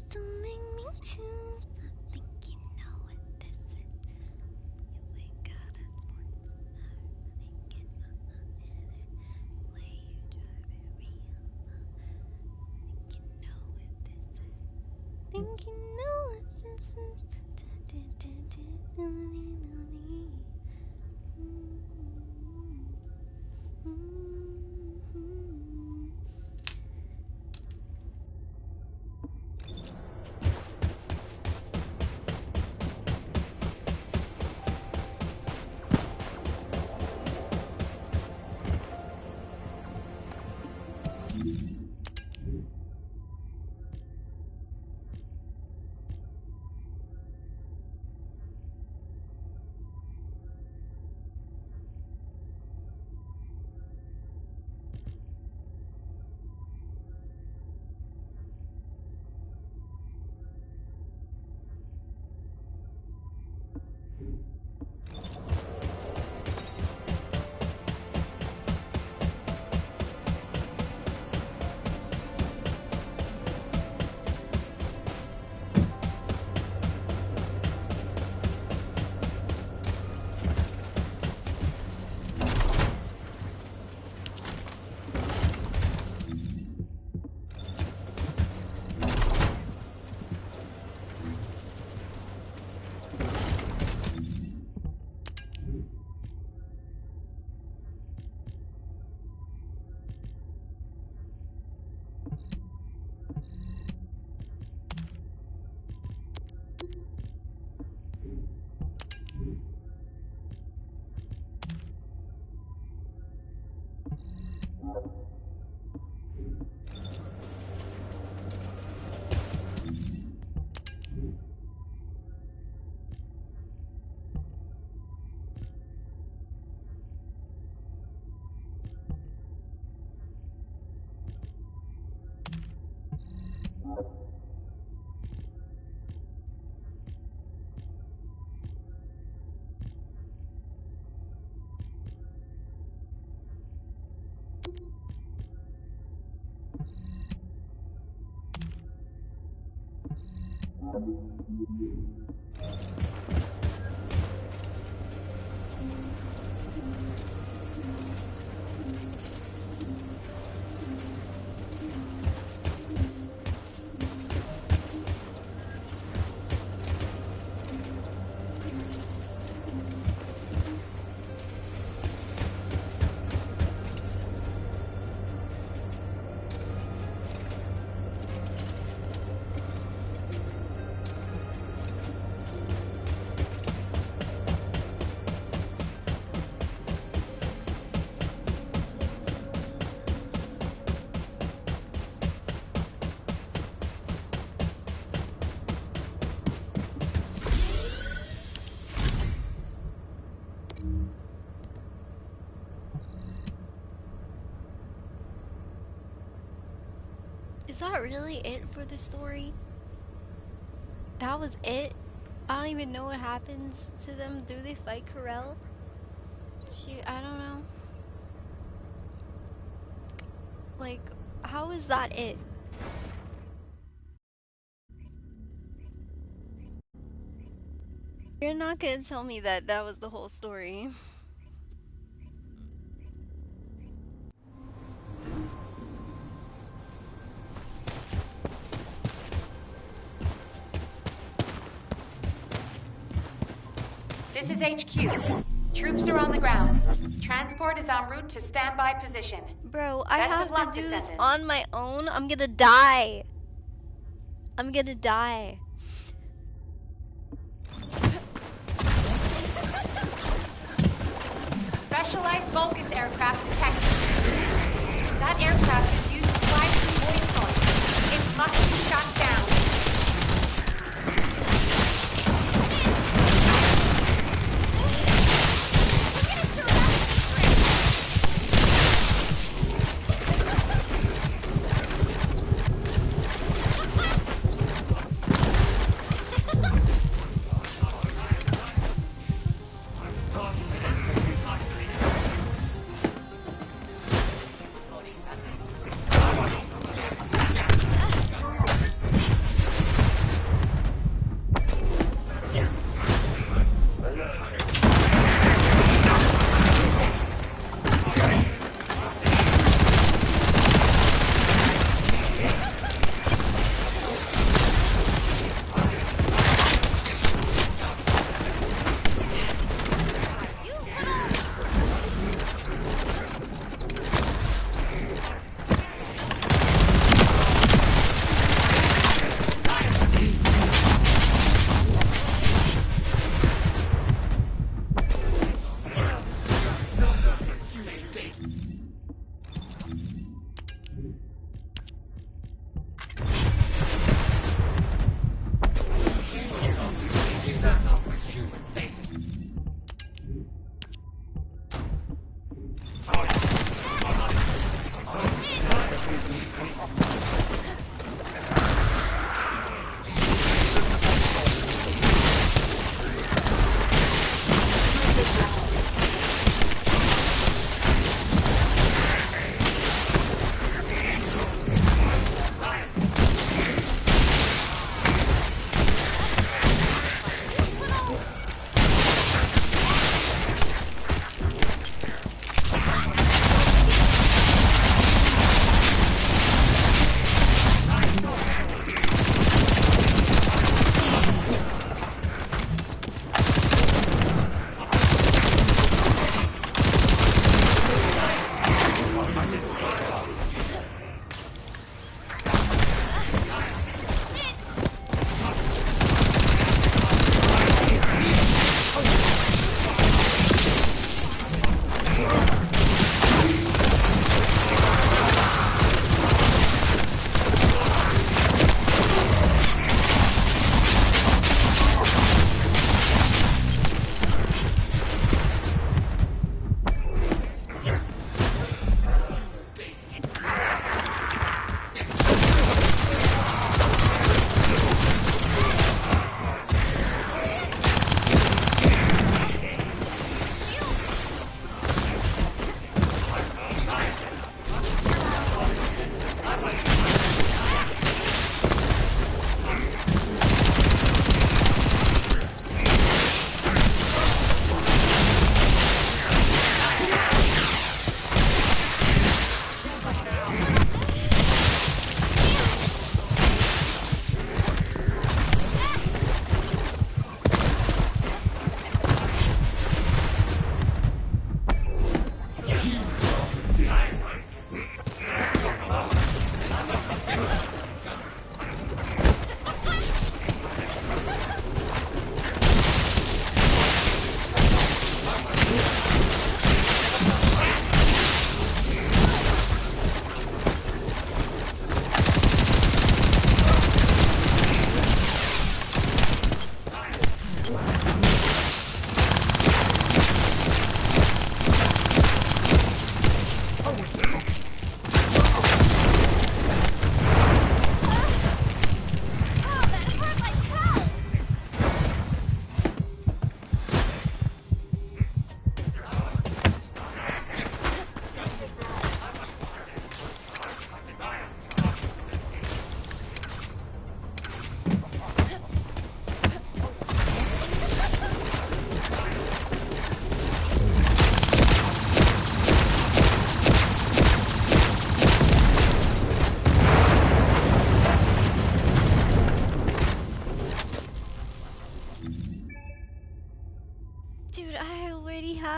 Don't make me choose, but think you know what this is. You wake out at sports, thinking way you drive it real. Think you know what this is. Think you know what this is. Is that really it for the story? That was it? I don't even know what happens to them. Do they fight Corel? I don't know. Like, how is that it? You're not gonna tell me that that was the whole story. This is HQ. Troops are on the ground. Transport is en route to standby position. Bro, I Best have of luck, to do this Descendant. on my own. I'm gonna die. I'm gonna die. Specialized Vulgus aircraft detected. That aircraft is used to fly through void points. It must be shot down.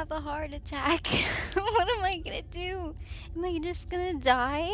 have a heart attack. What am I gonna do? Am I just gonna die?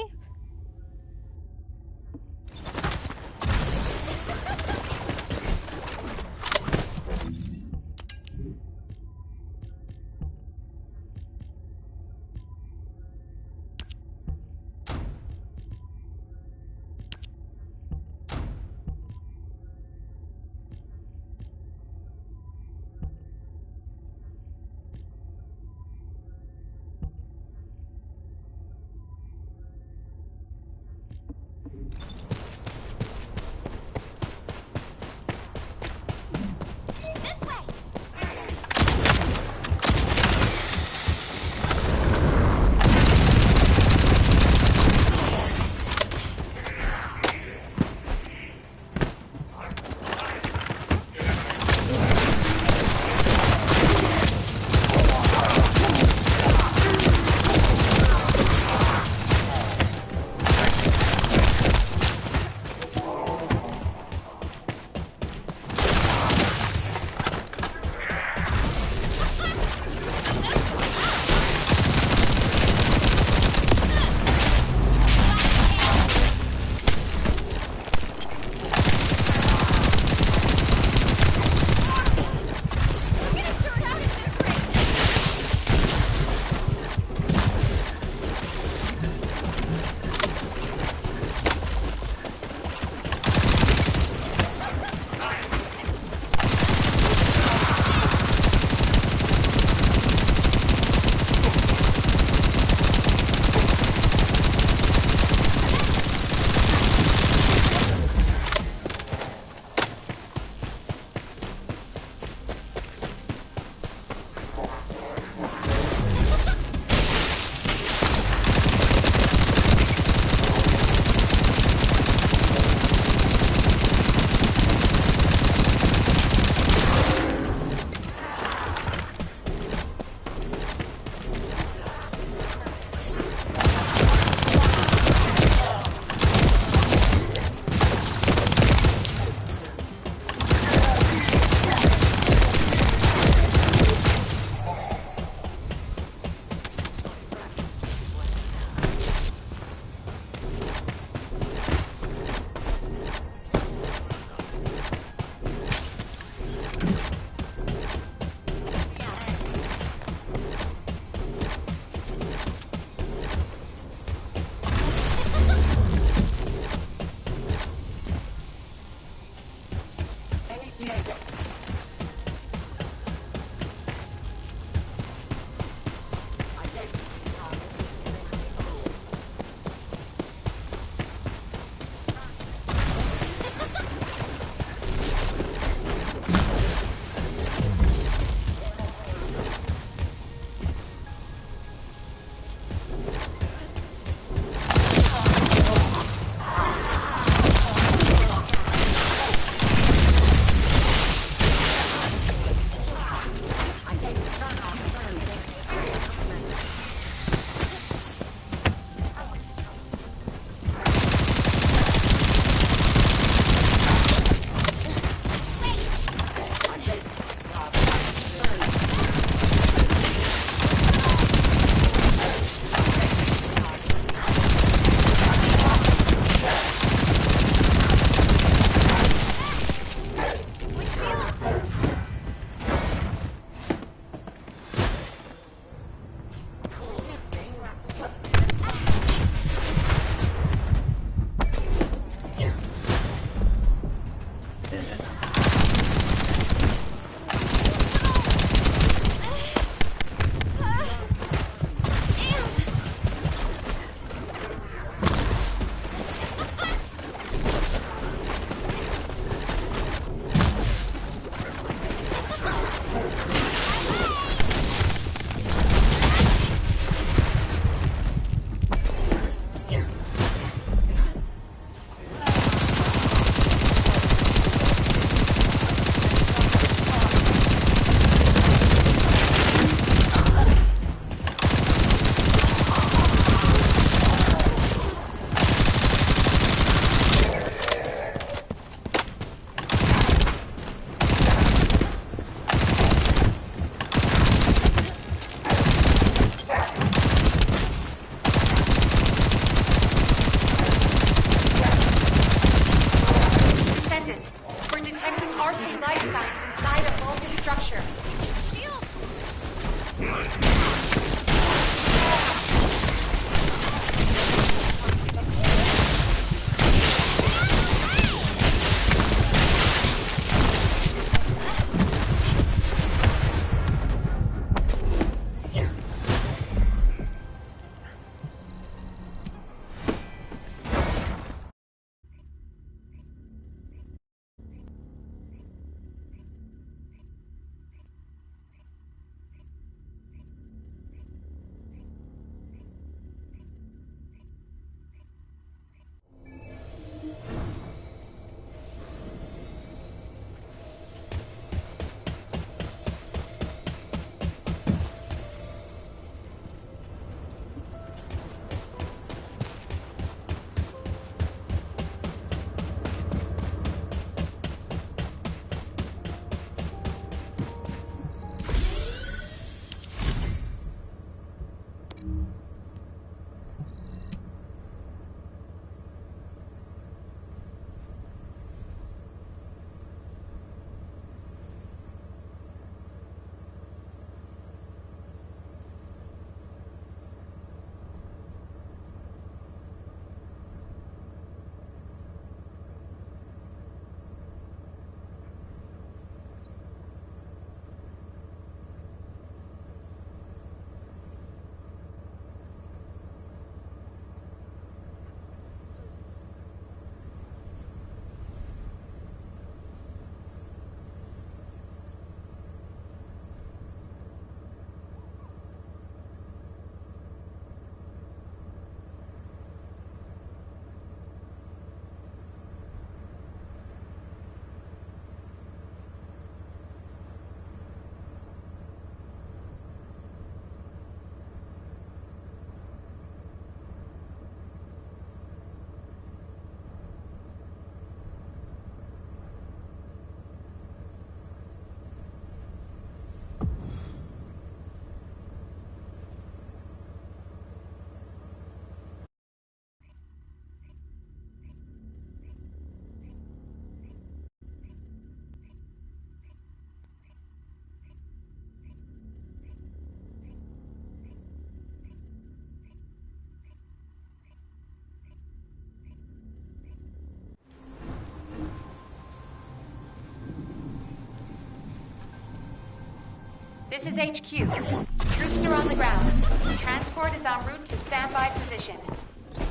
This is HQ. Troops are on the ground. Transport is en route to standby position.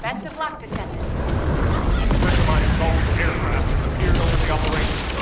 Best of luck, Descendants. Specialized Gulf's aircraft has appeared over the operation.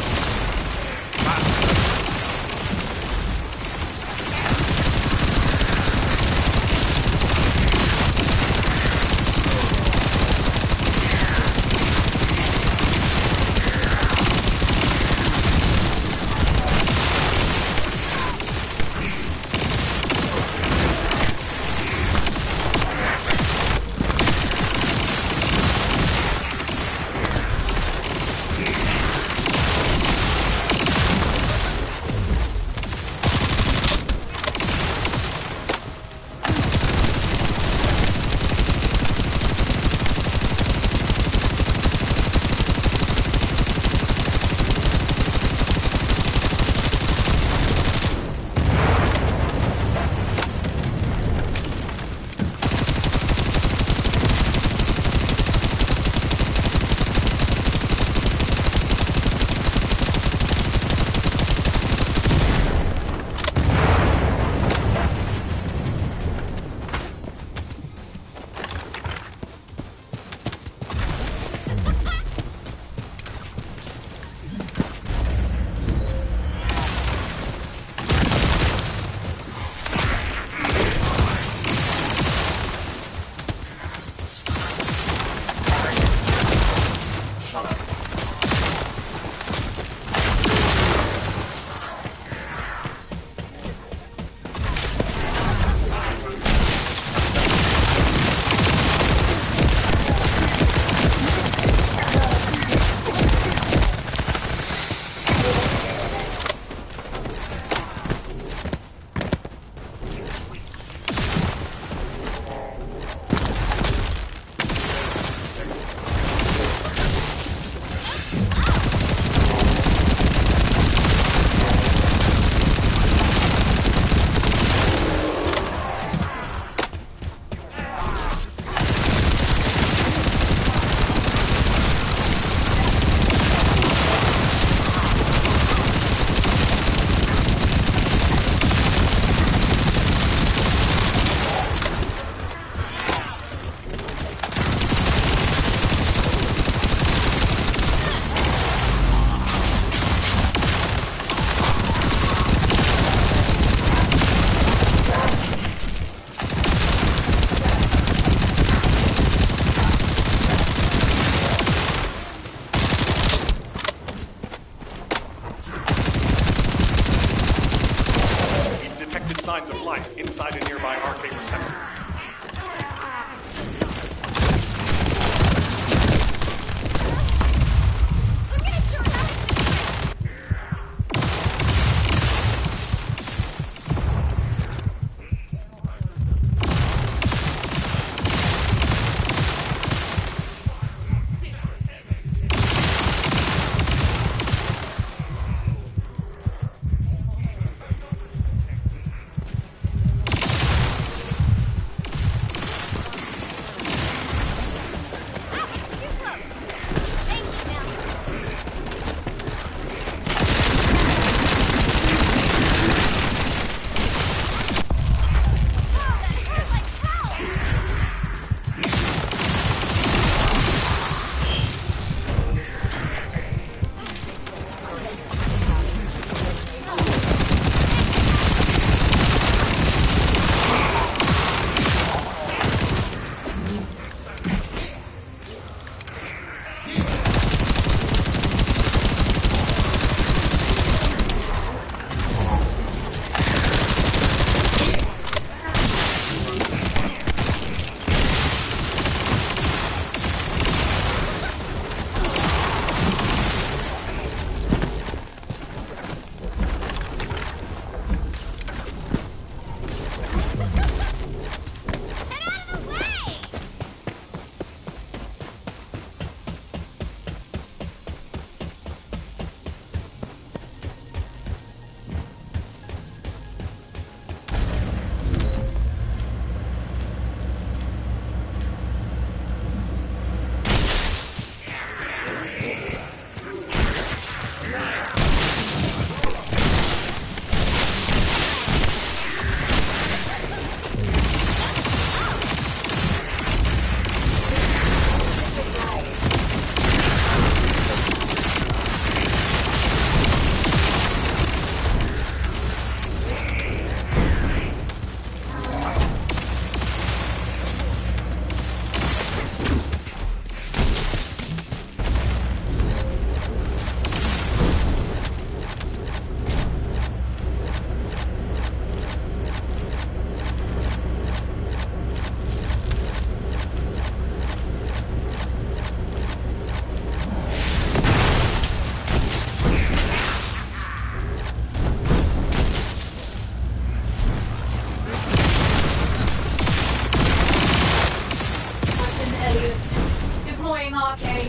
Okay.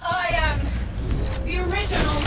I am the original.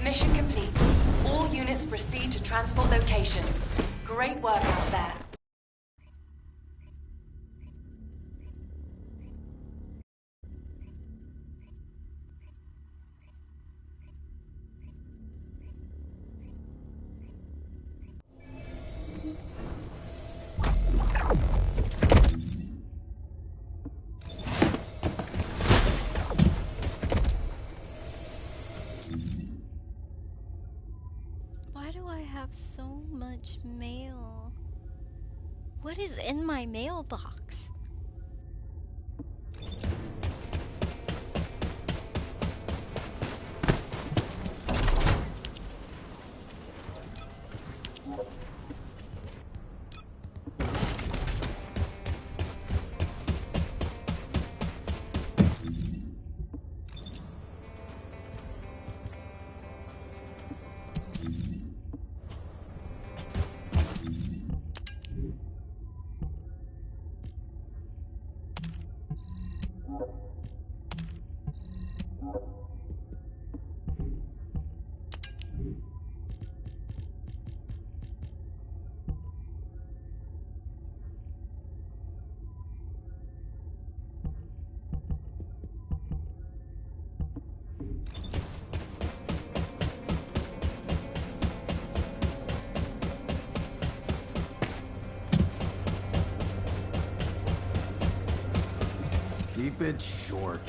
Mission complete. All units proceed to transport location. Great work out there. Why do I have so much mail? What is in my mailbox? Keep it short.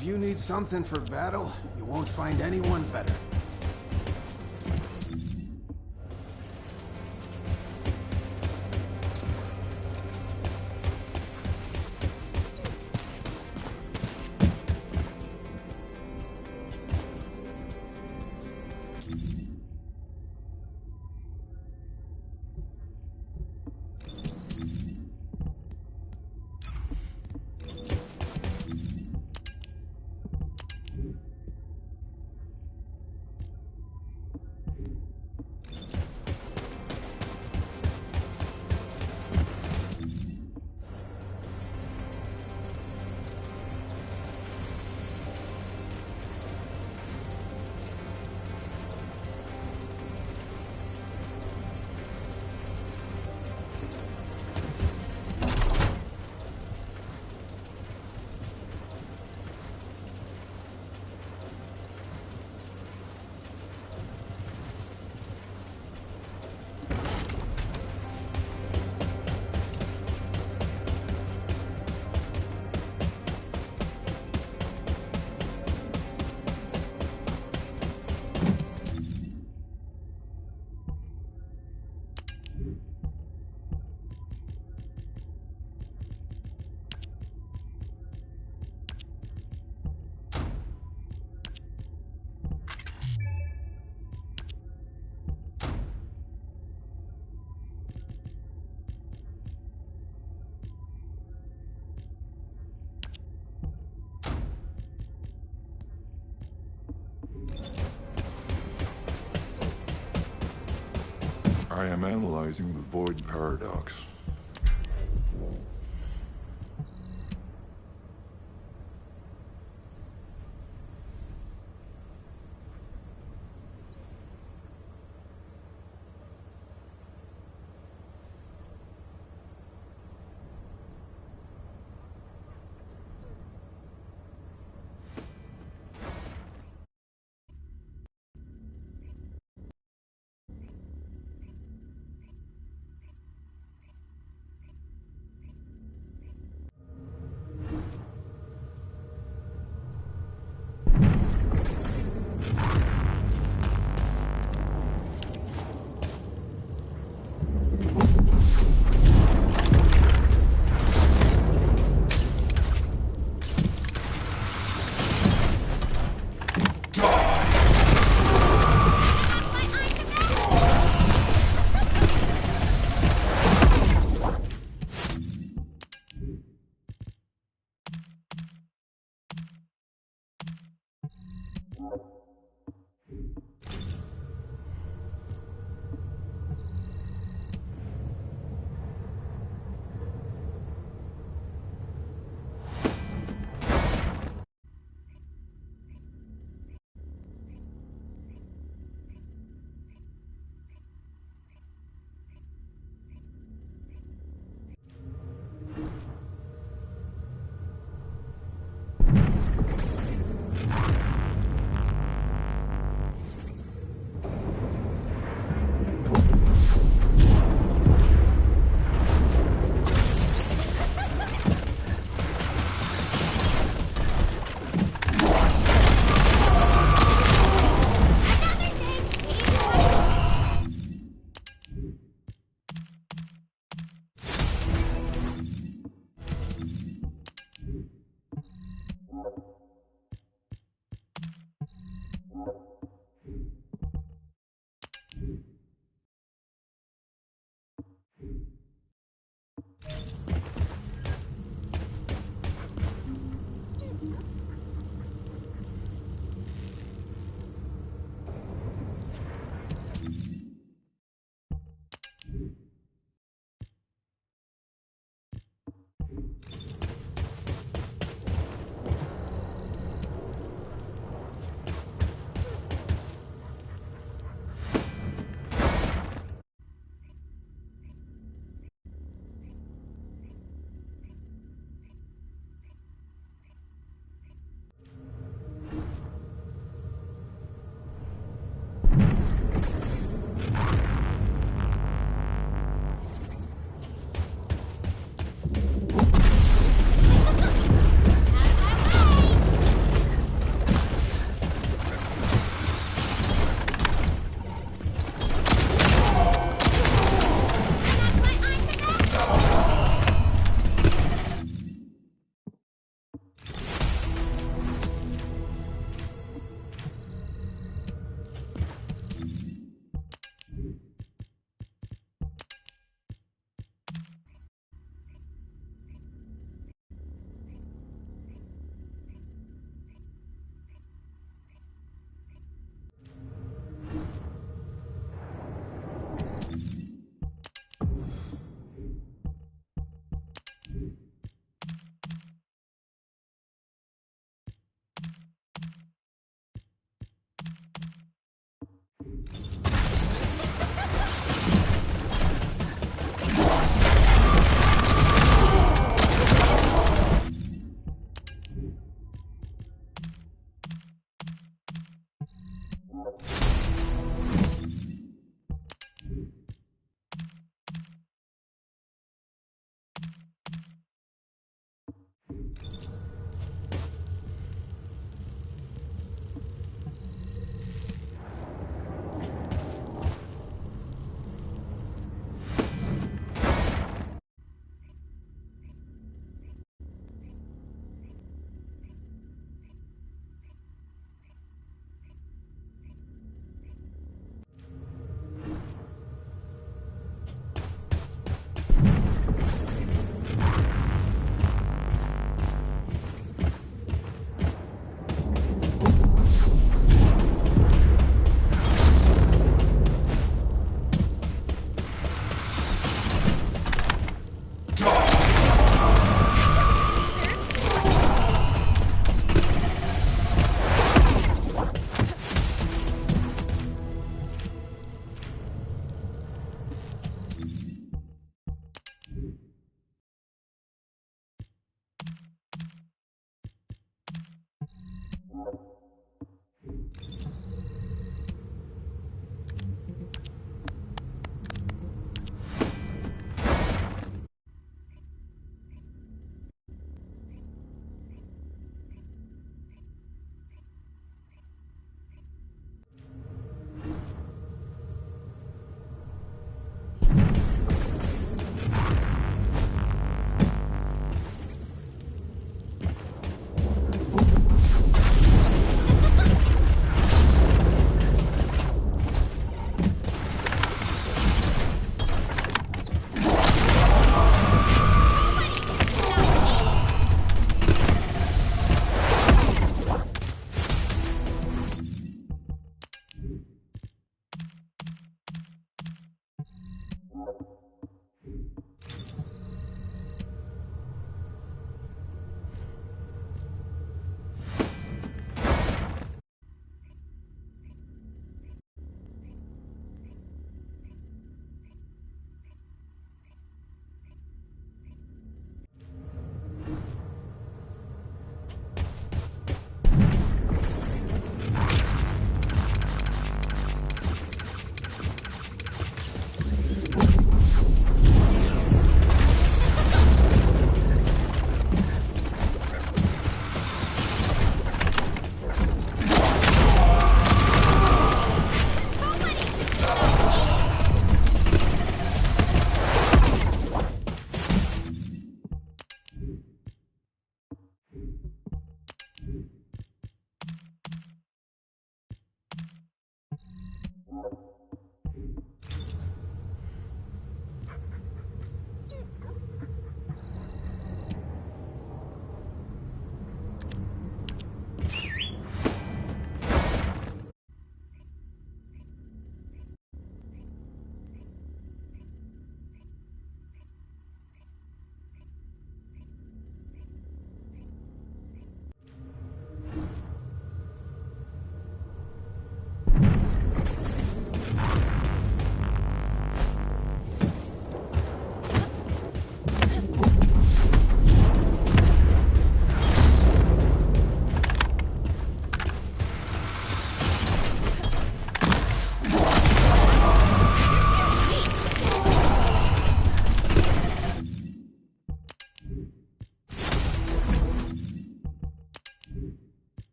If you need something for battle, you won't find anyone better. I am analyzing the void paradox.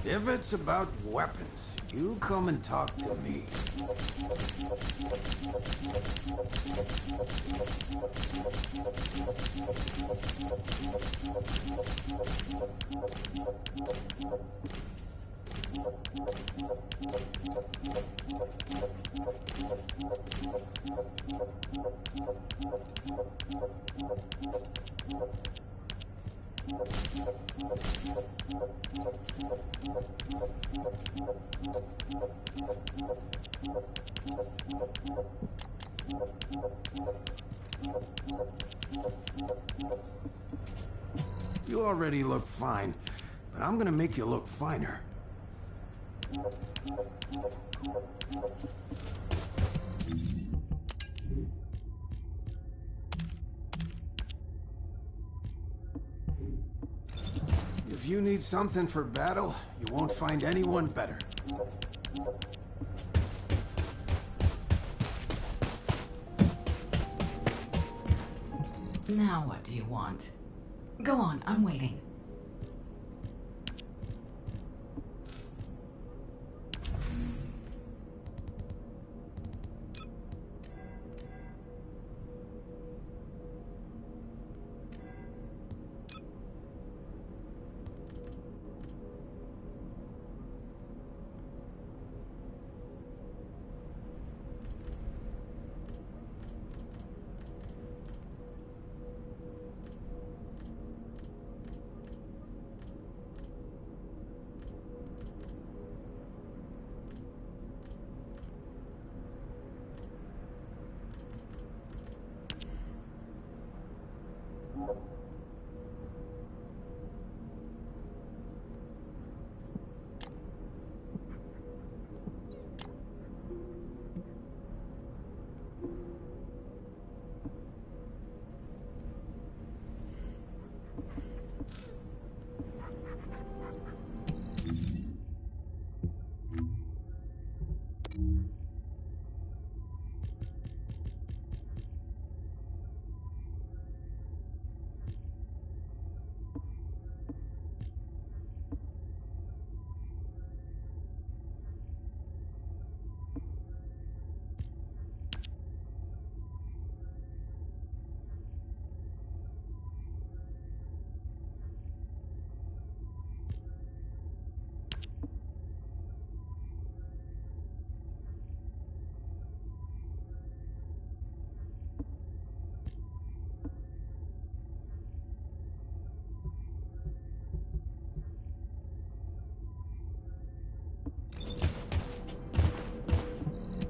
If it's about weapons, you come and talk to me. You already look fine, but I'm gonna make you look finer. If you need something for battle, you won't find anyone better. Now what do you want? Go on, I'm waiting.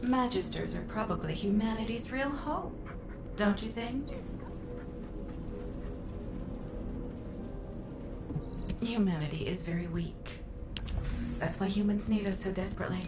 Magisters are probably humanity's real hope, don't you think? Humanity is very weak. That's why humans need us so desperately.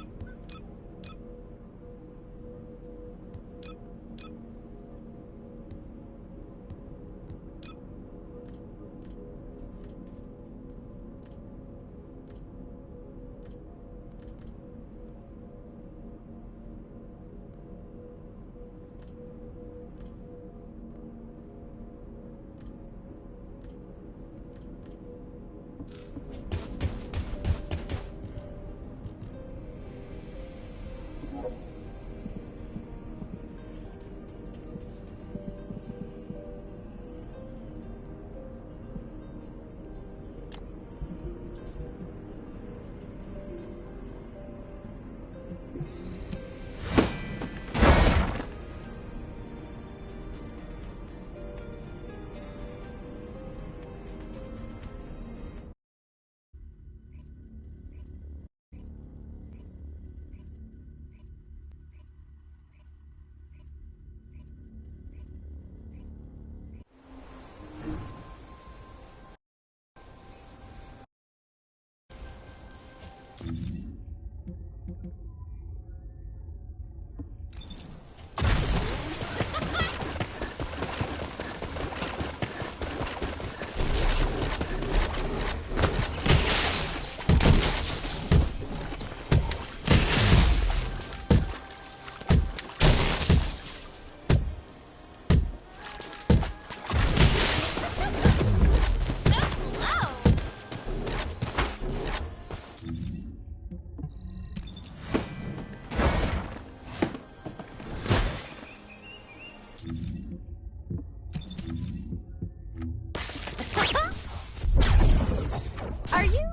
Are you?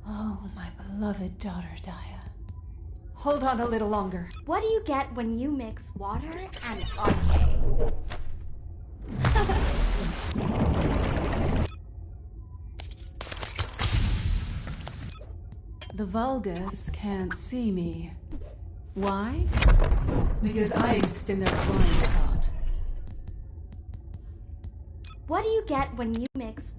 Oh, my beloved daughter, Daya. Hold on a little longer. What do you get when you mix water and arcade? The Vulgus can't see me. Why? Because I exist in their blind spot. What do you get when you mix...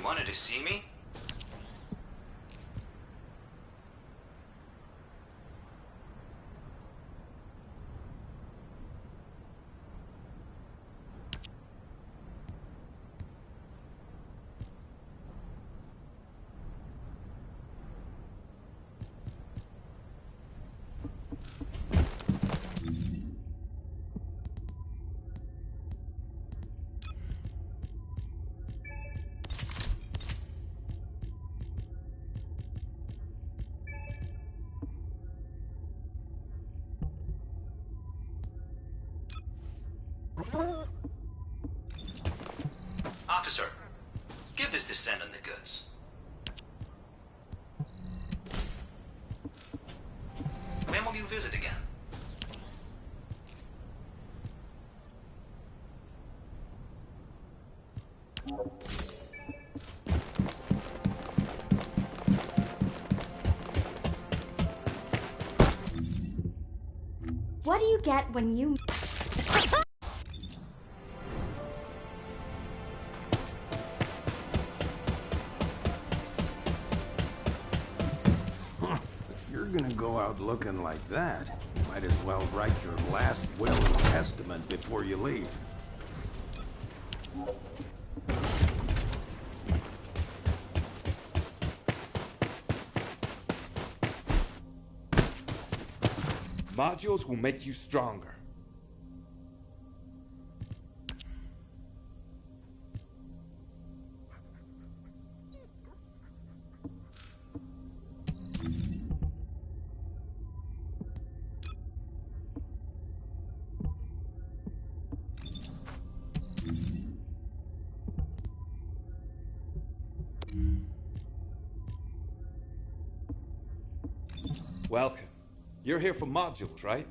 wanted to see me? Officer, give this Descendant the goods. When will you visit again? What do you get when you... If you're gonna go out looking like that, you might as well write your last will and testament before you leave. Modules will make you stronger. Welcome. You're here for modules, right?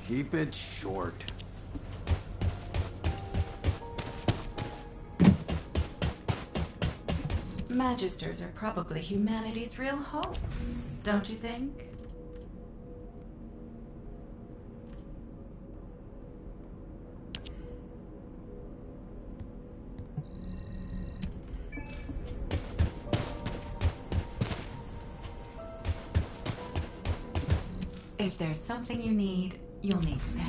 Keep it short. Magisters are probably humanity's real hope, don't you think? If there's something you need, you'll need to pay.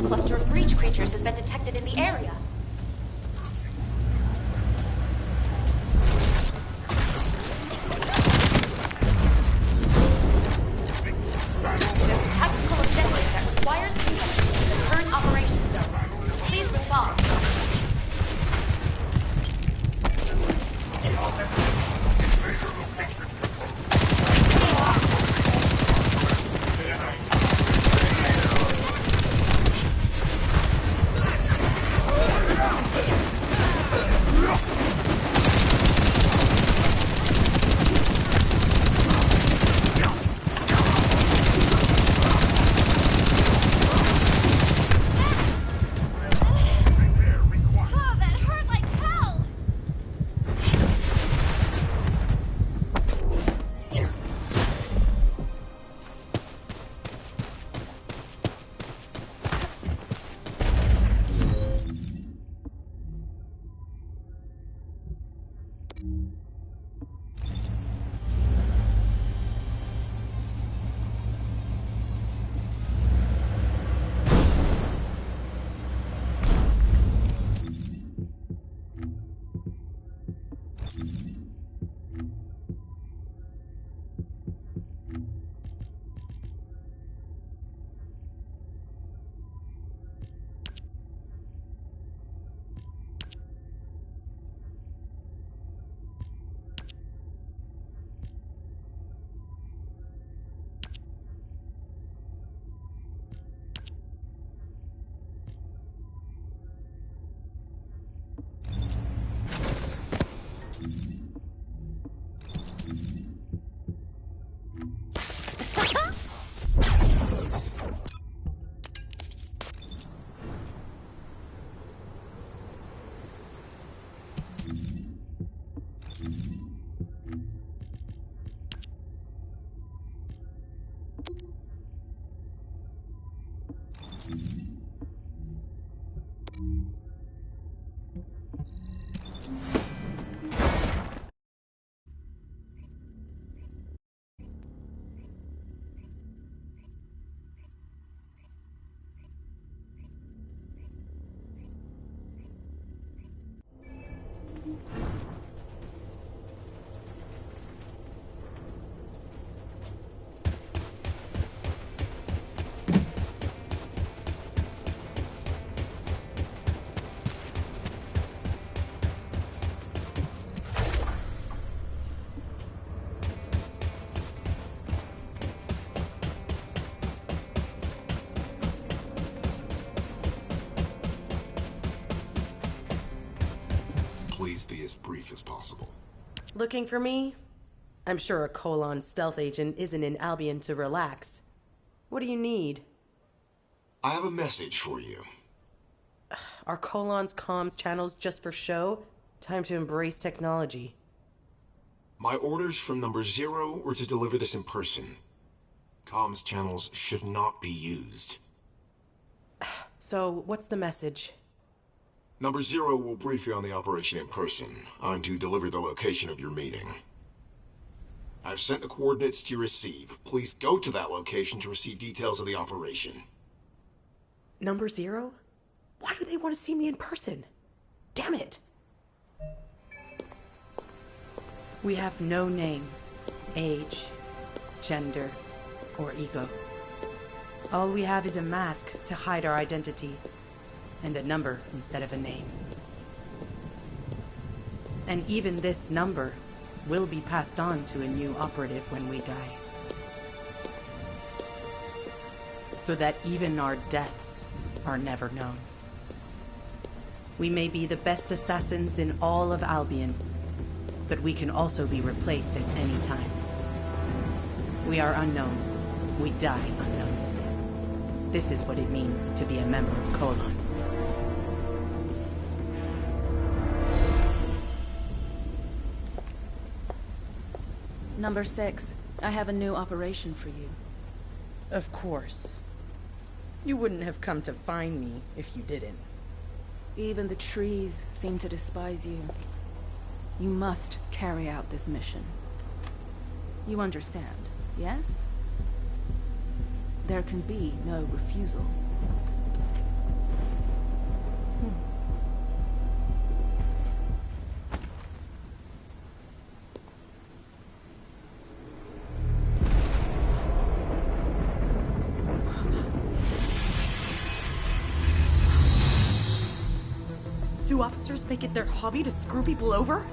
large cluster of breach creatures has been detected in the area. There's a tactical objective that requires protection in the current operation zone. Please respond. Please be as brief as possible. Looking for me? I'm sure a Colon stealth agent isn't in Albion to relax. What do you need? I have a message for you. Are Colon's comms channels just for show? Time to embrace technology. My orders from number 0 were to deliver this in person. Comms channels should not be used. So, what's the message? Number 0 will brief you on the operation in person. I'm to deliver the location of your meeting. I've sent the coordinates to receive. Please go to that location to receive details of the operation. Number 0? Why do they want to see me in person? Damn it! We have no name, age, gender, or ego. All we have is a mask to hide our identity, and a number instead of a name. And even this number will be passed on to a new operative when we die. So that even our deaths are never known. We may be the best assassins in all of Albion, but we can also be replaced at any time. We are unknown. We die unknown. This is what it means to be a member of Colon. Number 6, I have a new operation for you. Of course. You wouldn't have come to find me if you didn't. Even the trees seem to despise you. You must carry out this mission. You understand, yes? There can be no refusal. officers make it their hobby to screw people over?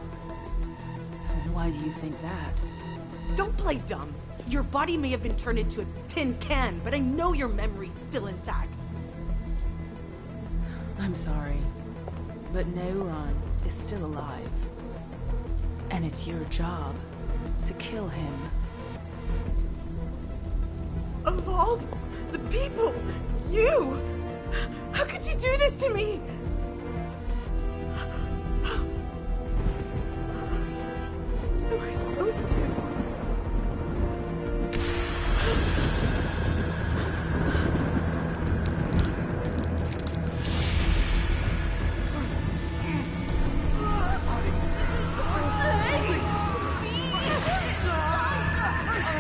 And why do you think that? Don't play dumb. Your body may have been turned into a tin can, but I know your memory's still intact. I'm sorry, but Neuron is still alive. And it's your job to kill him. Of all the people, you! How could you do this to me? Am I supposed to?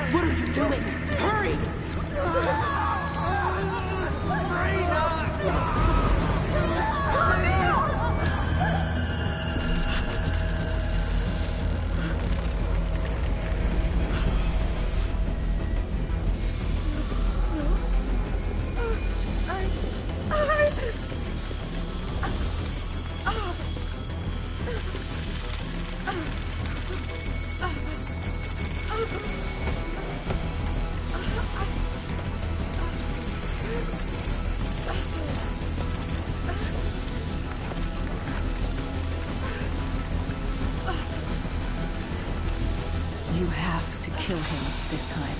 What are you doing? Hurry! You have to kill him this time.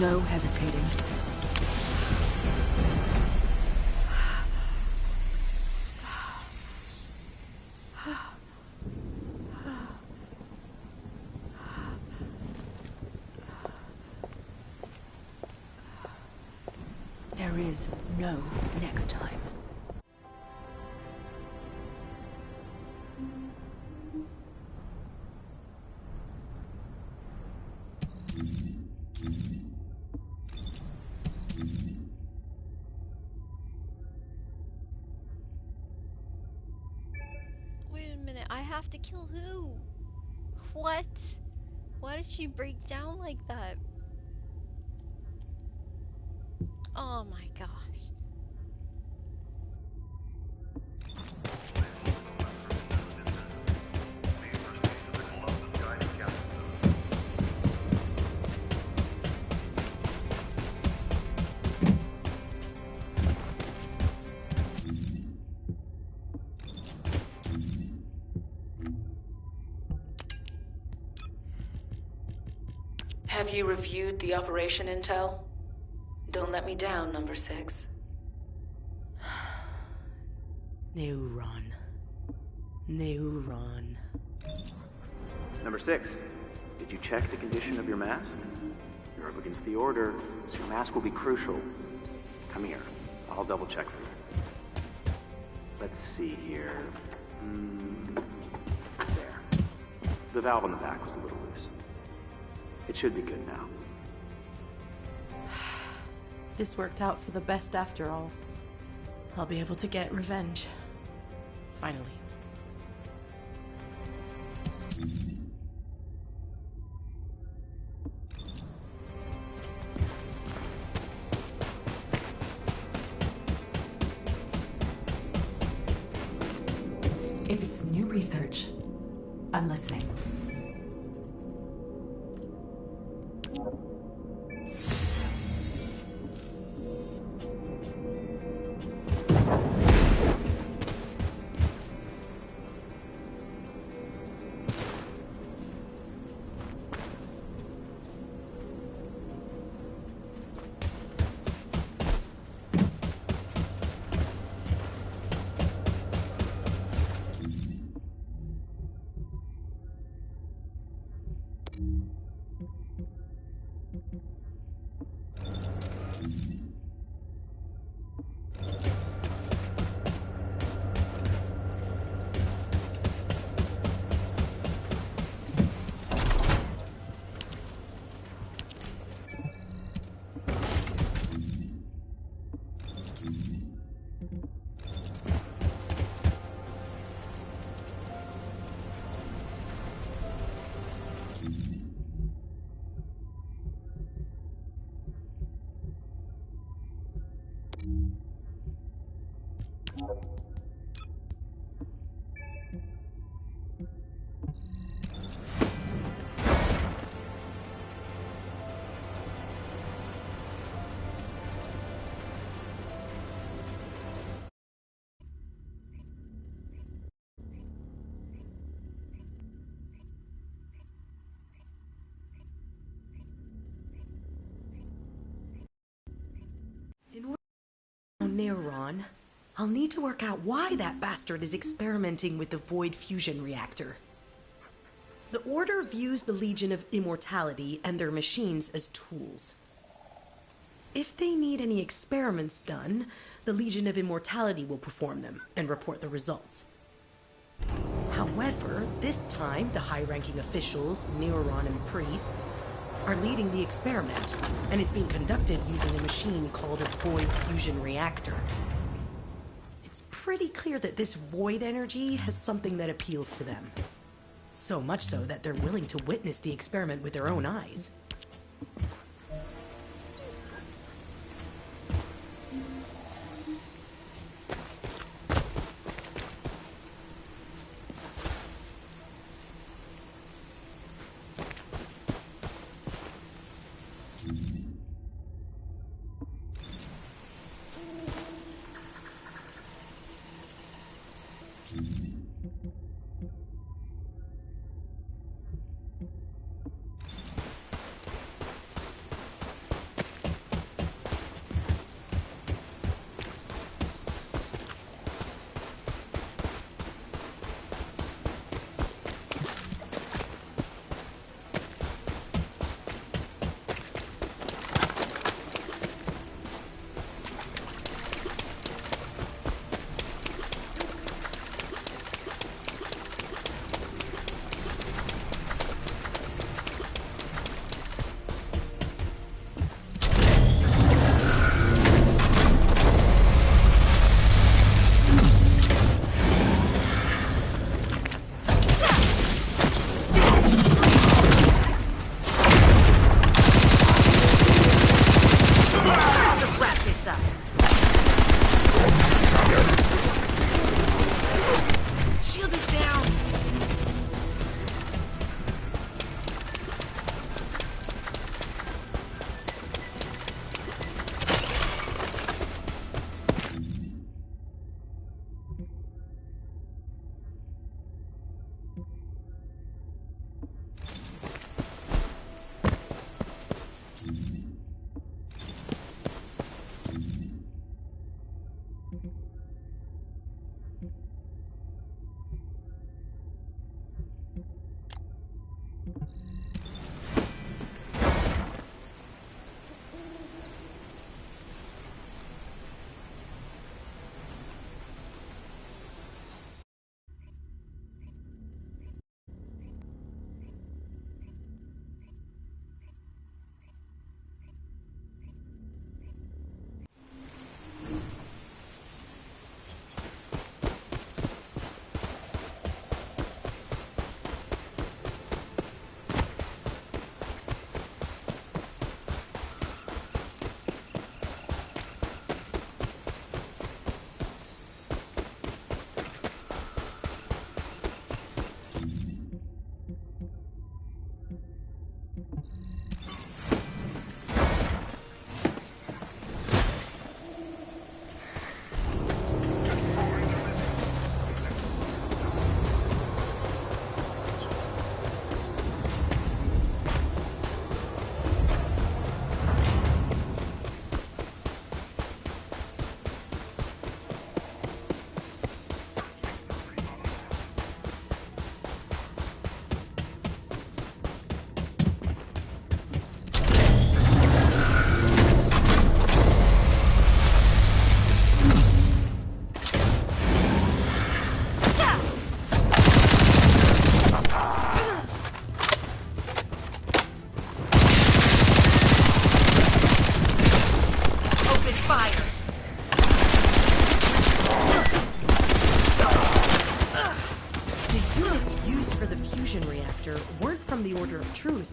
No hesitating. There is no next time. Wait a minute, I have to kill who? What? Why did she break down like that? Oh my gosh. Have you reviewed the operation intel? Don't let me down, number 6. Neuron. Neuron. Number 6, did you check the condition of your mask? You're up against the order, so your mask will be crucial. Come here. I'll double check for you. Let's see here. There. The valve on the back was a little loose. It should be good now. This worked out for the best after all. I'll be able to get revenge. Finally. If it's new research, I'm listening. Neuron, I'll need to work out why that bastard is experimenting with the Void Fusion Reactor. The Order views the Legion of Immortality and their machines as tools. If they need any experiments done, the Legion of Immortality will perform them and report the results. However, this time, the high-ranking officials, Neuron and priests, are leading the experiment, and it's being conducted using a machine called a Void Fusion Reactor. It's pretty clear that this void energy has something that appeals to them. So much so that they're willing to witness the experiment with their own eyes. Truth,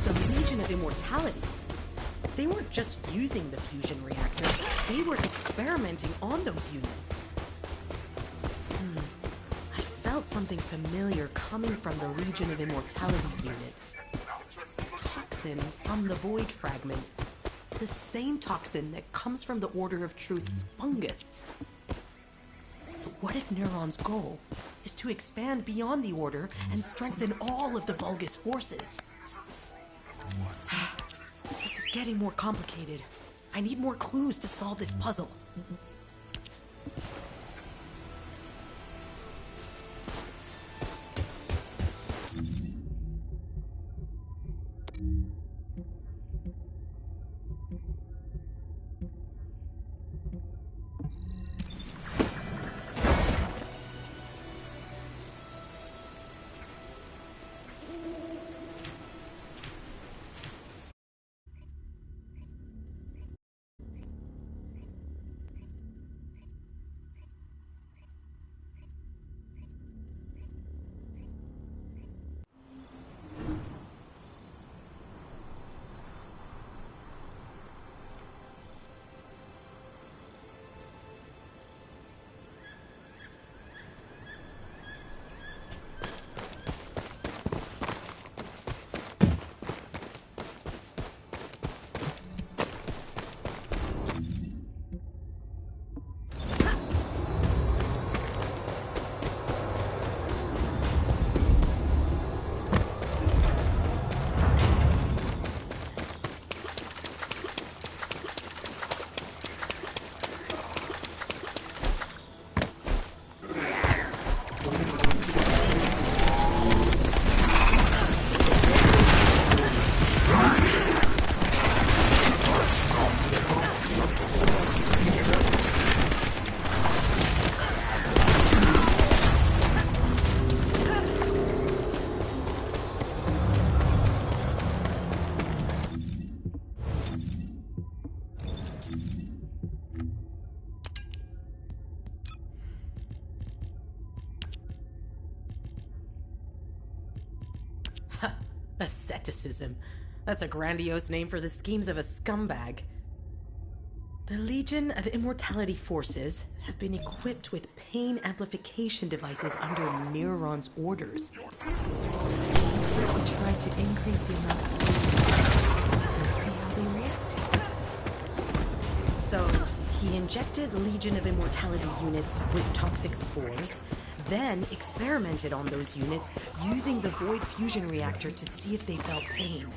the Legion of Immortality. They weren't just using the fusion reactor, they were experimenting on those units. I felt something familiar coming from the Legion of Immortality units. Toxin from the Void Fragment. The same toxin that comes from the Order of Truth's fungus. But what if Neuron's goal is to expand beyond the Order and strengthen all of the Vulgus forces? This is getting more complicated. I need more clues to solve this puzzle. Asceticism. That's a grandiose name for the schemes of a scumbag. The Legion of Immortality Forces have been equipped with pain amplification devices under Neuron's orders. So we tried to increase the amount of pain and see how they reacted. So he injected Legion of Immortality units with toxic spores, then experimented on those units using the Void Fusion Reactor to see if they felt pain.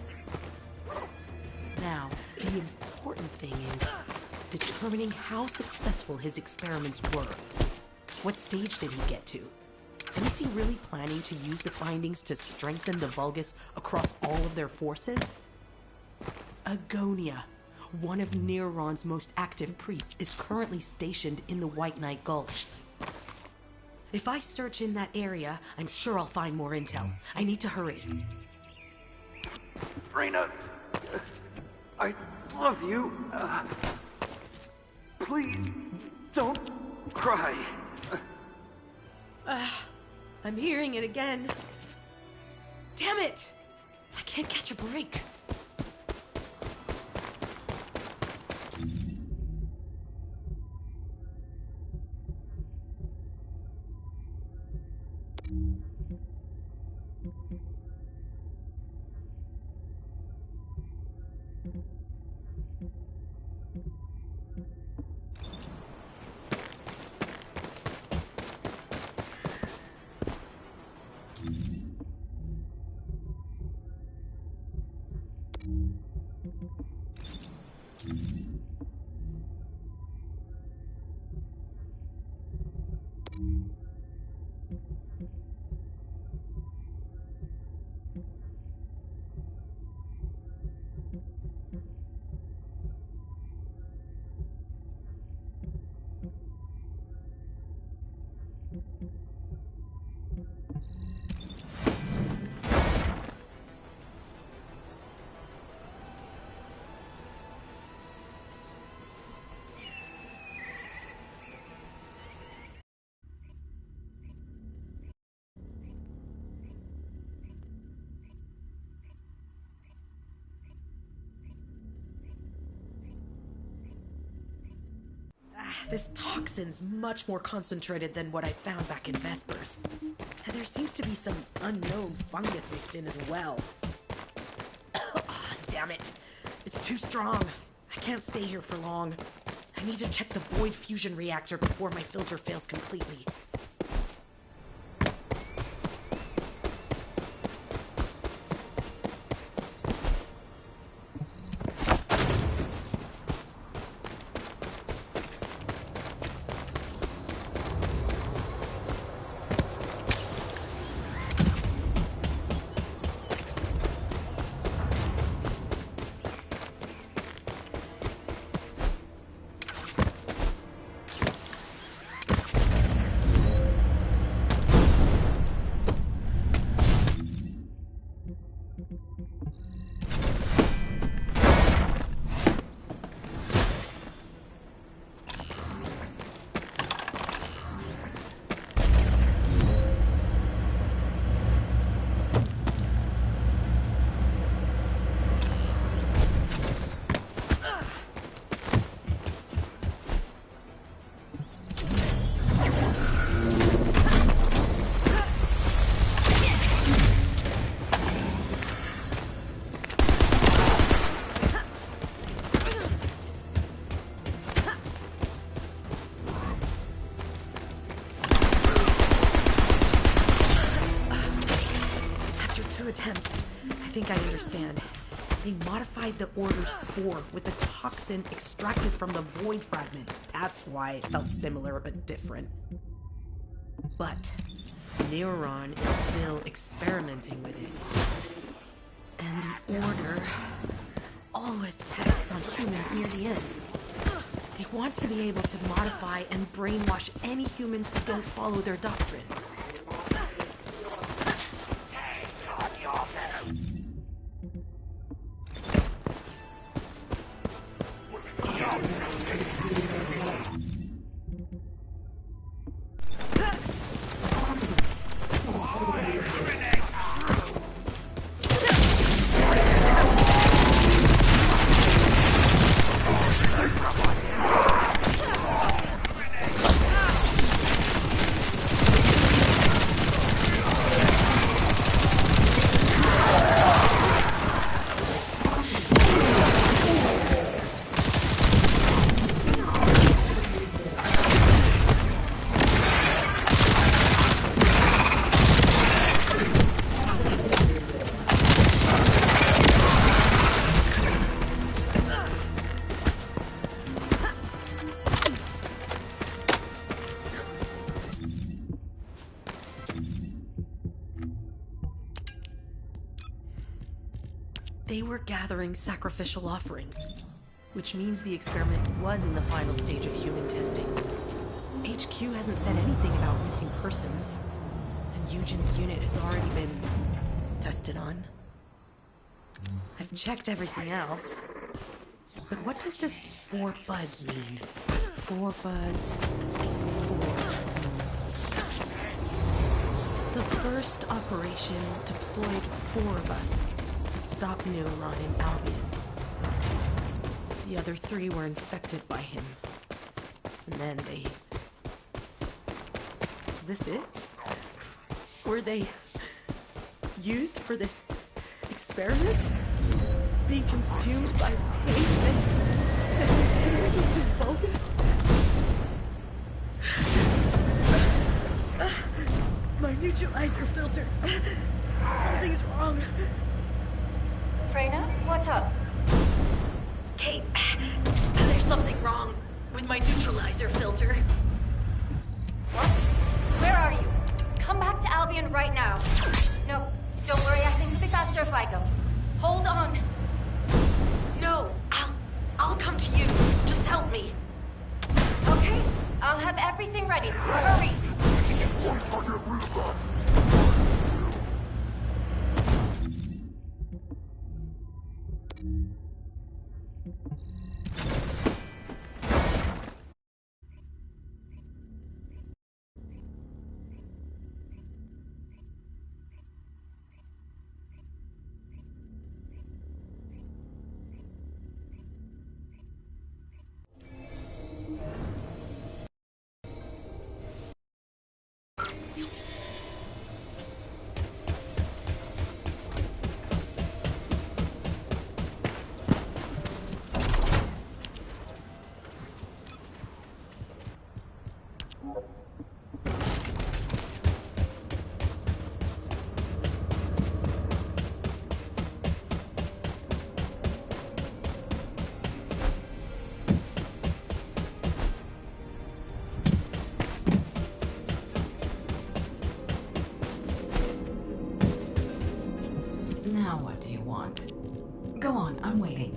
Now, the important thing is determining how successful his experiments were. What stage did he get to? And is he really planning to use the findings to strengthen the Vulgus across all of their forces? Agonia, one of Neuron's most active priests, is currently stationed in the White Knight Gulch. If I search in that area, I'm sure I'll find more intel. I need to hurry. Reyna, I love you. Please, don't cry. I'm hearing it again. Damn it! I can't catch a break. This toxin's much more concentrated than what I found back in Vespers. And there seems to be some unknown fungus mixed in as well. Damn it. It's too strong. I can't stay here for long. I need to check the Void Fusion Reactor before my filter fails completely. 2 attempts. I think I understand. They modified the Order's spore with the toxin extracted from the Void Fragment. That's why it felt similar but different. But Neuron is still experimenting with it. And the Order always tests on humans near the end. They want to be able to modify and brainwash any humans who don't follow their doctrine. They were gathering sacrificial offerings, which means the experiment was in the final stage of human testing. HQ hasn't said anything about missing persons, and Eugen's unit has already been tested on. I've checked everything else, but what does this 4 buds mean? 4 buds, 4. The first operation deployed 4 of us to stop Neuron in Albion. The other 3 were infected by him. And then they... Is this it? Were they used for this experiment? Being consumed by pain and turned into fungus? My neutralizer filter. Something's wrong. Freyna, what's up? Kate, there's something wrong with my neutralizer filter. What? Where are you? Come back to Albion right now. No, don't worry, I think it'll be faster if I go. Hold on. No, I'll come to you. Just help me. Okay, I'll have everything ready. Hurry. Now what do you want? Go on, I'm waiting.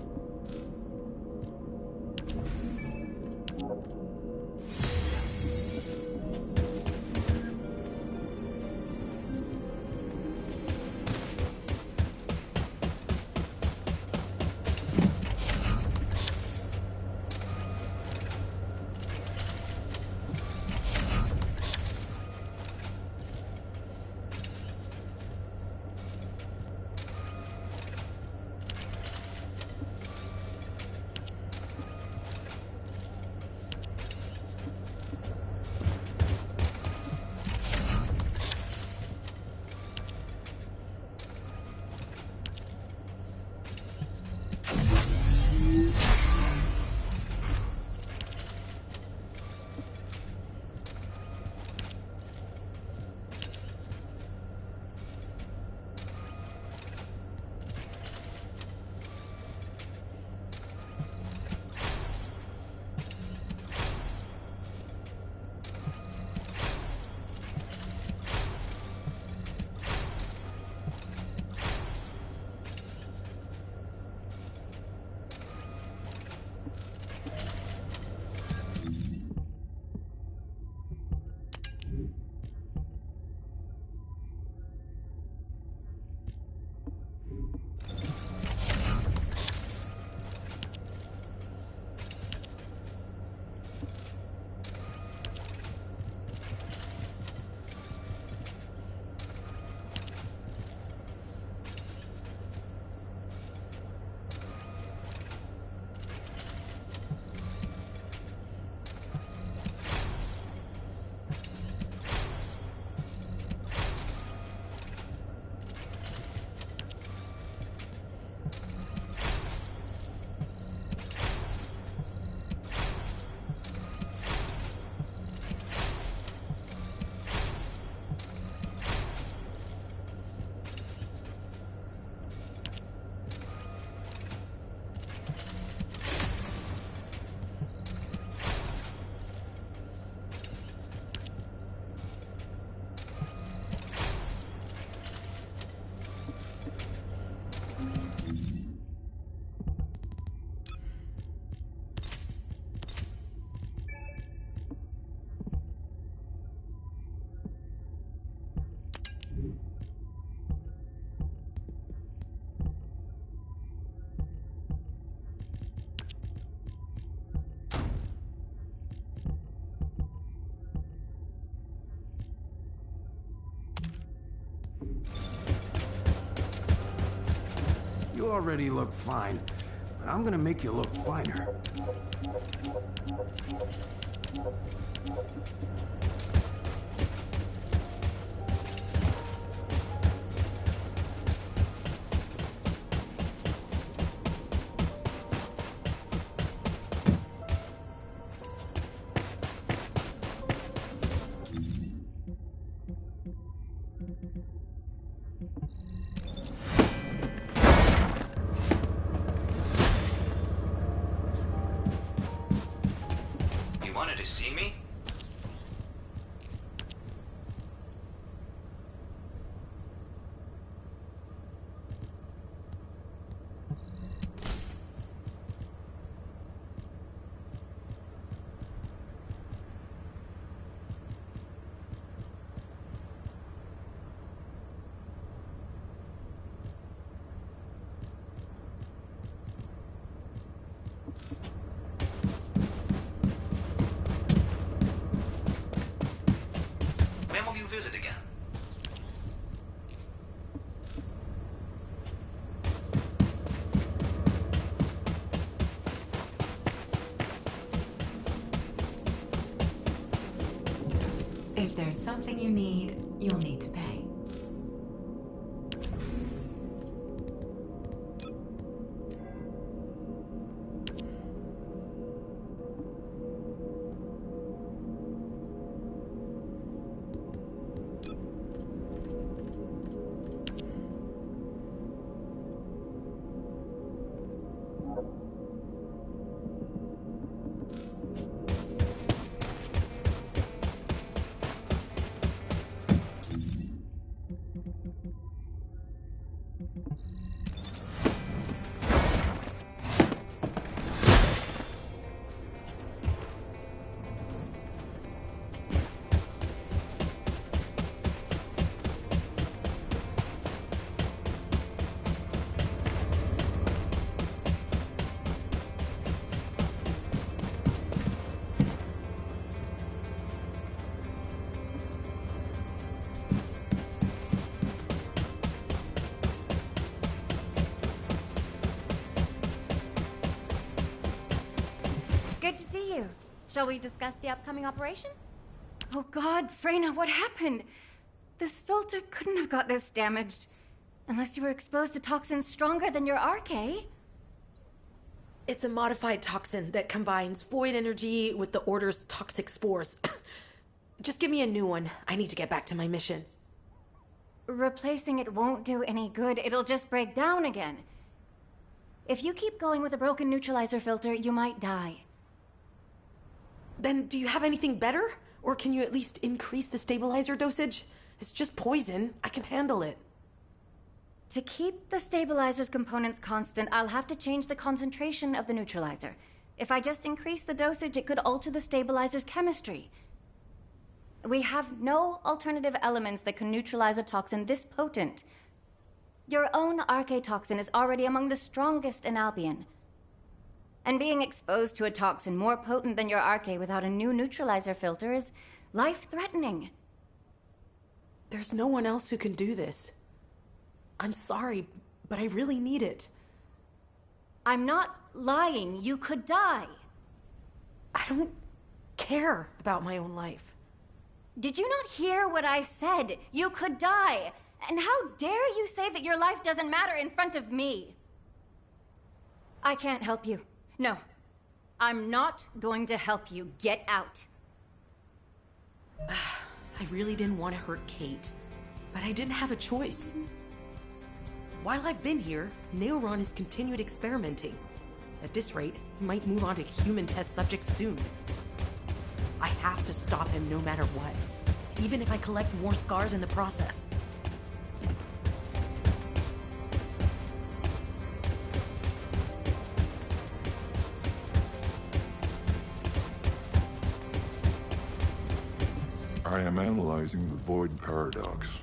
You already look fine, but I'm gonna make you look finer. You wanted to see me? When will you visit again? If there's something you need, you'll need to pay. Good to see you. Shall we discuss the upcoming operation? Oh God, Freyna, what happened? This filter couldn't have got this damaged. Unless you were exposed to toxins stronger than your RK. It's a modified toxin that combines void energy with the Order's toxic spores. Just give me a new one. I need to get back to my mission. Replacing it won't do any good. It'll just break down again. If you keep going with a broken neutralizer filter, you might die. Then do you have anything better? Or can you at least increase the stabilizer dosage? It's just poison. I can handle it. To keep the stabilizer's components constant, I'll have to change the concentration of the neutralizer. If I just increase the dosage, it could alter the stabilizer's chemistry. We have no alternative elements that can neutralize a toxin this potent. Your own RK toxin is already among the strongest in Albion. And being exposed to a toxin more potent than your RK without a new neutralizer filter is life-threatening. There's no one else who can do this. I'm sorry, but I really need it. I'm not lying. You could die. I don't care about my own life. Did you not hear what I said? You could die. And how dare you say that your life doesn't matter in front of me? I can't help you. No. I'm not going to help you. Get out. I really didn't want to hurt Kate, but I didn't have a choice. While I've been here, Neoron has continued experimenting. At this rate, he might move on to human test subjects soon. I have to stop him no matter what, even if I collect more scars in the process. I am analyzing the void paradox.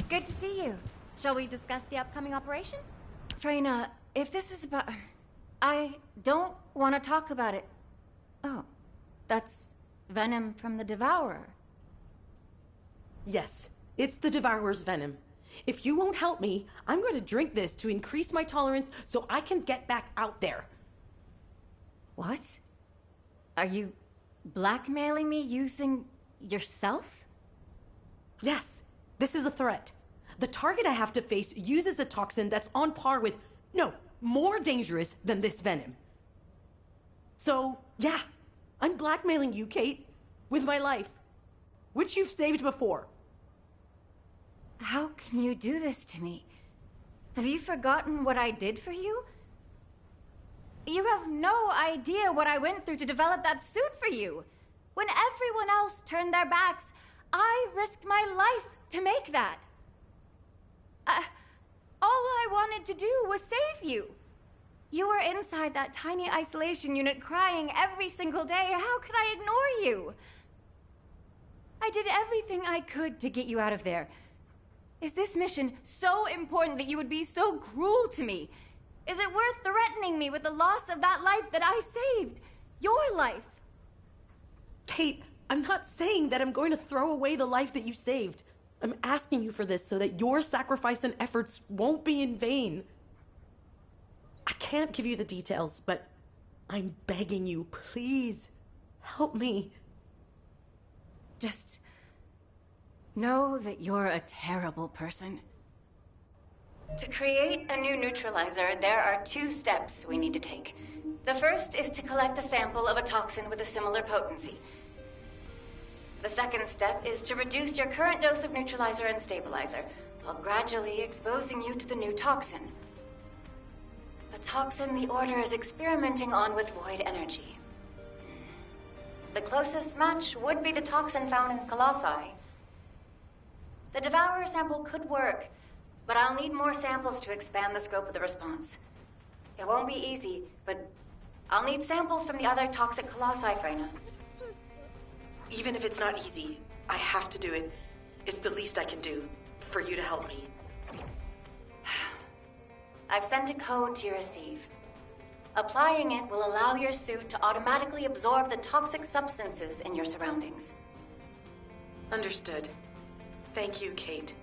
Good to see you. Shall we discuss the upcoming operation? Freyna, if this is about... I don't want to talk about it. Oh, that's venom from the Devourer. Yes, it's the Devourer's venom. If you won't help me, I'm going to drink this to increase my tolerance so I can get back out there. What? Are you blackmailing me using yourself? Yes, this is a threat. The target I have to face uses a toxin that's on par with, no, more dangerous than this venom. So, yeah, I'm blackmailing you, Kate, with my life, which you've saved before. How can you do this to me? Have you forgotten what I did for you? You have no idea what I went through to develop that suit for you. When everyone else turned their backs, I risked my life to make that. All I wanted to do was save you. You were inside that tiny isolation unit crying every single day. How could I ignore you? I did everything I could to get you out of there. Is this mission so important that you would be so cruel to me? Is it worth threatening me with the loss of that life that I saved? Your life? Kate, I'm not saying that I'm going to throw away the life that you saved. I'm asking you for this so that your sacrifice and efforts won't be in vain. I can't give you the details, but I'm begging you, please, help me. Just know that you're a terrible person. To create a new neutralizer, there are 2 steps we need to take. The first is to collect a sample of a toxin with a similar potency. The second step is to reduce your current dose of neutralizer and stabilizer, while gradually exposing you to the new toxin. A toxin the Order is experimenting on with void energy. The closest match would be the toxin found in Colossi. The Devourer sample could work, but I'll need more samples to expand the scope of the response. It won't be easy, but I'll need samples from the other toxic Colossi, Freyna. Even if it's not easy, I have to do it. It's the least I can do for you to help me. I've sent a code to your receive. Applying it will allow your suit to automatically absorb the toxic substances in your surroundings. Understood. Thank you, Kate.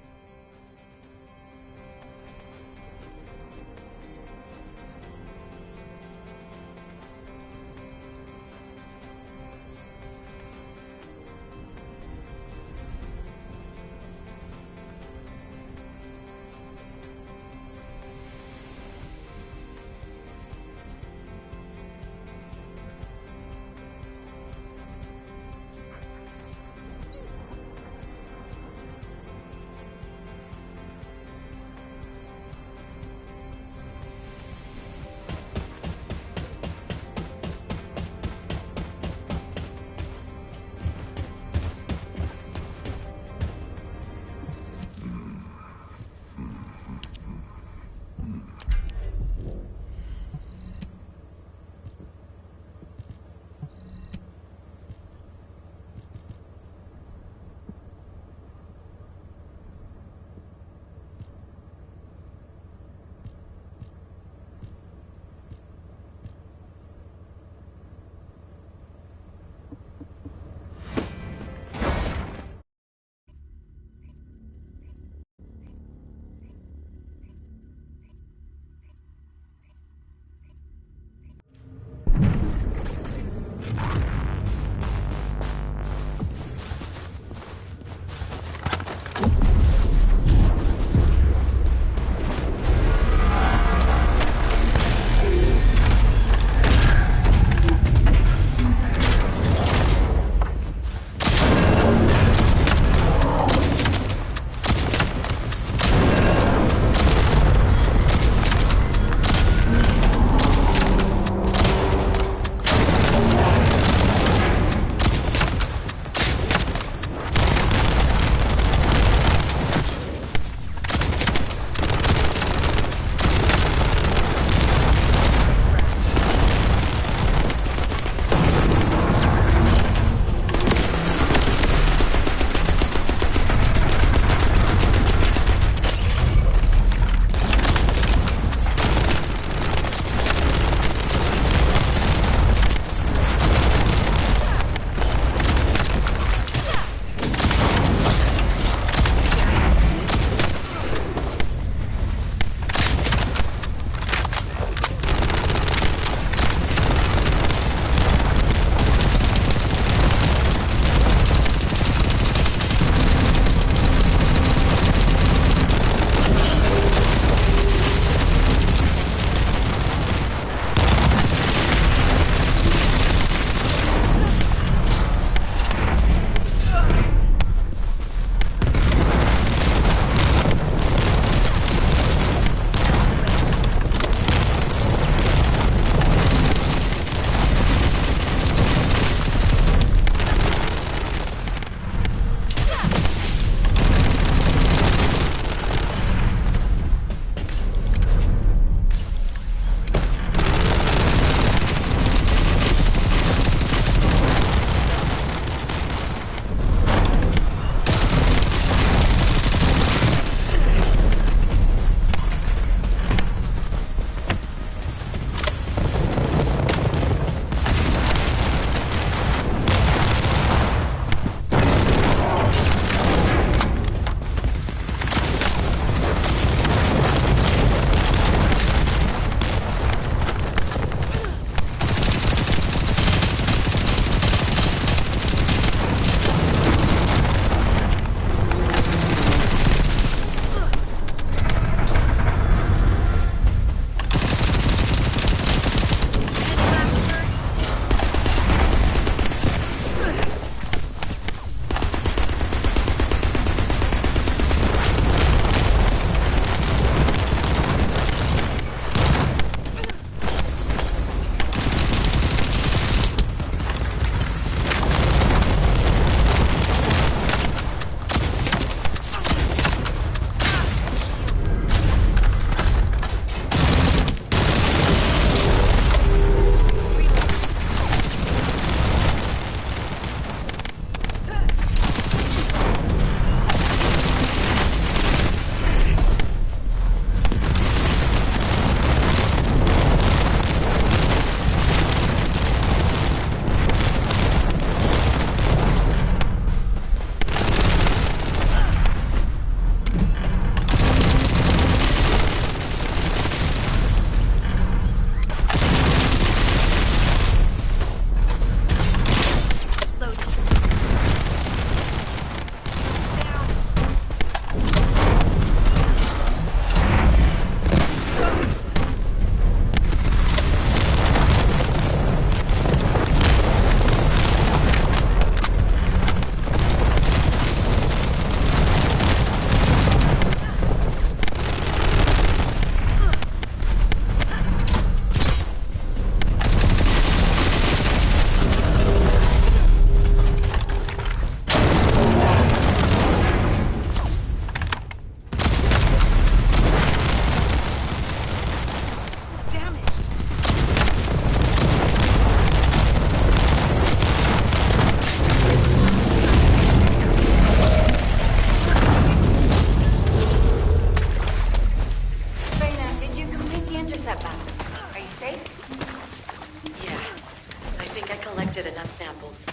collected enough samples.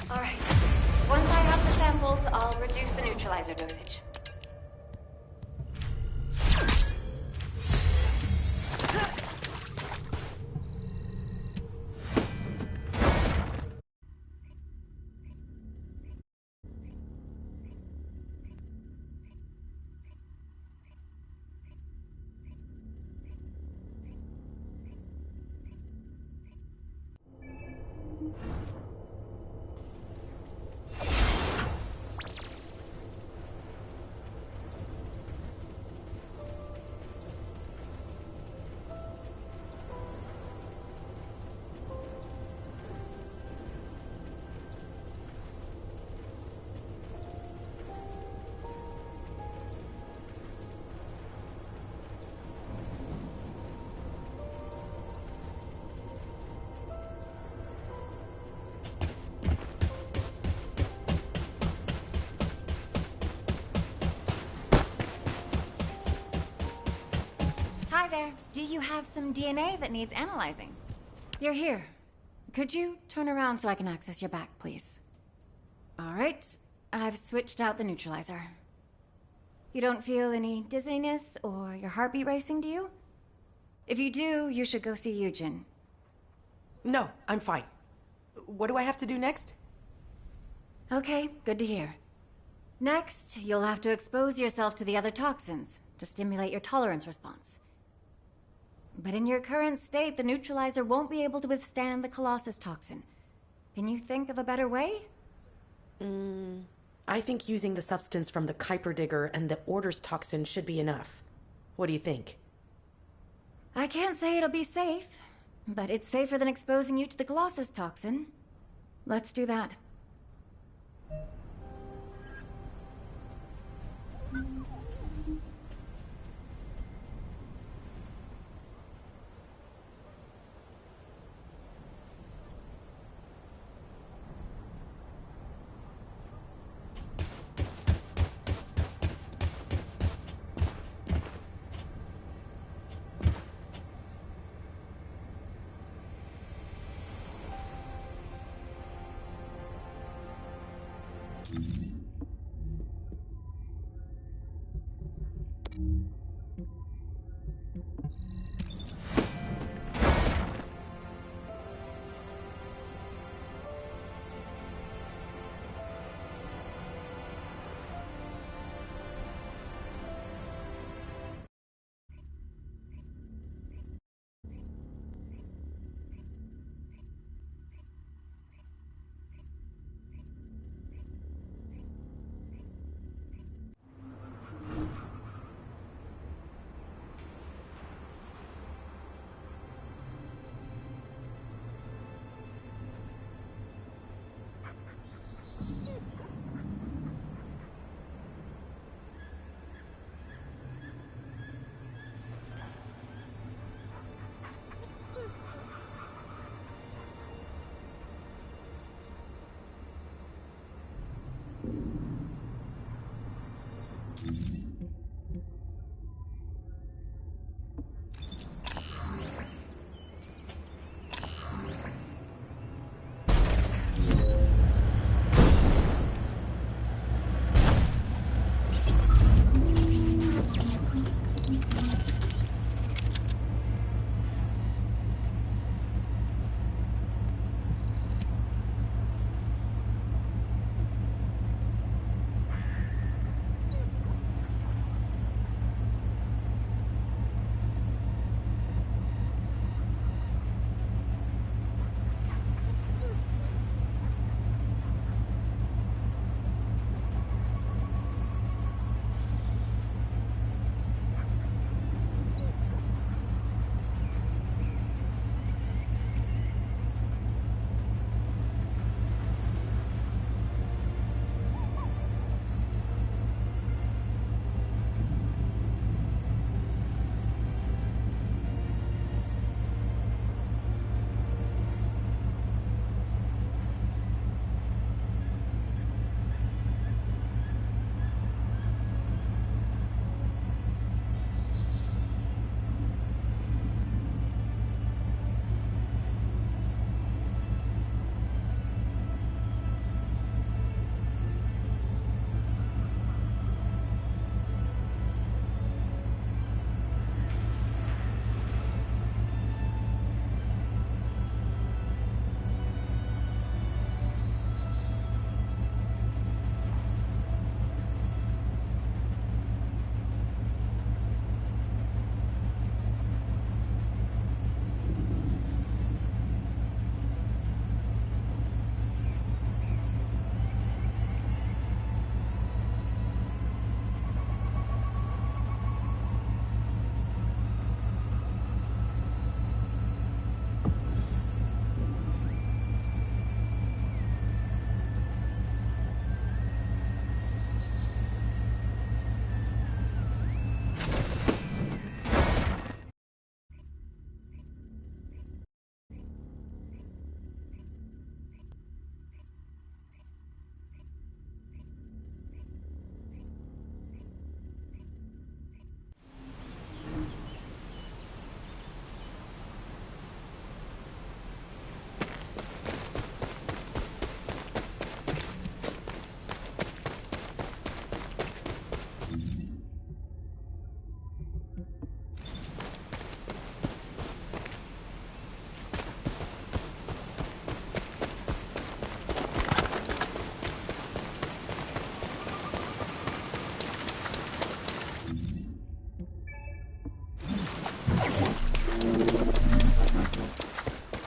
All right. Once I have the samples, I'll reduce the neutralizer dosage. Hi there. Do you have some DNA that needs analyzing? You're here. Could you turn around so I can access your back, please? All right. I've switched out the neutralizer. You don't feel any dizziness or your heartbeat racing, do you? If you do, you should go see Eugen. No, I'm fine. What do I have to do next? Okay, good to hear. Next, you'll have to expose yourself to the other toxins to stimulate your tolerance response. But in your current state, the neutralizer won't be able to withstand the Colossus toxin. Can you think of a better way? I think using the substance from the Kuiper Digger and the Order's toxin should be enough. What do you think? I can't say it'll be safe, but it's safer than exposing you to the Colossus toxin. Let's do that.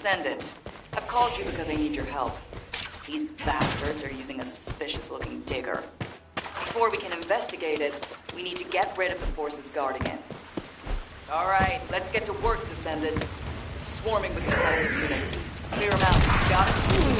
Descendant. I've called you because I need your help. These bastards are using a suspicious-looking digger. Before we can investigate it, we need to get rid of the forces guarding it. All right, let's get to work, Descendant. It's swarming with defensive units. Clear them out. Got it?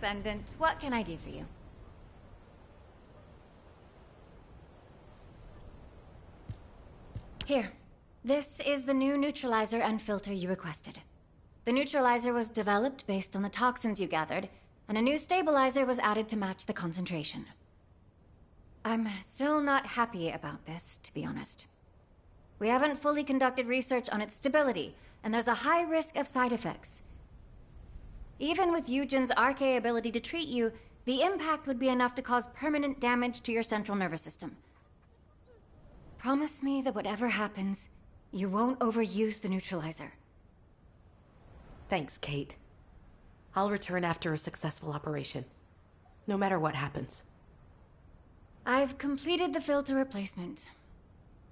Descendant. What can I do for you? Here. This is the new neutralizer and filter you requested. The neutralizer was developed based on the toxins you gathered, and a new stabilizer was added to match the concentration. I'm still not happy about this, to be honest. We haven't fully conducted research on its stability, and there's a high risk of side effects. Even with Eugen's RK ability to treat you, the impact would be enough to cause permanent damage to your central nervous system. Promise me that whatever happens, you won't overuse the neutralizer. Thanks, Kate. I'll return after a successful operation, no matter what happens. I've completed the filter replacement.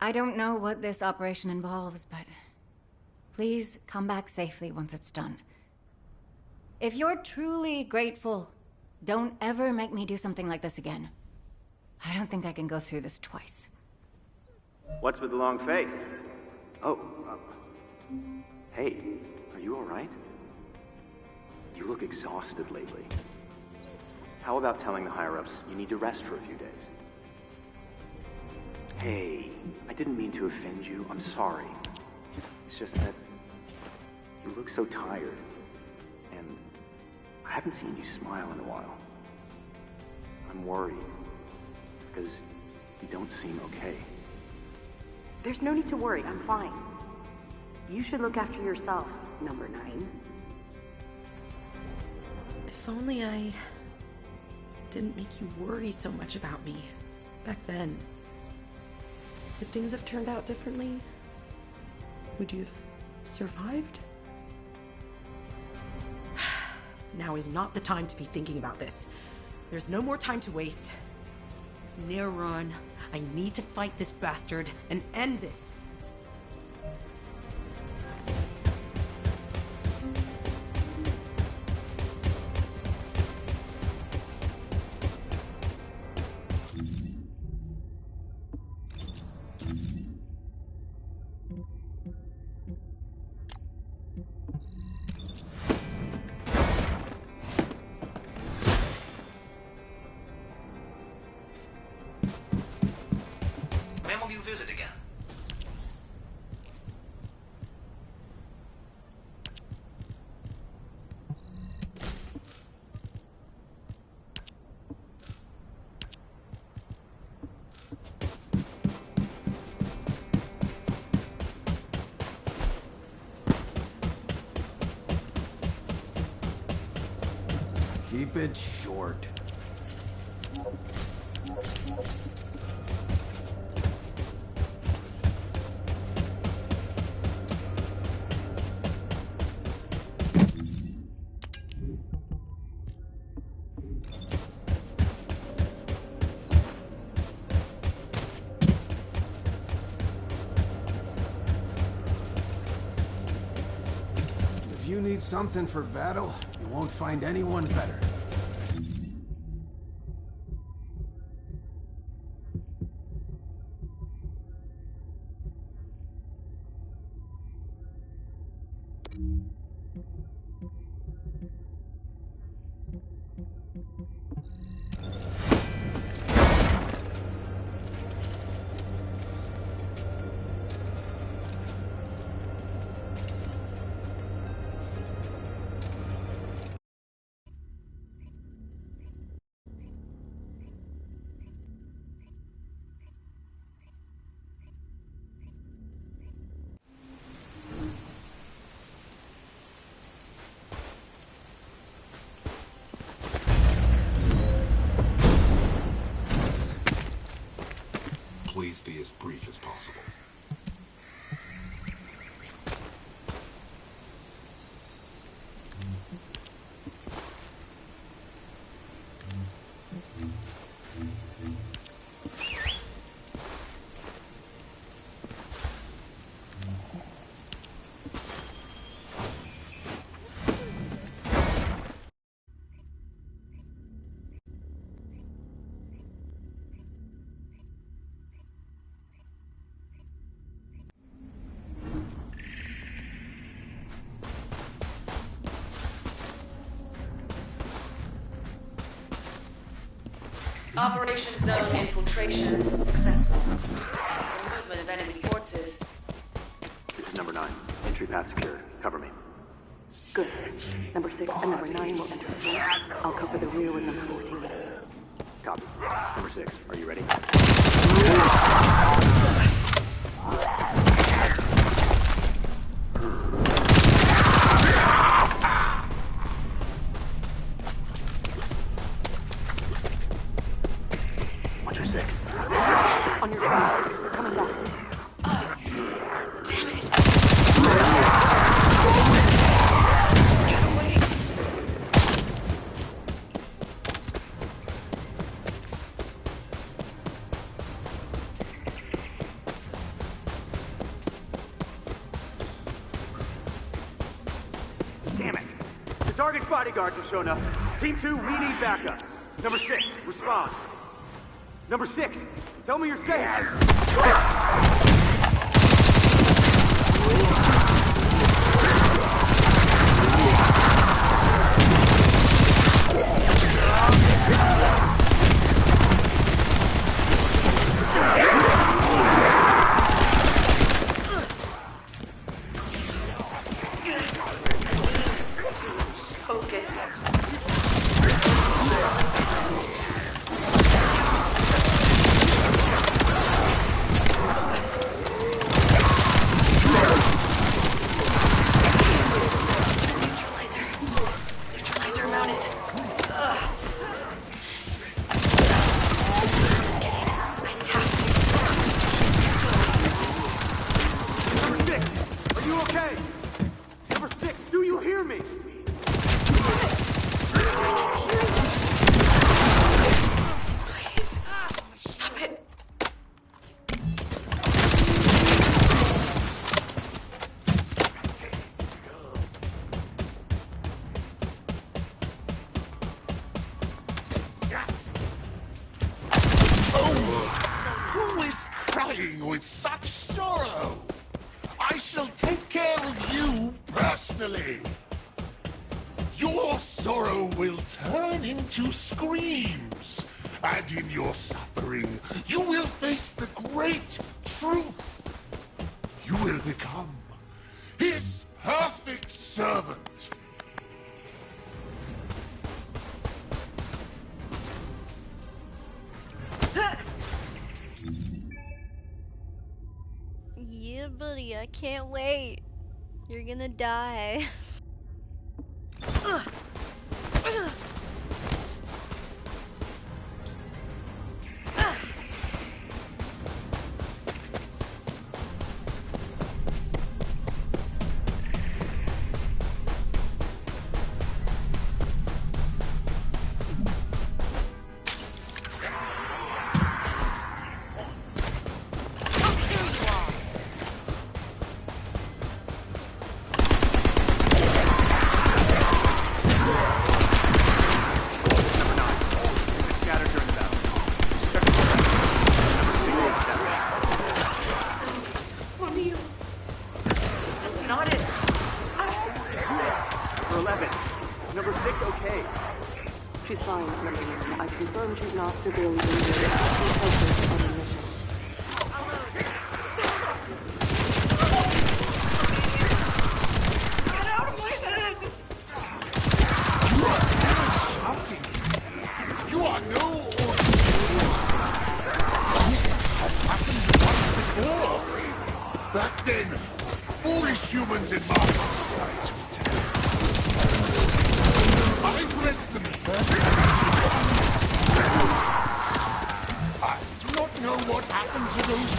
I don't know what this operation involves, but please come back safely once it's done. If you're truly grateful, don't ever make me do something like this again. I don't think I can go through this twice. What's with the long face? Oh, hey, are you alright? You look exhausted lately. How about telling the higher-ups you need to rest for a few days? Hey, I didn't mean to offend you. I'm sorry. It's just that you look so tired, and I haven't seen you smile in a while. I'm worried, because you don't seem okay. There's no need to worry. I'm fine. You should look after yourself, number 9. If only I didn't make you worry so much about me back then. Would things have turned out differently? Would you have survived? Now is not the time to be thinking about this. There's no more time to waste. Neron, I need to fight this bastard and end this. When will you visit again? Keep it short. If you need something for battle, you won't find anyone better. Please be as brief as possible. Operation Zone infiltration successful. Movement of enemy forces. This is number 9. Entry path secured. Cover me. Good. Number 6 and number 9 will enter the gate. I'll cover the rear with number 14. Copy. Number 6, are you ready? Watch your 6. On your side. They're coming back. Damn it! Damn it! The target's bodyguards have shown up. Team 2, we need backup. Number 6, respond. Number 6, tell me you're safe. Focus. Neutralizer mount is... Number 6, are you okay? Number 6, do you hear me? Stop it! Who is crying with such sorrow? I shall take care of you personally. Your sorrow will turn into screams, and in your suffering, you will face the great truth. You will become his perfect servant. Yeah, buddy, I can't wait. You're gonna die. She's fine, number 9. I've confirmed she's not severely injured. She's focused on the mission. Get out of my head! You are still shouting. You are no This has happened once before. Back then, foolish humans in masks tried to attack. I pressed them first. I do not know what happened to those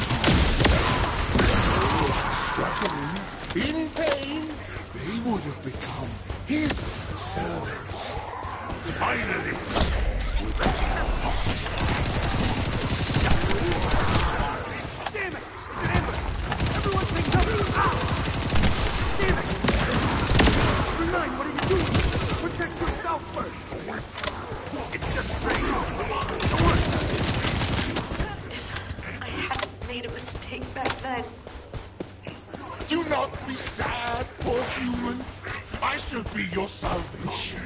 struggling, in pain. They would have become his servants. Finally, Damn it! Everyone take cover! Damn it! Number 9, what are you doing? Protect yourself first! It's just strange. Don't worry. If I hadn't made a mistake back then... do not be sad, poor human. I shall be your salvation.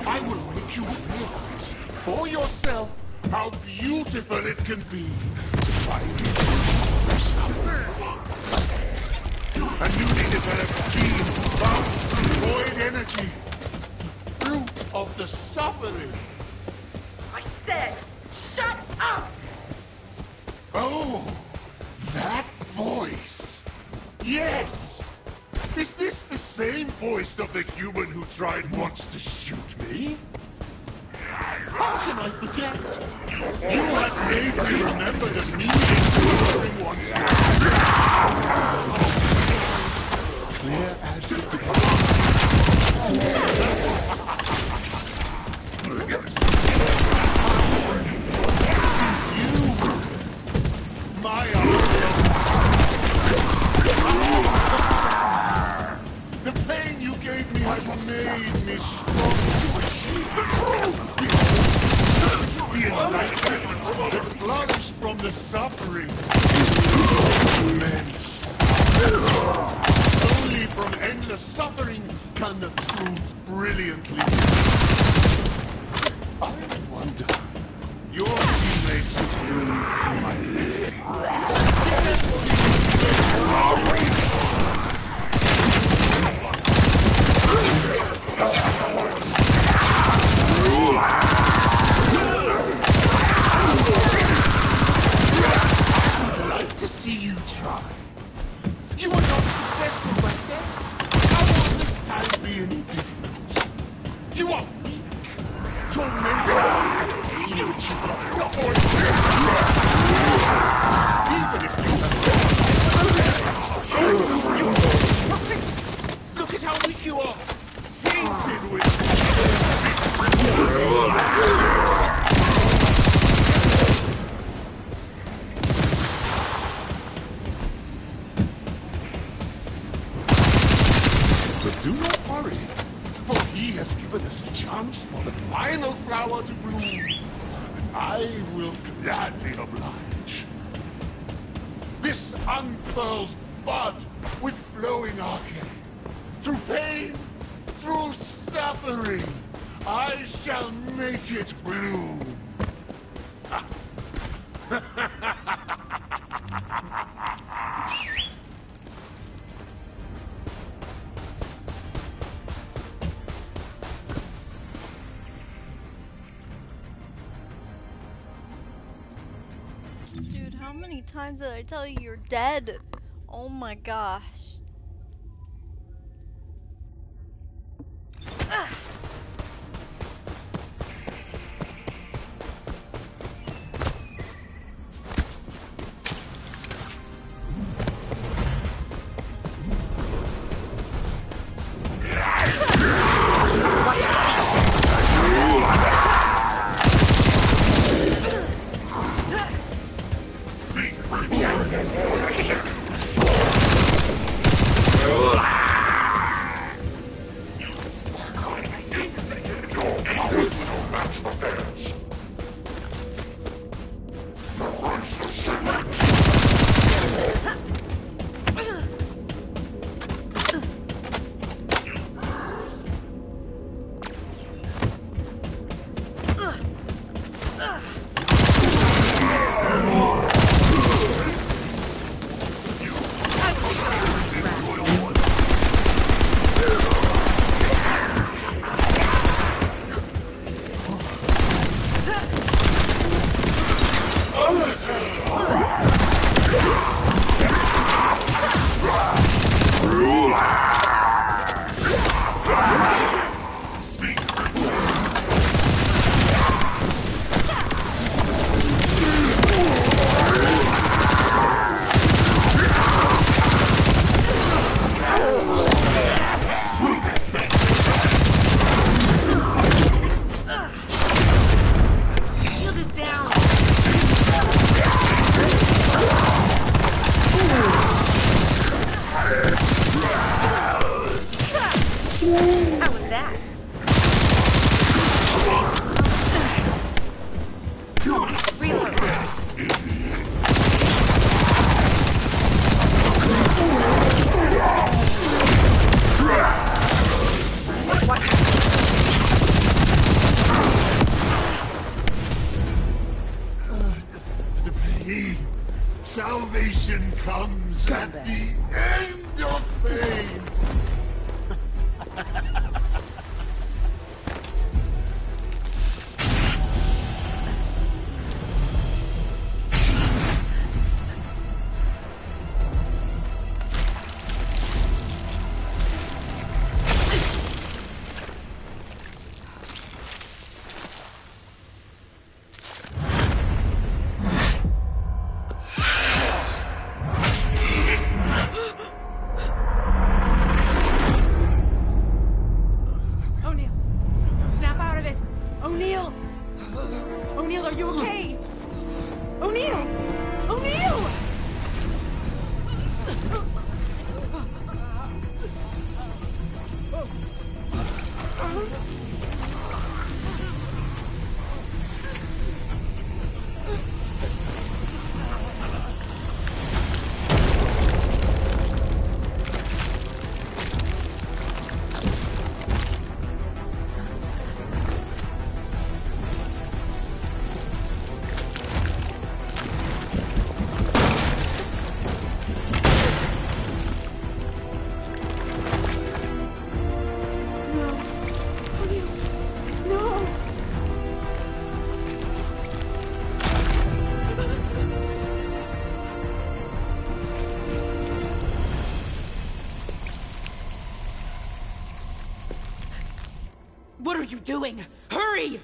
I will make you realize for yourself how beautiful it can be to find a newly developed gene found through void energy. Fruit of the suffering. I said, shut up! Oh, that voice. Yes. Is this the same voice of the human who tried once to shoot me? How can I forget? You have made me remember the music suffering once had. Clear as my the pain you gave me has made me strong to achieve the truth. The enlightenment that flourished from the suffering is immense. Only from endless suffering can the truth brilliantly. I wonder. Your teammates will my I'd like to see you try. You were not successful back then. How will this time be any different? You are weak, tormented. Even if you look at how weak you are. Tainted with but do not worry, for he has given us a chance for the final flower to bloom. I will gladly oblige. This unfurled bud with flowing arcade. Through pain, through suffering, I shall make it bloom. Dude, how many times did I tell you you're dead? Oh my gosh. Ugh. Salvation comes at the end of fame. What are you doing? Hurry!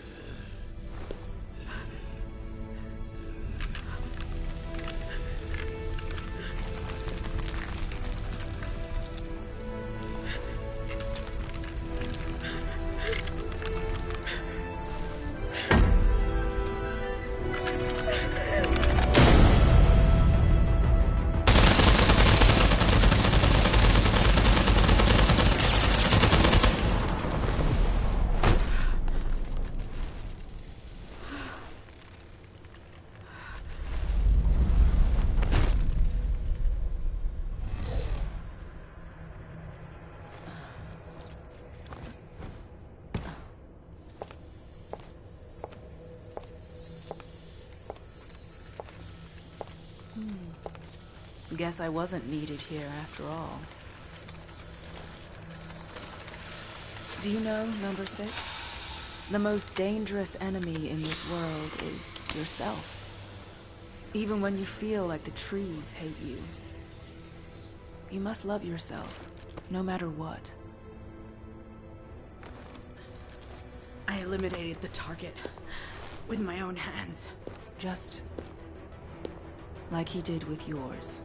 Guess I wasn't needed here after all. Do you know, number 6? The most dangerous enemy in this world is yourself. Even when you feel like the trees hate you, you must love yourself, no matter what. I eliminated the target with my own hands. Just like he did with yours.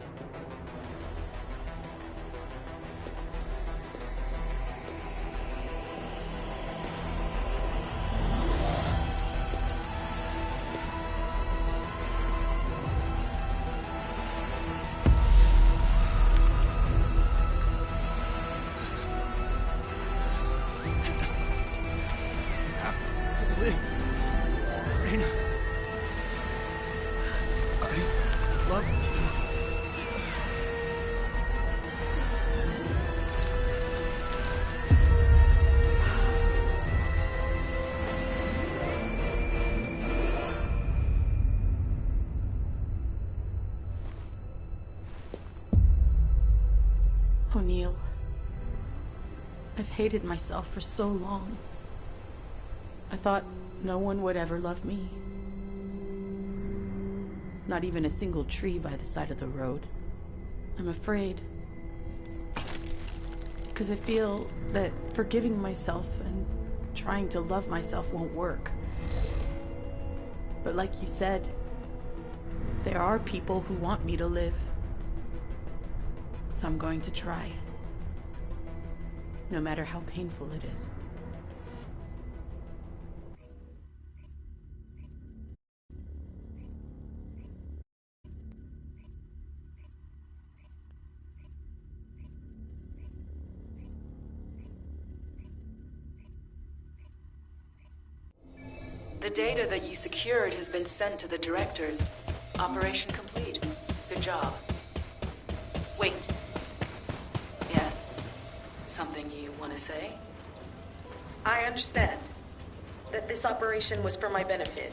O'Neill, I've hated myself for so long. I thought no one would ever love me. Not even a single tree by the side of the road. I'm afraid. Because I feel that forgiving myself and trying to love myself won't work. But like you said, there are people who want me to live. So I'm going to try. No matter how painful it is. The data that you secured has been sent to the directors. Operation complete. Good job. Wait. Yes? Something you want to say? I understand that this operation was for my benefit.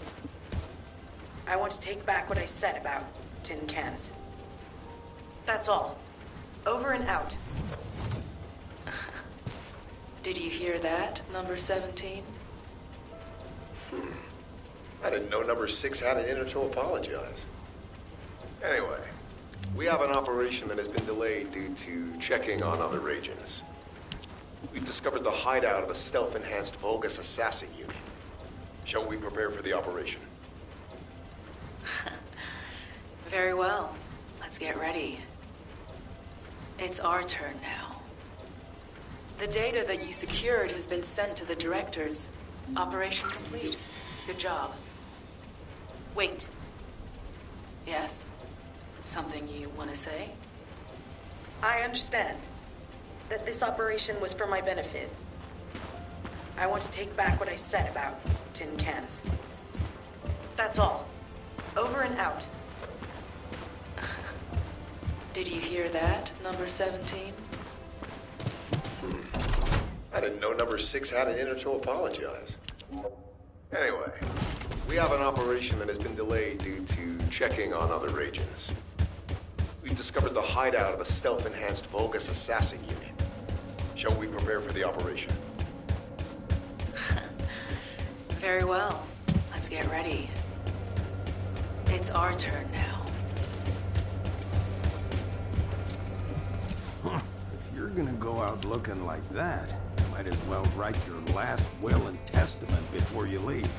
I want to take back what I said about tin cans. That's all. Over and out. Did you hear that, number 17? I didn't know number 6 had it in her to apologize. Anyway, we have an operation that has been delayed due to checking on other agents. We've discovered the hideout of a stealth-enhanced Vulgus assassin unit. Shall we prepare for the operation? Very well. Let's get ready. It's our turn now. The data that you secured has been sent to the directors. Operation complete. Good job. Wait. Yes? Something you want to say? I understand that this operation was for my benefit. I want to take back what I said about tin cans. That's all. Over and out. Did you hear that, number 17? I didn't know number 6 had it in her to apologize. Anyway, we have an operation that has been delayed due to checking on other agents. We've discovered the hideout of a stealth-enhanced Vulgus assassin unit. Shall we prepare for the operation? Very well. Let's get ready. It's our turn now. If you're gonna go out looking like that, you might as well write your last will and testament before you leave.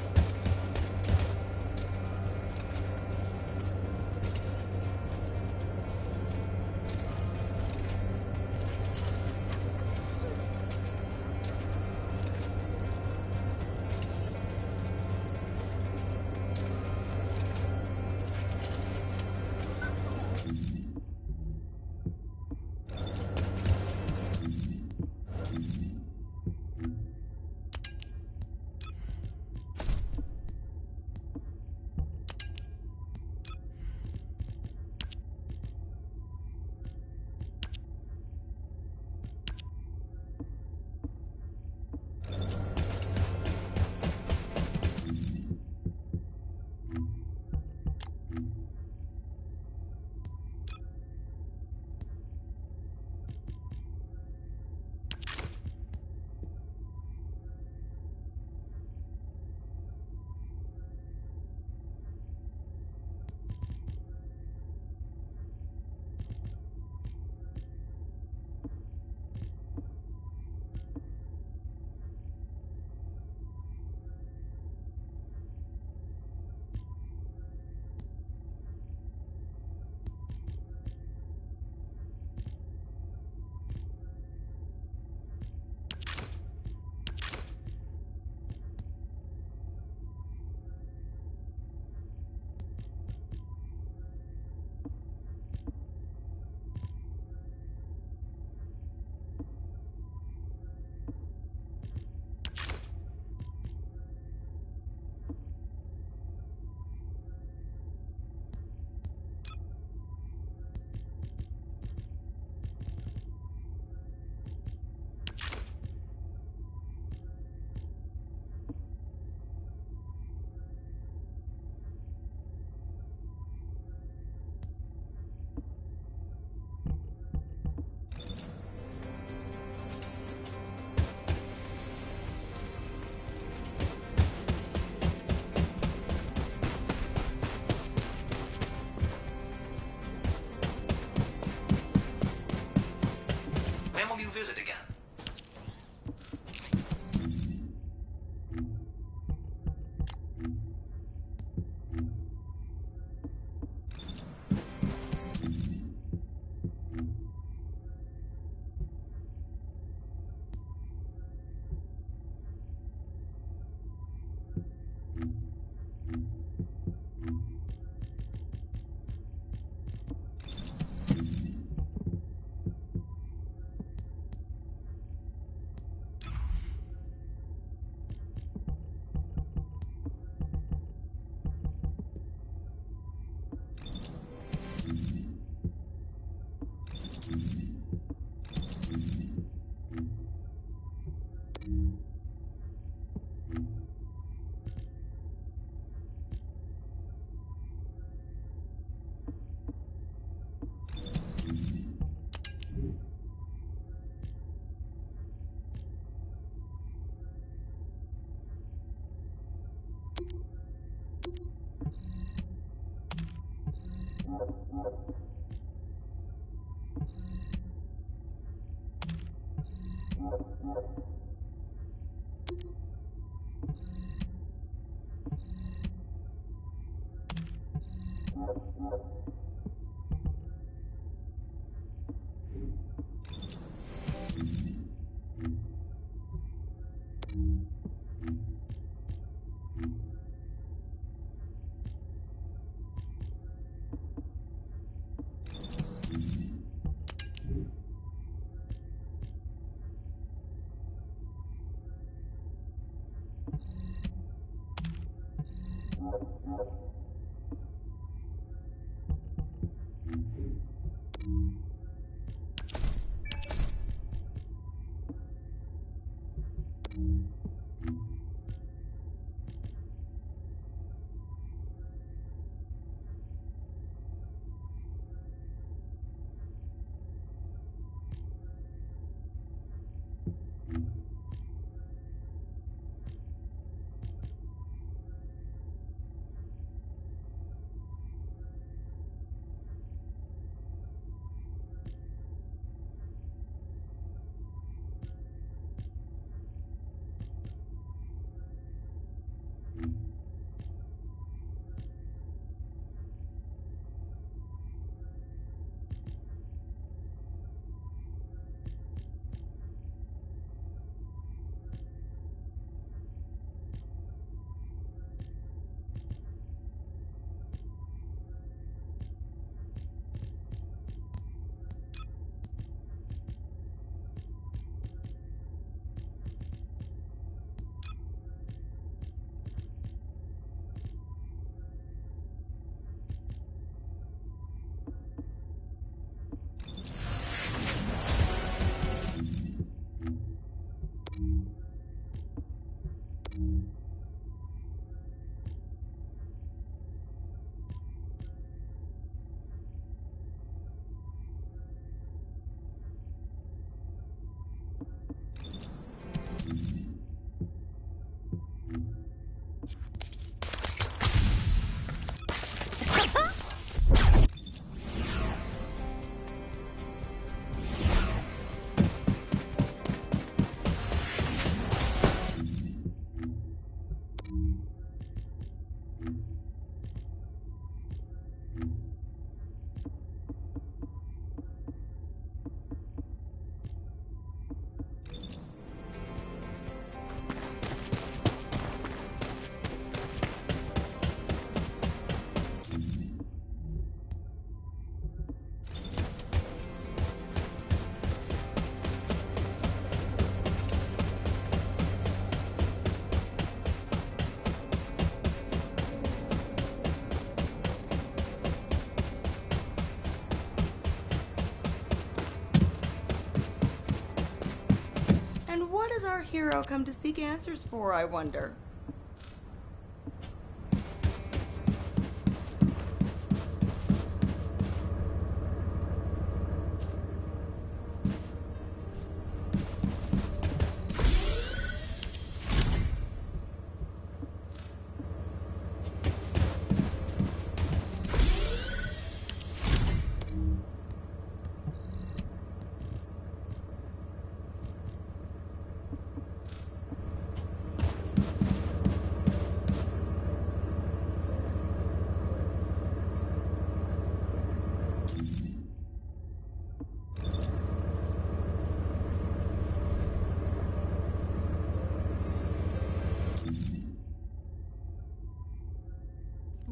What does our hero come to seek answers for, I wonder?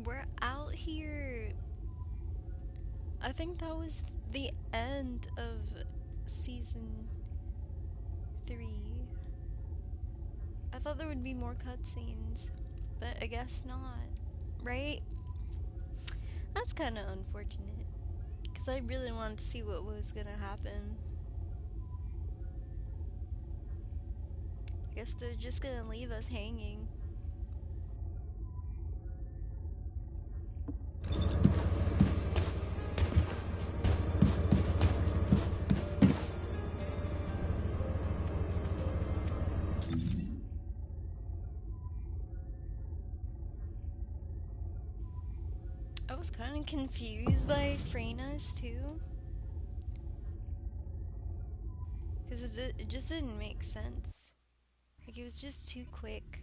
We're out here. I think that was the end of season 3. I thought there would be more cutscenes, but I guess not. Right? That's kind of unfortunate, because I really wanted to see what was gonna happen. I guess they're just gonna leave us hanging. I was kind of getting confused by Freyna's too. Because it just didn't make sense. Like, it was just too quick.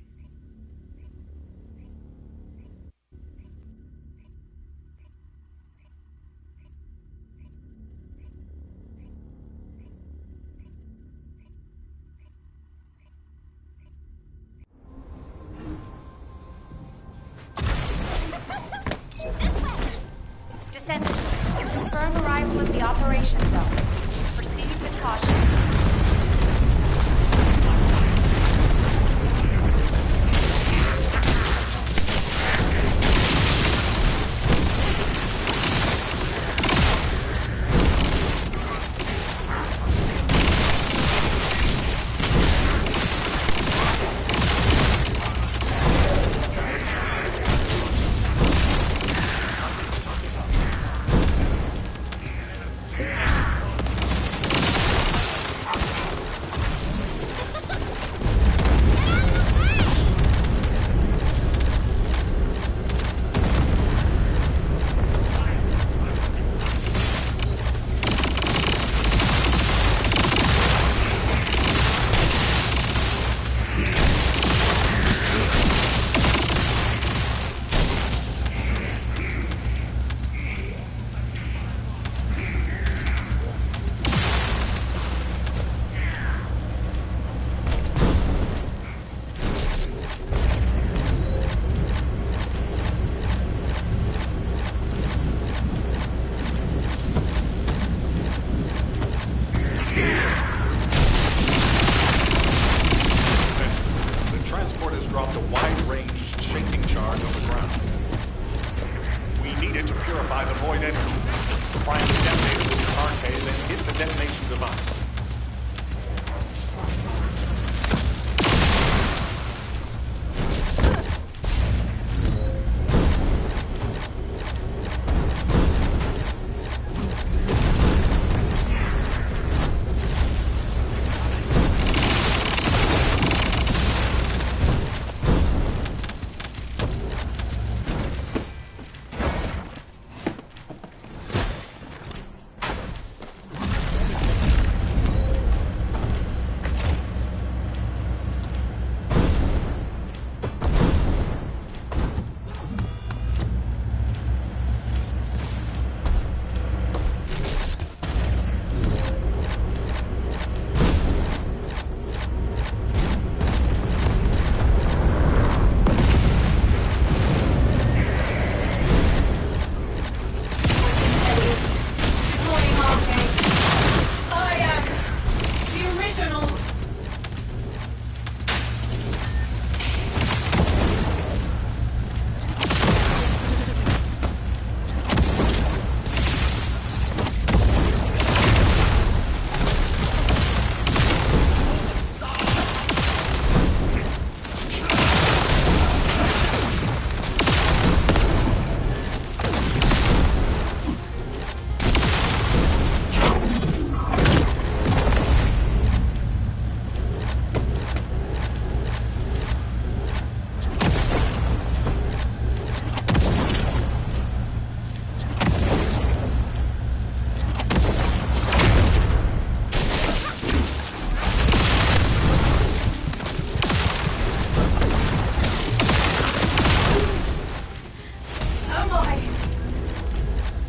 Descendant, confirm arrival at the operation zone. Proceed with caution.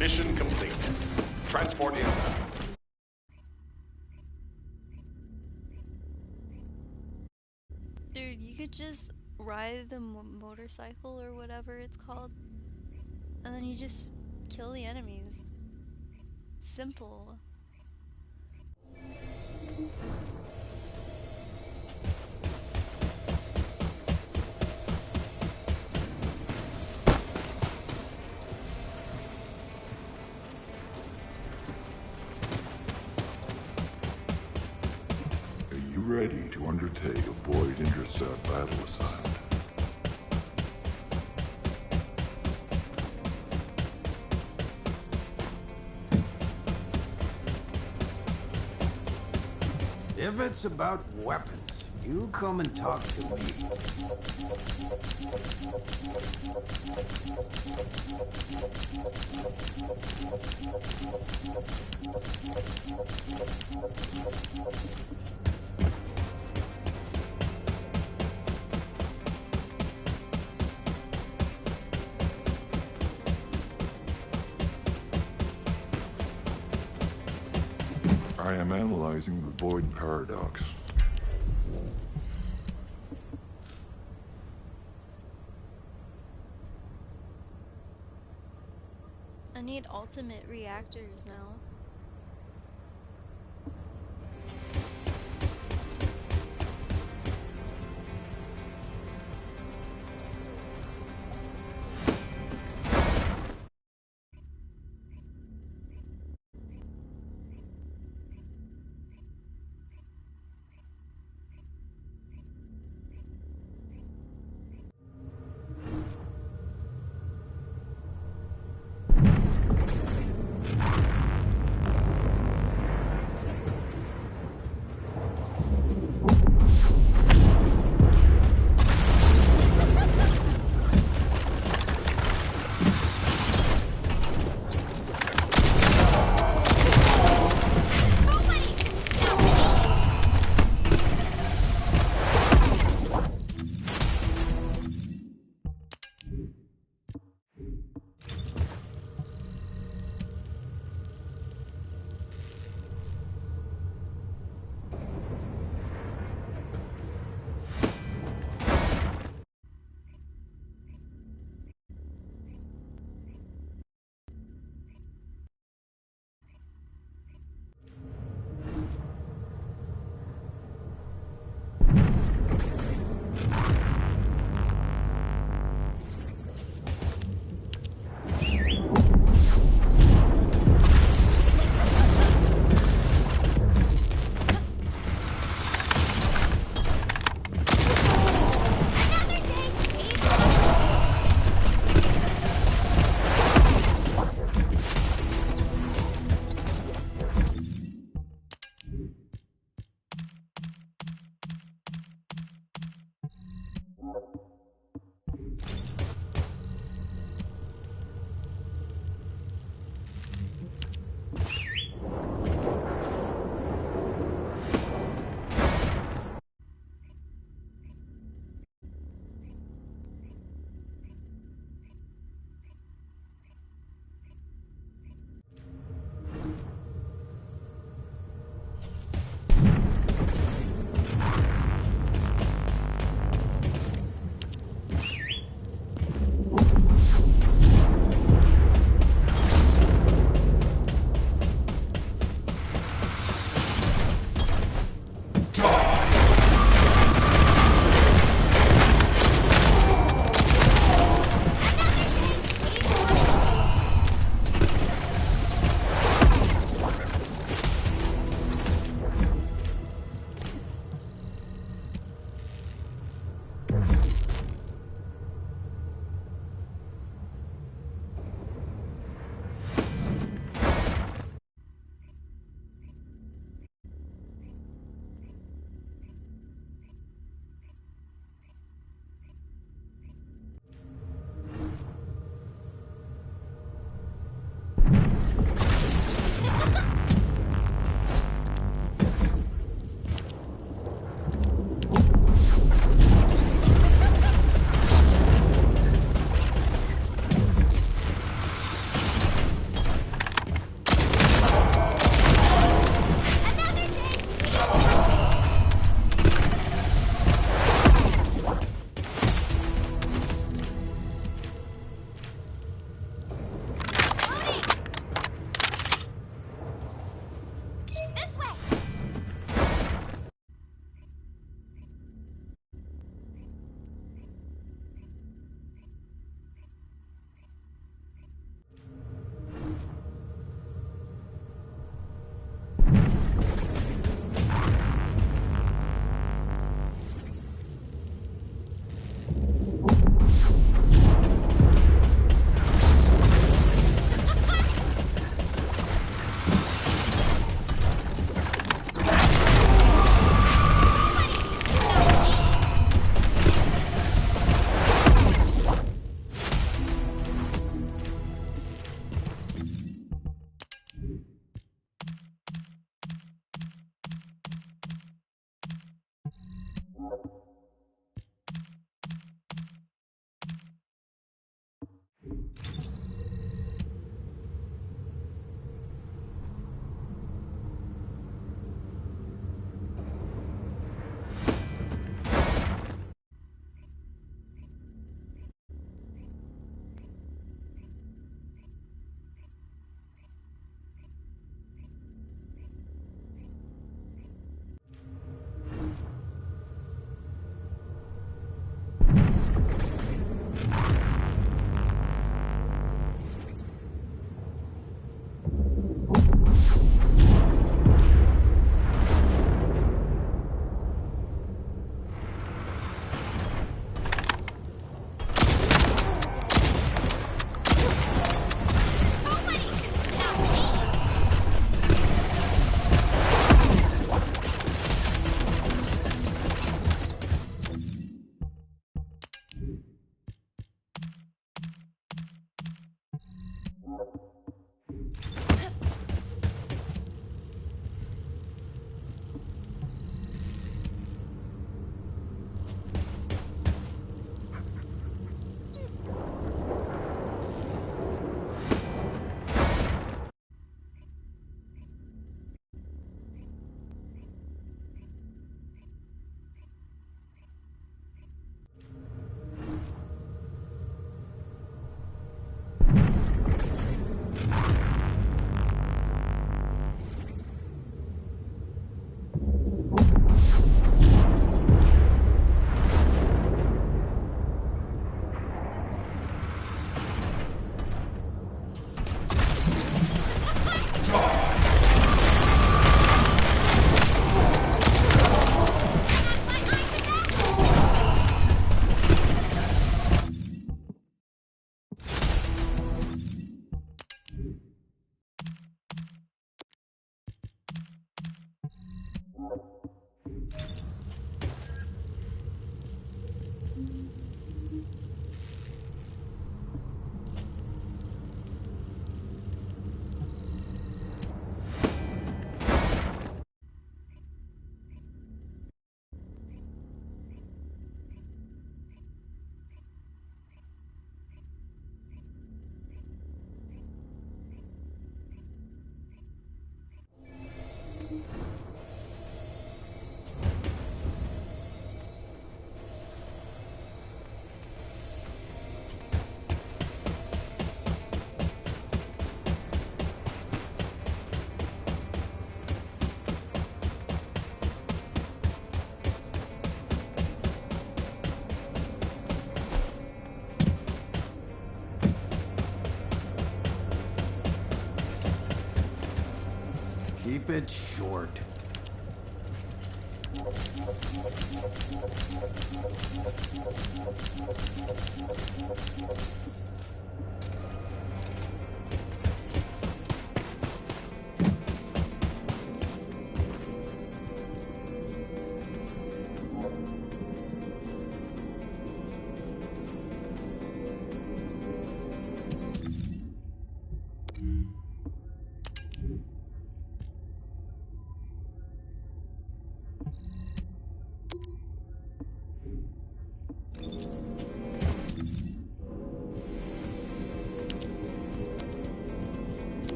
Mission complete. Transport inbound. Dude, you could just ride the motorcycle or whatever it's called, and then you just kill the enemies. Simple. Are you ready to undertake a Void Intercept battle assignment? If it's about weapons, You come and talk to me. I am analyzing the void paradox. I need ultimate reactors now. Keep it short.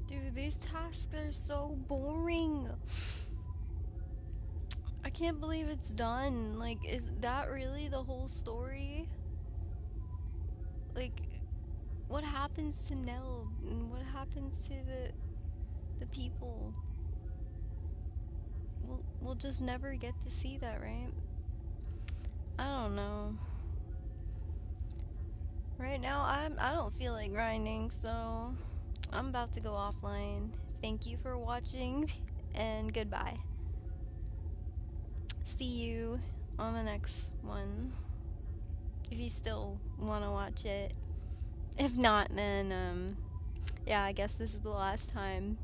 Dude, these tasks are so boring. I can't believe it's done. Like, is that really the whole story? Like, what happens to Nell? And what happens to the people? We'll just never get to see that, right? I don't know. Right now, I don't feel like grinding, so I'm about to go offline. Thank you for watching, and goodbye. See you on the next one, if you still want to watch it. If not, then, yeah, I guess this is the last time.